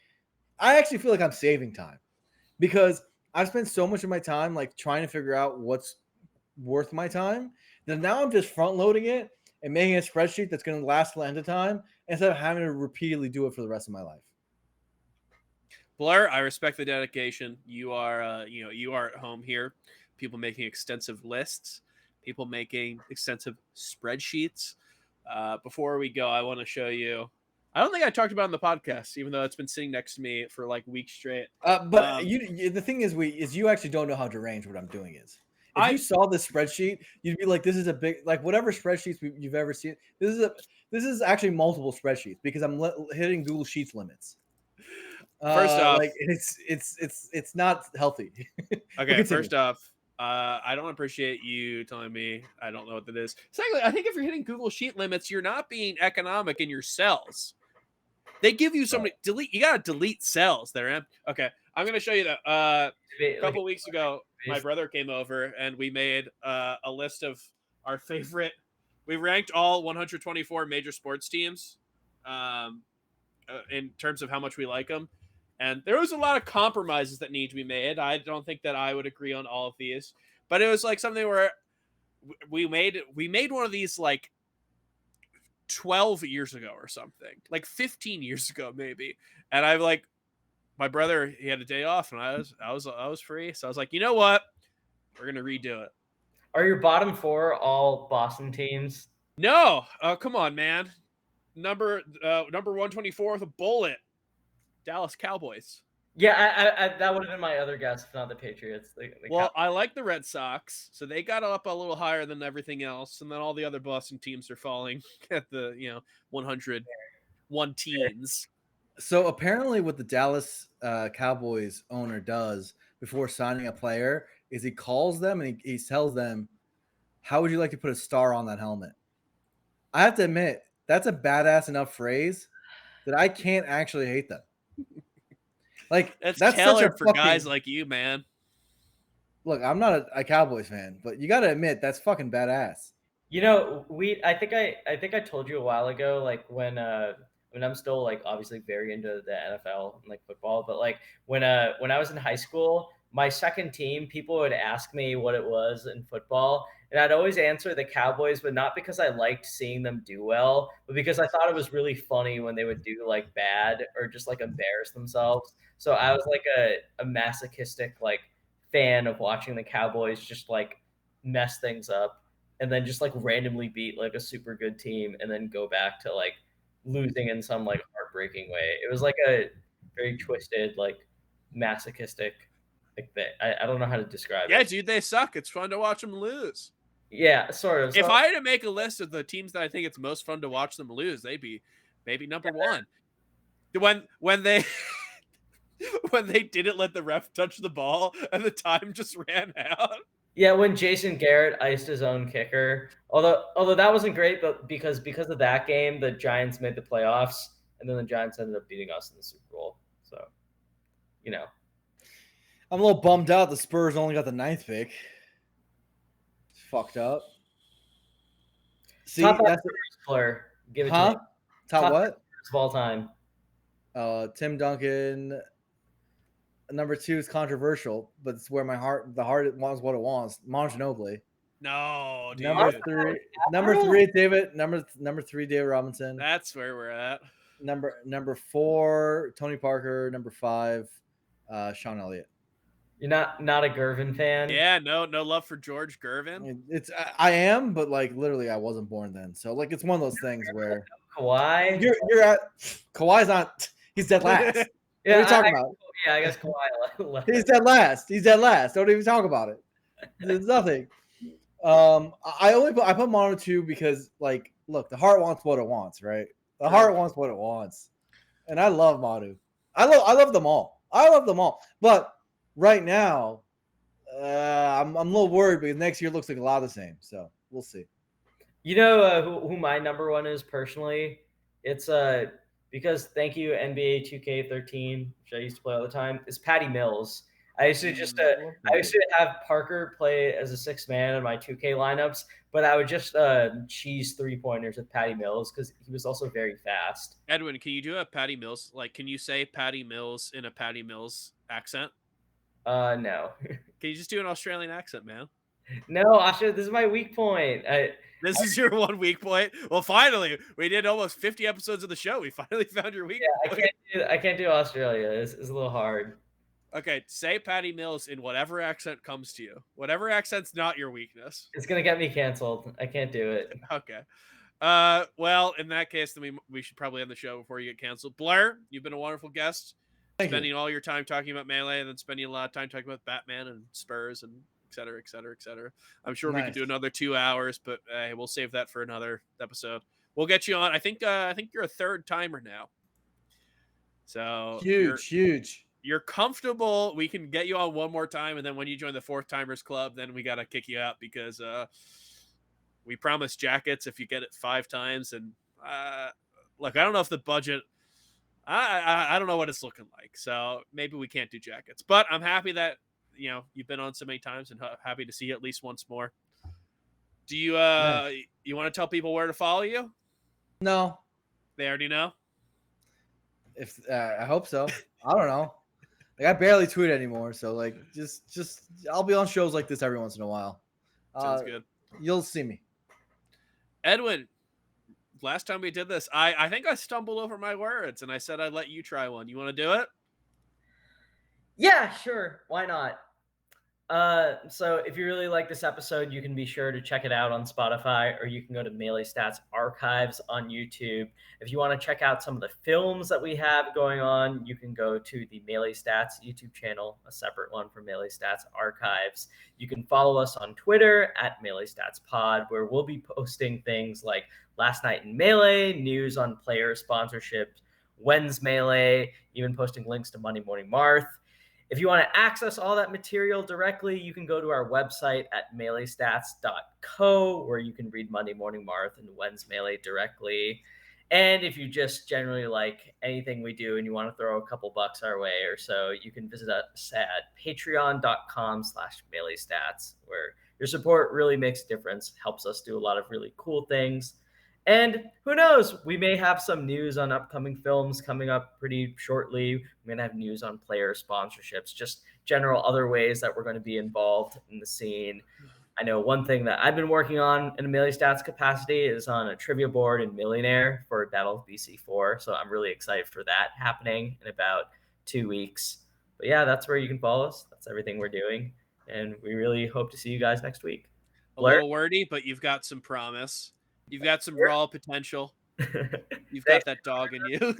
I actually feel like I'm saving time because I've spent so much of my time like trying to figure out what's worth my time that now I'm just front loading it and making a spreadsheet that's going to last the end of time instead of having to repeatedly do it for the rest of my life. Blair, I respect the dedication. You are, you are at home here. People making extensive lists, people making extensive spreadsheets. Before we go, I want to show you. I don't think I talked about it on the podcast, even though it's been sitting next to me for like weeks straight. But the thing is, you actually don't know how deranged what I'm doing is. If you saw this spreadsheet, you'd be like, "This is a big whatever spreadsheets you've ever seen. This is actually multiple spreadsheets because I'm hitting Google Sheets limits." First off, it's not healthy. Okay, first off, I don't appreciate you telling me I don't know what that is. Secondly, I think if you're hitting Google Sheet limits, you're not being economic in your cells. They give you so many delete. You gotta delete cells that are empty. Okay, I'm gonna show you that. A couple weeks ago, my brother came over and we made a list of our favorite. We ranked all 124 major sports teams, in terms of how much we like them, And there was a lot of compromises that need to be made. I don't think that I would agree on all of these, but it was like something where we made one of these like 12 years ago or something, like 15 years ago maybe. And I'm like, my brother, he had a day off, and I was free, so I was like, you know what, we're gonna redo it. Are your bottom four all Boston teams? No, come on, man. Number 124 with a bullet, Dallas Cowboys. Yeah, I that would have been my other guess, if not the Patriots. Well, I like the Red Sox, so they got up a little higher than everything else, and then all the other Boston teams are falling at the 101 teens. So apparently, what the Dallas Cowboys owner does before signing a player is he calls them and he tells them, "How would you like to put a star on that helmet?" I have to admit, that's a badass enough phrase that I can't actually hate them. Like That's such tailored a for fucking, guys like you, man. Look, I'm not a Cowboys fan, but you got to admit that's fucking badass. I think I told you a while ago, like when I'm still like obviously very into the NFL and like football, but like when I was in high school, my second team, people would ask me what it was in football, and I'd always answer the Cowboys, but not because I liked seeing them do well, but because I thought it was really funny when they would do like bad or just like embarrass themselves. So I was like a masochistic like fan of watching the Cowboys just like mess things up and then just like randomly beat like a super good team and then go back to like losing in some like heartbreaking way. It was like a very twisted, like masochistic like thing. I don't know how to describe Yeah, it. dude, they suck. It's fun to watch them lose. Yeah, sort of. If So, I had to make a list of the teams that I think it's most fun to watch them lose, they'd be maybe number one. When they when they didn't let the ref touch the ball and the time just ran out. yeah, when Jason Garrett iced his own kicker, although that wasn't great, but because of that game, the Giants made the playoffs, and then the Giants ended up beating us in the Super Bowl. So, you know, I'm a little bummed out the Spurs only got the 9th pick. It's fucked up. See, top five that's Spurs player, give it to huh? me. Top Top what? Spurs of all time. Tim Duncan. Number 2 is controversial, but it's where the heart wants what it wants. Ginobili. No, dude. Number three, David. Number 3, David Robinson. That's where we're at. Number 4, Tony Parker. Number 5, Sean Elliott. You're not a Gervin fan? Yeah, no love for George Gervin. I am, but like literally, I wasn't born then, so like it's one of those things where Kawhi. You're at Kawhi's not. He's dead last. Yeah, what are you talking about? Yeah, I guess Kawhi left. He's dead last. He's dead last. Don't even talk about it. There's nothing. I put Mono 2 because like, look, the heart wants what it wants, right? The heart wants what it wants, and I love Manu. I love them all. I love them all. But right now, I'm a little worried because next year looks like a lot of the same. So we'll see. You know who my number one is personally? It's because thank you NBA 2K13, which I used to play all the time. Is Patty Mills. I used to have Parker play as a 6th man in my 2K lineups, but I would just cheese 3-pointers with Patty Mills because he was also very fast. Edwin, can you do a Patty Mills? Like, can you say Patty Mills in a Patty Mills accent? No. Can you just do an Australian accent, man? No, Asha, this is my weak point. This is your one weak point. Well, finally, we did almost 50 episodes of the show. We finally found your weak point. I can't do Australia. It's a little hard. Okay, say Patty Mills in whatever accent comes to you. Whatever accent's not your weakness. It's gonna get me canceled. I can't do it. Okay. Well, in that case, then we should probably end the show before you get canceled. Blair, you've been a wonderful guest. Spending all your time talking about Melee and then spending a lot of time talking about Batman and Spurs and et cetera, et cetera, et cetera. I'm sure we could do another 2 hours, but we'll save that for another episode. We'll get you on. I think you're a 3rd timer now. So huge. You're comfortable. We can get you on one more time, and then when you join the 4th timers club, then we gotta kick you out because we promised jackets if you get it 5 times. And look, I don't know if the budget. I don't know what it's looking like, so maybe we can't do jackets. But I'm happy that you've been on so many times, and happy to see you at least once more. Do you you want to tell people where to follow you? No, they already know. If I hope so. I don't know. Like I barely tweet anymore, so like just I'll be on shows like this every once in a while. Sounds good. You'll see me. Edwin, last time we did this, I think I stumbled over my words and I said I'd let you try one. You want to do it? Yeah, sure. Why not? So if you really like this episode, you can be sure to check it out on Spotify, or you can go to Melee Stats Archives on YouTube. If you want to check out some of the films that we have going on, you can go to the Melee Stats YouTube channel, a separate one for Melee Stats Archives. You can follow us on Twitter at Melee Stats Pod, where we'll be posting things like Last Night in Melee, news on player sponsorships, When's Melee, even posting links to Monday Morning Marth. If you want to access all that material directly, you can go to our website at meleestats.co, where you can read Monday Morning Marth and When's Melee directly. And if you just generally like anything we do and you want to throw a couple bucks our way or so, you can visit us at patreon.com/meleestats, where your support really makes a difference, helps us do a lot of really cool things. And who knows, we may have some news on upcoming films coming up pretty shortly. We're going to have news on player sponsorships, just general other ways that we're going to be involved in the scene. I know one thing that I've been working on in a Melee Stats capacity is on a trivia board in Millionaire for Battle of BC4. So I'm really excited for that happening in about 2 weeks. But yeah, that's where you can follow us. That's everything we're doing. And we really hope to see you guys next week. A little wordy, but you've got some promise. You've got some raw potential. You've got that dog in you.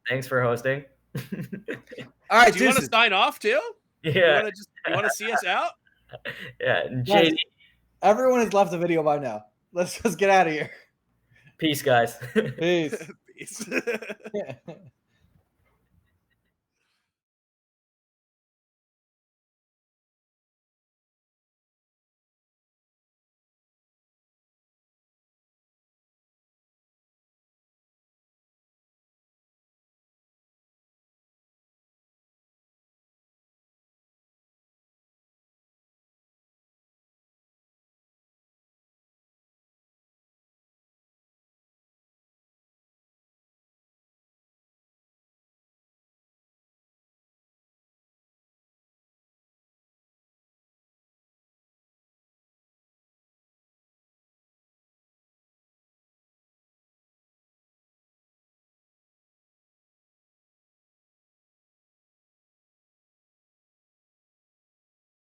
Thanks for hosting. All right, do you want to sign off too? Yeah. You want to see us out? Yeah. JD. Everyone has left the video by now. Let's just get out of here. Peace, guys. Peace. Peace.